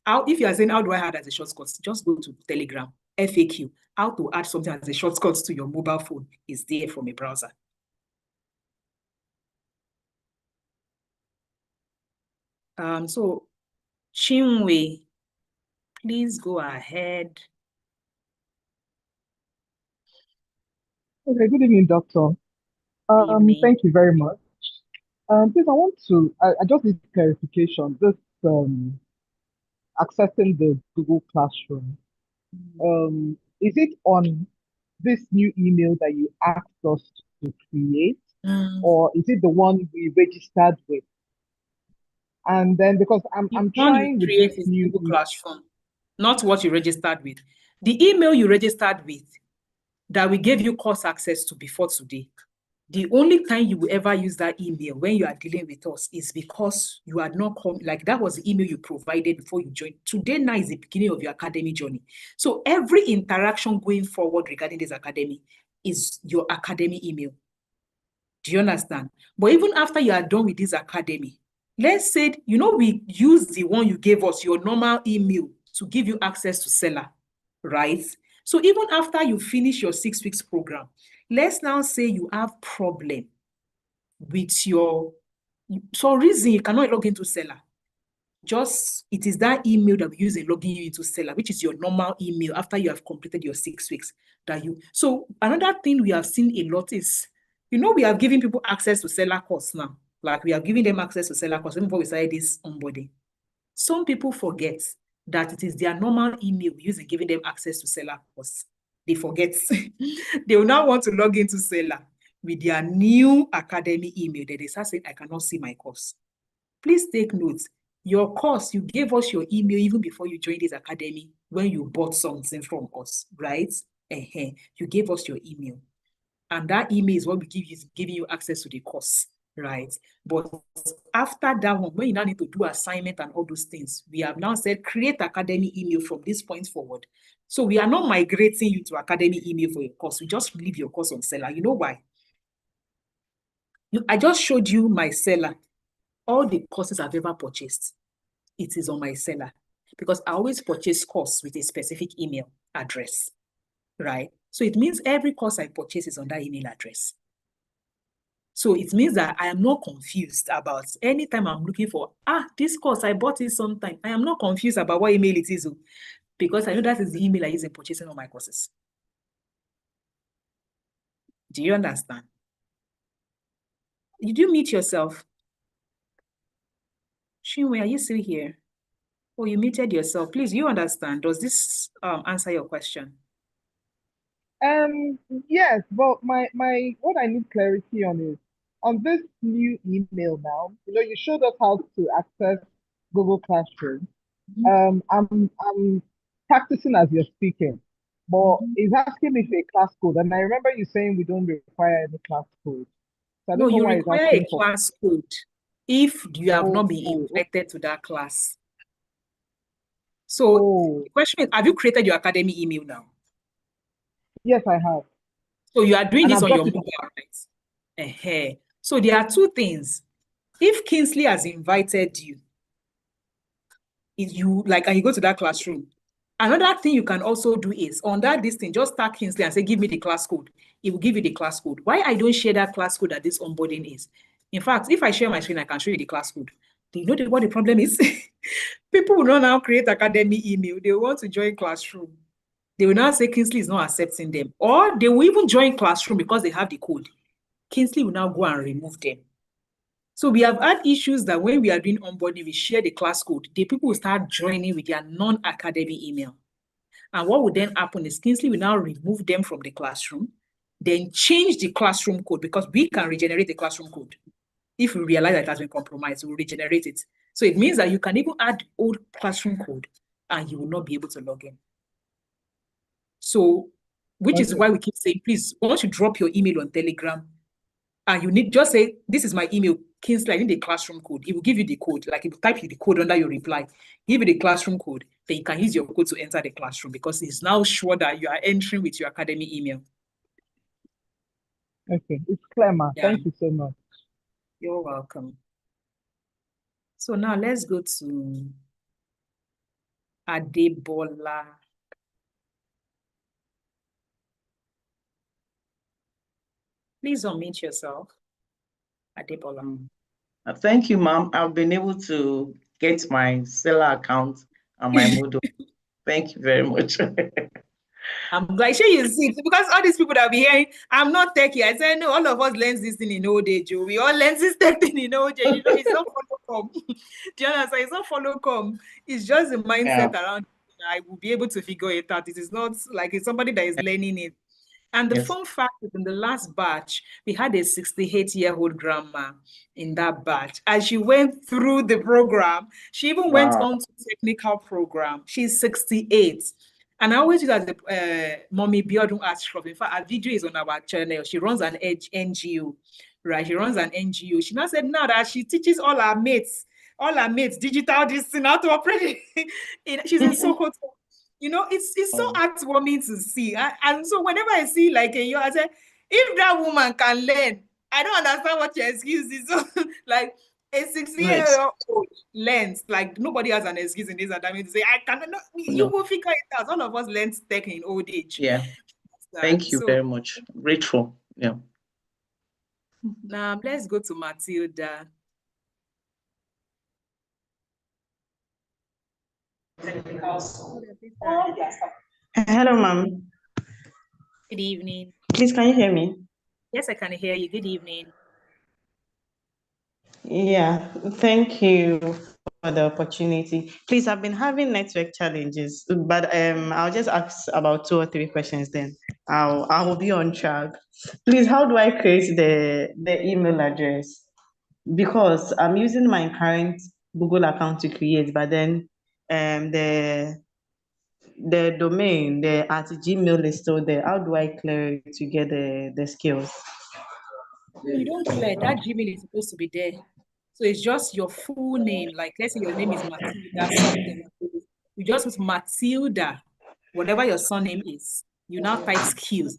if you are saying, how do I add as a shortcut? Just go to Telegram, FAQ. How to add something as a shortcut to your mobile phone is there from a browser. So Chinwe, please go ahead. Okay, good evening, Doctor. Thank you very much. Please, I just need clarification. This accessing the Google Classroom. Is it on this new email that you asked us to create, or is it the one we registered with? And then because I'm trying with this new Google Classroom, not what you registered with. The email you registered with that we gave you course access to before today. The only time you will ever use that email when you are dealing with us is because you had not come, like that was the email you provided before you joined. Today now is the beginning of your academy journey. So every interaction going forward regarding this academy is your academy email. Do you understand? But even after you are done with this academy, let's say, we use the one you gave us, your normal email, to give you access to Seller, right? So even after you finish your 6 weeks program, let's now say you have problem with for reason you cannot log into Seller. It is that email that we use in logging you into Seller, which is your normal email after you have completed your 6 weeks. So another thing we have seen a lot is, we are giving people access to Seller course now. Like we are giving them access to Seller course even before we started this onboarding. Some people forget that it is their normal email we use in giving them access to Seller course. They forget. They will now want to log into Seller with their new academy email. Then they start saying, I cannot see my course. Please take note. Your course, you gave us your email even before you joined this academy when you bought something from us, right? You gave us your email. And that email is what we give you, giving you access to the course, right? But after that one, when you now need to do assignment and all those things, we have now said create academy email from this point forward. So we are not migrating you to academy email for your course. We just leave your course on Seller. You know why? I just showed you my Seller. All the courses I've ever purchased, it is on my Seller because I always purchase course with a specific email address, right? So it means every course I purchase is on that email address. So it means that I am not confused about anytime I'm looking for, this course, I bought it sometime. I am not confused about what email it is because I know that is the email I use in purchasing all my courses. Do you understand? Did you mute yourself? Chinwe, are you still here? Oh, you muted yourself. Please, you understand? Does this answer your question? Yes, but my what I need clarity on is on this new email now, you showed us how to access Google Classroom. I'm practicing as you're speaking, but it's asking me for a class code. And I remember you saying we don't require any class code. So I don't know you why it's require asking a class code if you have not been okay. invited to that class. So the question is, have you created your academy email now? Yes, I have. So you are doing And this I've on got your it. mobile, right? So there are two things. If Kingsley has invited you, and you go to that classroom, another thing you can also do is on that thing, just tag Kingsley and say, give me the class code. It will give you the class code. Why I don't share that class code that this onboarding is? In fact, if I share my screen, I can show you the class code. Do you know what the problem is? People will not now create academy email. They want to join classroom. They will now say Kingsley is not accepting them. Or they will even join classroom because they have the code. Kingsley will now go and remove them. So we have had issues that when we are doing onboarding, we share the class code. The people will start joining with their non-academy email. And what will then happen is Kingsley will now remove them from the classroom, then change the classroom code because we can regenerate the classroom code. If we realize that it has been compromised, we'll regenerate it. So it means that you can even add old classroom code and you will not be able to log in. So, which is why we keep saying, please, once you drop your email on Telegram, and you need just say, this is my email, Kingsley, I need the classroom code. It will give you the code, like it will type you the code under your reply, give you the classroom code, then you can use your code to enter the classroom because it's now sure that you are entering with your academy email. Okay, it's clear, ma. Yeah. Thank you so much. You're welcome. So now let's go to Adebola. Please unmute yourself. Adebola. Thank you, ma'am. I've been able to get my seller account and my model. Thank you very much. I'm glad you see, because all these people that be hearing, I'm not techie. I said, no, all of us learn this thing in old age. We all learn this thing in old age. You know, it's not follow come. Do you understand? It's not follow come. It's just the mindset around. I will be able to figure it out. It is not like it's somebody that is learning it. And the fun fact is, in the last batch, we had a 68-year-old grandma in that batch. As she went through the program, she even went on to technical program. She's 68. And I always use as a Mommy Biodun Arts Shop. In fact, our video is on our channel. She runs an NGO, right? She runs an NGO. She now said now that she teaches all our mates digital this thing, how to operate. She's in Sokoto. You know, it's so heartwarming to see. And so whenever I see like I say, if that woman can learn, I don't understand what your excuse is. Like a 60-year-old learns, like nobody has an excuse in this. And I mean, to say, I cannot, you will figure it out. All of us learn tech in old age. Yeah. Thank you very much. Grateful. Yeah. Now let's go to Matilda. Hello, ma'am. Good evening. Please, can you hear me? Yes, I can hear you. Good evening. Yeah, thank you for the opportunity. Please, I've been having network challenges, but I'll just ask about 2 or 3 questions, then I will be on track. Please, how do I create the email address? Because I'm using my current Google account to create, but then the domain, the @gmail is still there. How do I clear it to get the skills? You don't clear that Gmail is supposed to be there. So it's just your full name. Like, let's say your name is Matilda something. You just put Matilda, whatever your surname is. You now type skills.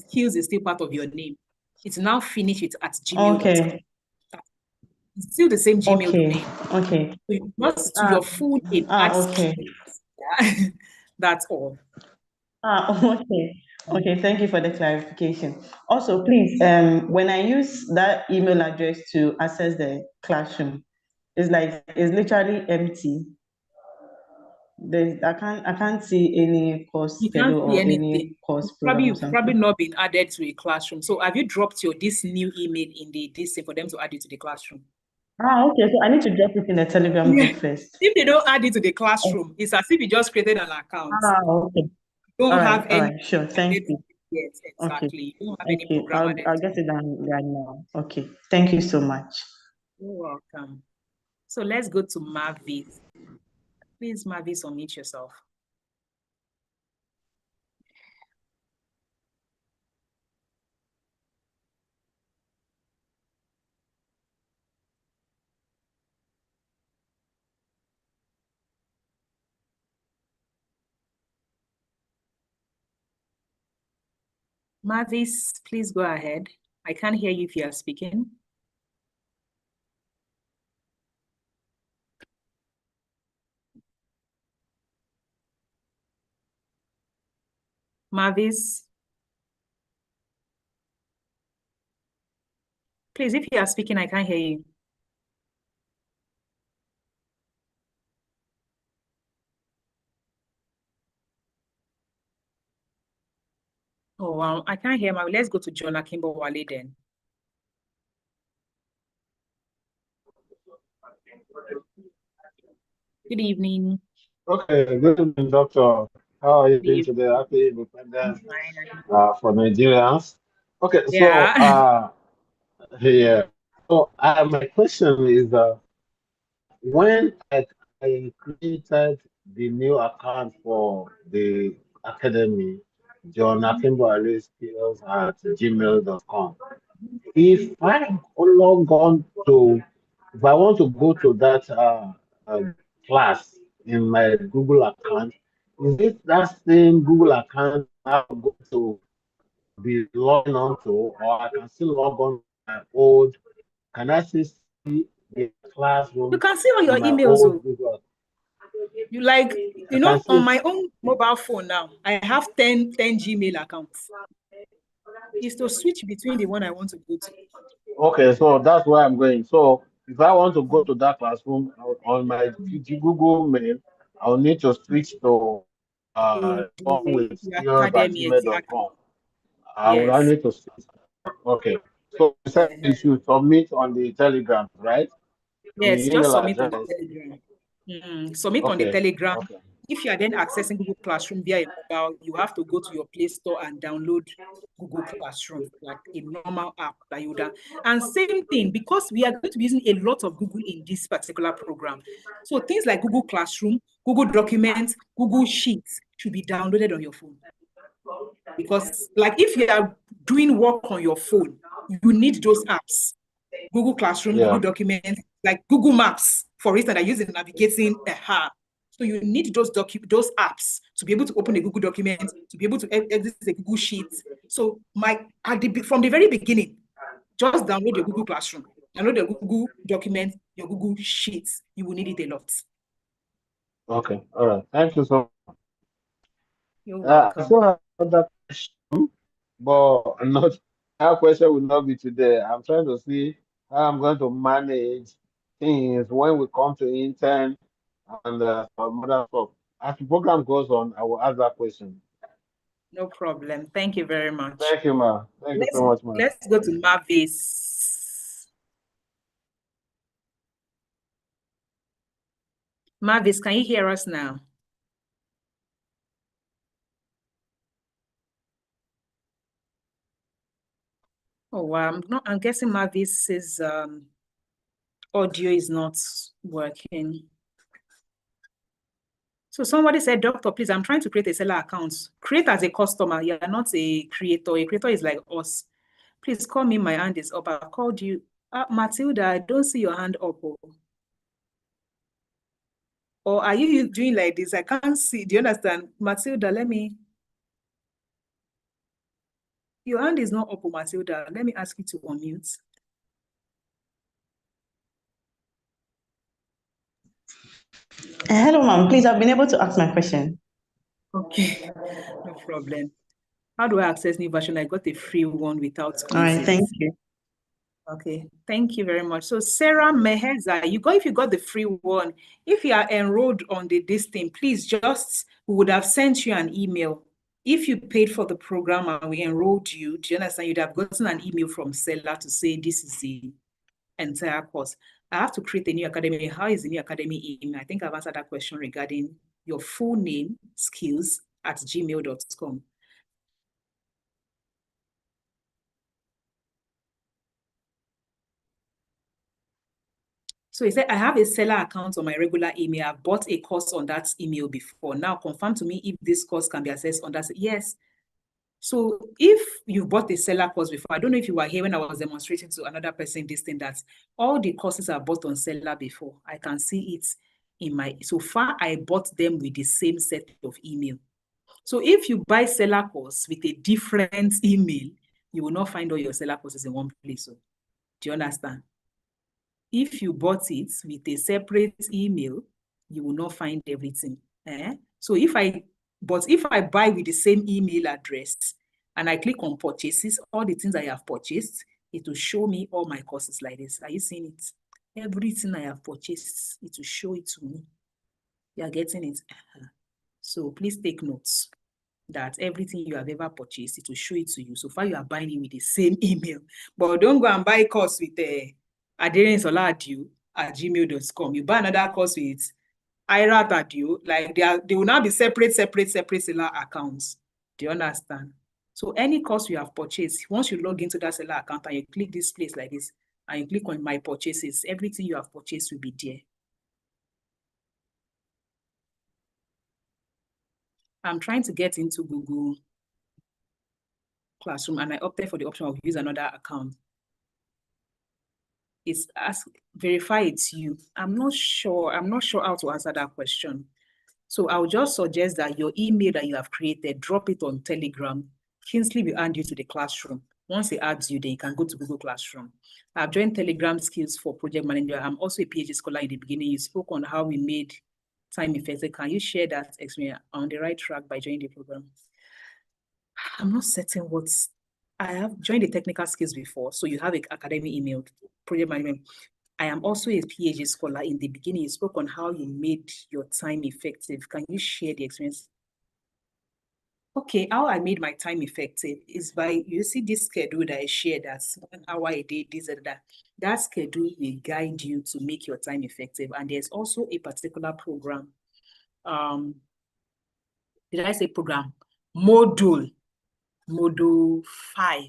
Skills is still part of your name. It's now finished it at gmail.com. Okay. It's still the same Gmail domain. Okay. So you just to your full name. Okay. Yeah. That's all. Okay. Okay, thank you for the clarification. Also, please, when I use that email address to access the classroom, it's literally empty. I can't see any course schedule or any course program. You've probably not been added to a classroom. So have you dropped this new email in this thing for them to add it to the classroom? Okay. So I need to drop it in the Telegram group first. If they don't add it to the classroom, it's as if you just created an account. Okay. You don't have any. All right, sure. Thank you. Yes, exactly. Okay. You don't have any program. I'll get it done right now. Okay. Thank you so much. You're welcome. So let's go to Mavis. Please, Mavis, unmute yourself. Mavis, please go ahead. I can't hear you if you are speaking. Mavis, please, if you are speaking, I can't hear you. Oh, wow. I can't hear Mavis. Let's go to Jonah Kimberwale then. Good evening. Okay, good evening, Doctor. How are you doing today? Happy Independence for Nigerians. Okay, yeah. So my question is, when I created the new account for the academy, John Akimbo skills at gmail.com. If I log on to, if I want to go to that class in my Google account, is it that same Google account I'm going to be logging on to, or I can still log on to my old? Can I still see the classroom? You can see all your emails. You like, you I know, can on see. my own mobile phone now, I have 10 Gmail accounts. Is to switch between the one I want to go to. Okay, so that's where I'm going. So if I want to go to that classroom on my Google Mail, I'll need to switch to To one with the academy, exactly. skills@gmail.com. I Yes. need to switch. Okay. So you said you should submit on the Telegram, right? Yes, The just email submit on the address. Telegram. Submit on the Okay. Telegram. Okay. If you are then accessing Google Classroom via a mobile, you have to go to your Play Store and download Google Classroom, like a normal app that you would. And same thing, because we are going to be using a lot of Google in this particular program. So things like Google Classroom, Google Documents, Google Sheets should be downloaded on your phone. Because like if you are doing work on your phone, you need those apps. Google Classroom, Google Documents, like Google Maps, for instance, I use in navigating a hub. So you need those apps to be able to open a Google document, to be able to edit a Google Sheet. So from the very beginning, just download your Google Classroom, download your Google Document, your Google Sheets. You will need it a lot. Okay. All right. Thank you so much. You're I welcome. still have another question, but our question will not be today. I'm trying to see how I'm going to manage things when we come to intern and some other stuff. As the program goes on, I will ask that question. No problem. Thank you very much. Thank you, ma. Thank you so much, ma. Let's go to Mavis. Mavis, can you hear us now? Oh, wow. I'm guessing Mavis's audio is not working. So somebody said, Doctor, please, I'm trying to create a seller account. Create as a customer. You're not a creator. A creator is like us. Please call me. My hand is up. I've called you. Matilda, I don't see your hand up. Or are you doing like this? I can't see. Do you understand? Matilda, your hand is not up, Matilda. Let me ask you to unmute. Hello, ma'am. Please, I've been able to ask my question. Okay, no problem. How do I access new version? I got a free one without quizzes. All right, thank you. Okay, thank you very much. So Sarah Meheza, if you got the free one, if you are enrolled on this thing, please we would have sent you an email. If you paid for the program and we enrolled you, do you understand? You'd have gotten an email from Seller to say this is the entire course. I have to create a new academy. How is the new academy email? I think I've answered that question regarding your full name, skills@gmail.com. So he said, I have a seller account on my regular email. I've bought a course on that email before. Now confirm to me if this course can be accessed on that. Yes. So if you've bought a seller course before, I don't know if you were here when I was demonstrating to another person this thing, that all the courses I bought on seller before, I can see it so far I bought them with the same set of email. So if you buy seller course with a different email, you will not find all your seller courses in one place. So, do you understand? If you bought it with a separate email, you will not find everything. So if I buy with the same email address and I click on purchases, all the things I have purchased, it will show me all my courses like this. Are you seeing it? Everything I have purchased, it will show it to me. You are getting it? So please take notes that everything you have ever purchased, it will show it to you. So far, you are buying it with the same email. But don't go and buy a course with aderensoladiu@gmail.com. You buy another course with iratadiu, like they will now be separate seller accounts. Do you understand? So any course you have purchased, once you log into that seller account and you click this place like this, and you click on my purchases, everything you have purchased will be there. I'm trying to get into Google Classroom and I opted for the option of use another account. It's verify it's you. I'm not sure how to answer that question. So I'll just suggest that your email that you have created, drop it on Telegram. Kingsley will add you to the classroom. Once he adds you, then you can go to Google Classroom. I've joined Telegram Skills for Project Manager. I'm also a PhD scholar in the beginning. You spoke on how we made time effective. Can you share that experience on the right track by joining the program? I'm not certain what's, I have joined the technical skills before, so you have an academic email, project management. I am also a PhD scholar. In the beginning, you spoke on how you made your time effective. Can you share the experience? Okay, how I made my time effective is by, you see this schedule that I shared, that's how I did this and that. That schedule will guide you to make your time effective. And there's also a particular program. Did I say program? Module 5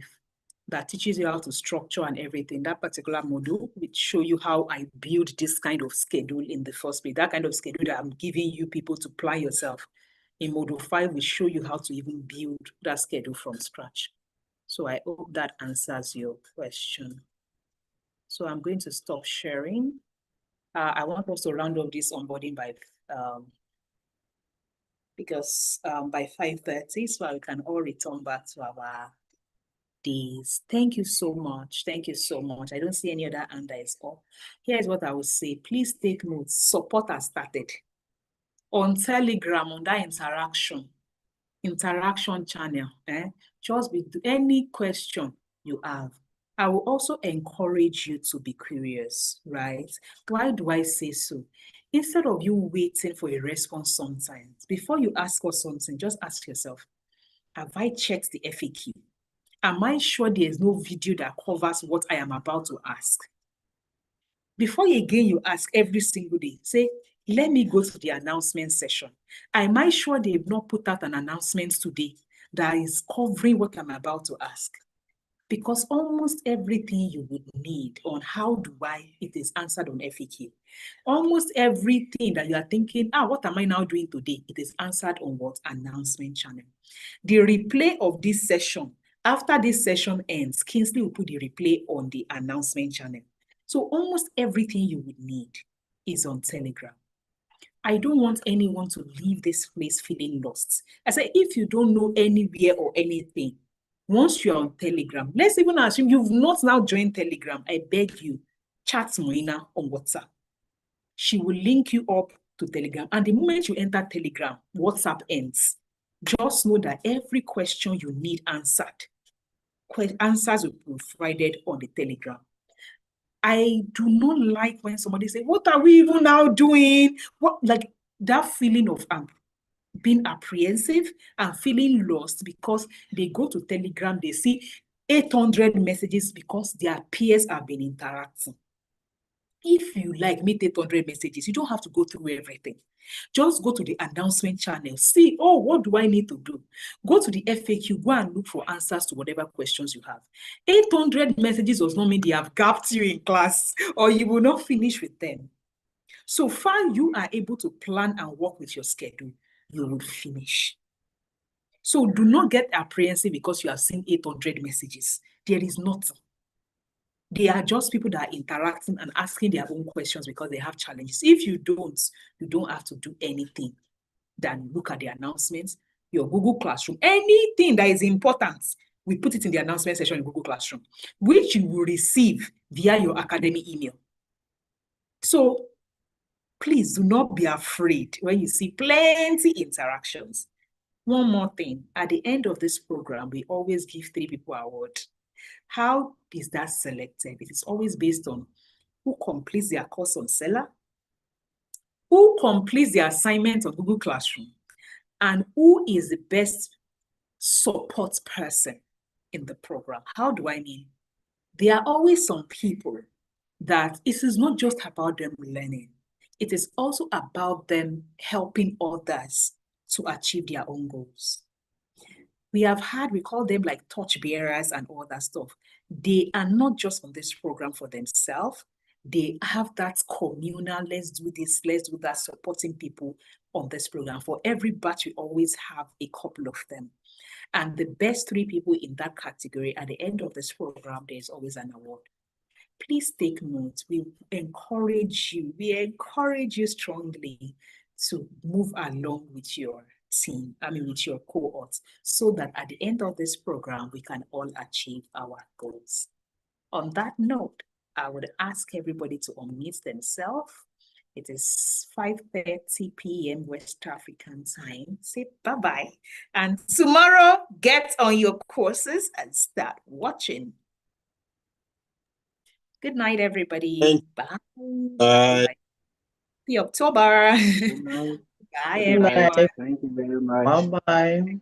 that teaches you how to structure and everything. That particular module will show you how I build this kind of schedule in the first place. That kind of schedule that I'm giving you people to plan yourself. In module 5, we show you how to even build that schedule from scratch. So I hope that answers your question. So I'm going to stop sharing. I want us to round up this onboarding by by 5:30, so we can all return back to our days. Thank you so much. Thank you so much. I don't see any other hand that is up. Here's what I would say. Please take notes. Support has started. On Telegram, on that interaction channel, just with any question you have. I will also encourage you to be curious, right? Why do I say so? Instead of you waiting for a response sometimes, before you ask us something, just ask yourself, have I checked the FAQ? Am I sure there's no video that covers what I am about to ask? Before you ask every single day, say, let me go to the announcement session. Am I sure they've not put out an announcement today that is covering what I'm about to ask? Because almost everything you would need on how do I, it is answered on FAQ. Almost everything that you are thinking, what am I now doing today? It is answered on what? Announcement channel. The replay of this session, after this session ends, Kingsley will put the replay on the announcement channel. So almost everything you would need is on Telegram. I don't want anyone to leave this place feeling lost. I say, if you don't know anywhere or anything, once you're on Telegram, let's even assume you've not now joined Telegram, I beg you, chat Moina on WhatsApp. She will link you up to Telegram. And the moment you enter Telegram, WhatsApp ends. Just know that every question you need answered, answers will be provided on the Telegram. I do not like when somebody say, what are we even now doing? What, like that feeling of being apprehensive and feeling lost because they go to Telegram, they see 800 messages because their peers have been interacting. If you meet 800 messages, you don't have to go through everything. Just go to the announcement channel, see, what do I need to do? Go to the FAQ, go and look for answers to whatever questions you have. 800 messages does not mean they have gapped you in class or you will not finish with them. So far, you are able to plan and work with your schedule, you will finish. So do not get apprehensive because you have seen 800 messages. There is nothing. They are just people that are interacting and asking their own questions because they have challenges. If you don't have to do anything than look at the announcements, your Google Classroom, anything that is important, we put it in the announcement section in Google Classroom, which you will receive via your academic email. So please do not be afraid when you see plenty interactions. One more thing, at the end of this program, we always give 3 people an award. How is that selected? It is always based on who completes their course on Seller, who completes the assignment on Google Classroom, and who is the best support person in the program. How do I mean? There are always some people that it is not just about them learning. It is also about them helping others to achieve their own goals. We call them like torch bearers and all that stuff. They are not just on this program for themselves. They have that communal, let's do this, let's do that, supporting people on this program. For every batch, we always have a couple of them. And the best 3 people in that category, at the end of this program, there's always an award. Please take note. We encourage you strongly to move along with your team, with your cohorts, so that at the end of this program, we can all achieve our goals. On that note, I would ask everybody to unmute themselves. It is 5:30 p.m. West African time. Say bye-bye. And tomorrow, get on your courses and start watching. Good night, everybody. Bye. Bye. Happy October. Good night. Bye, Good night. everyone. Thank you very much. Bye-bye.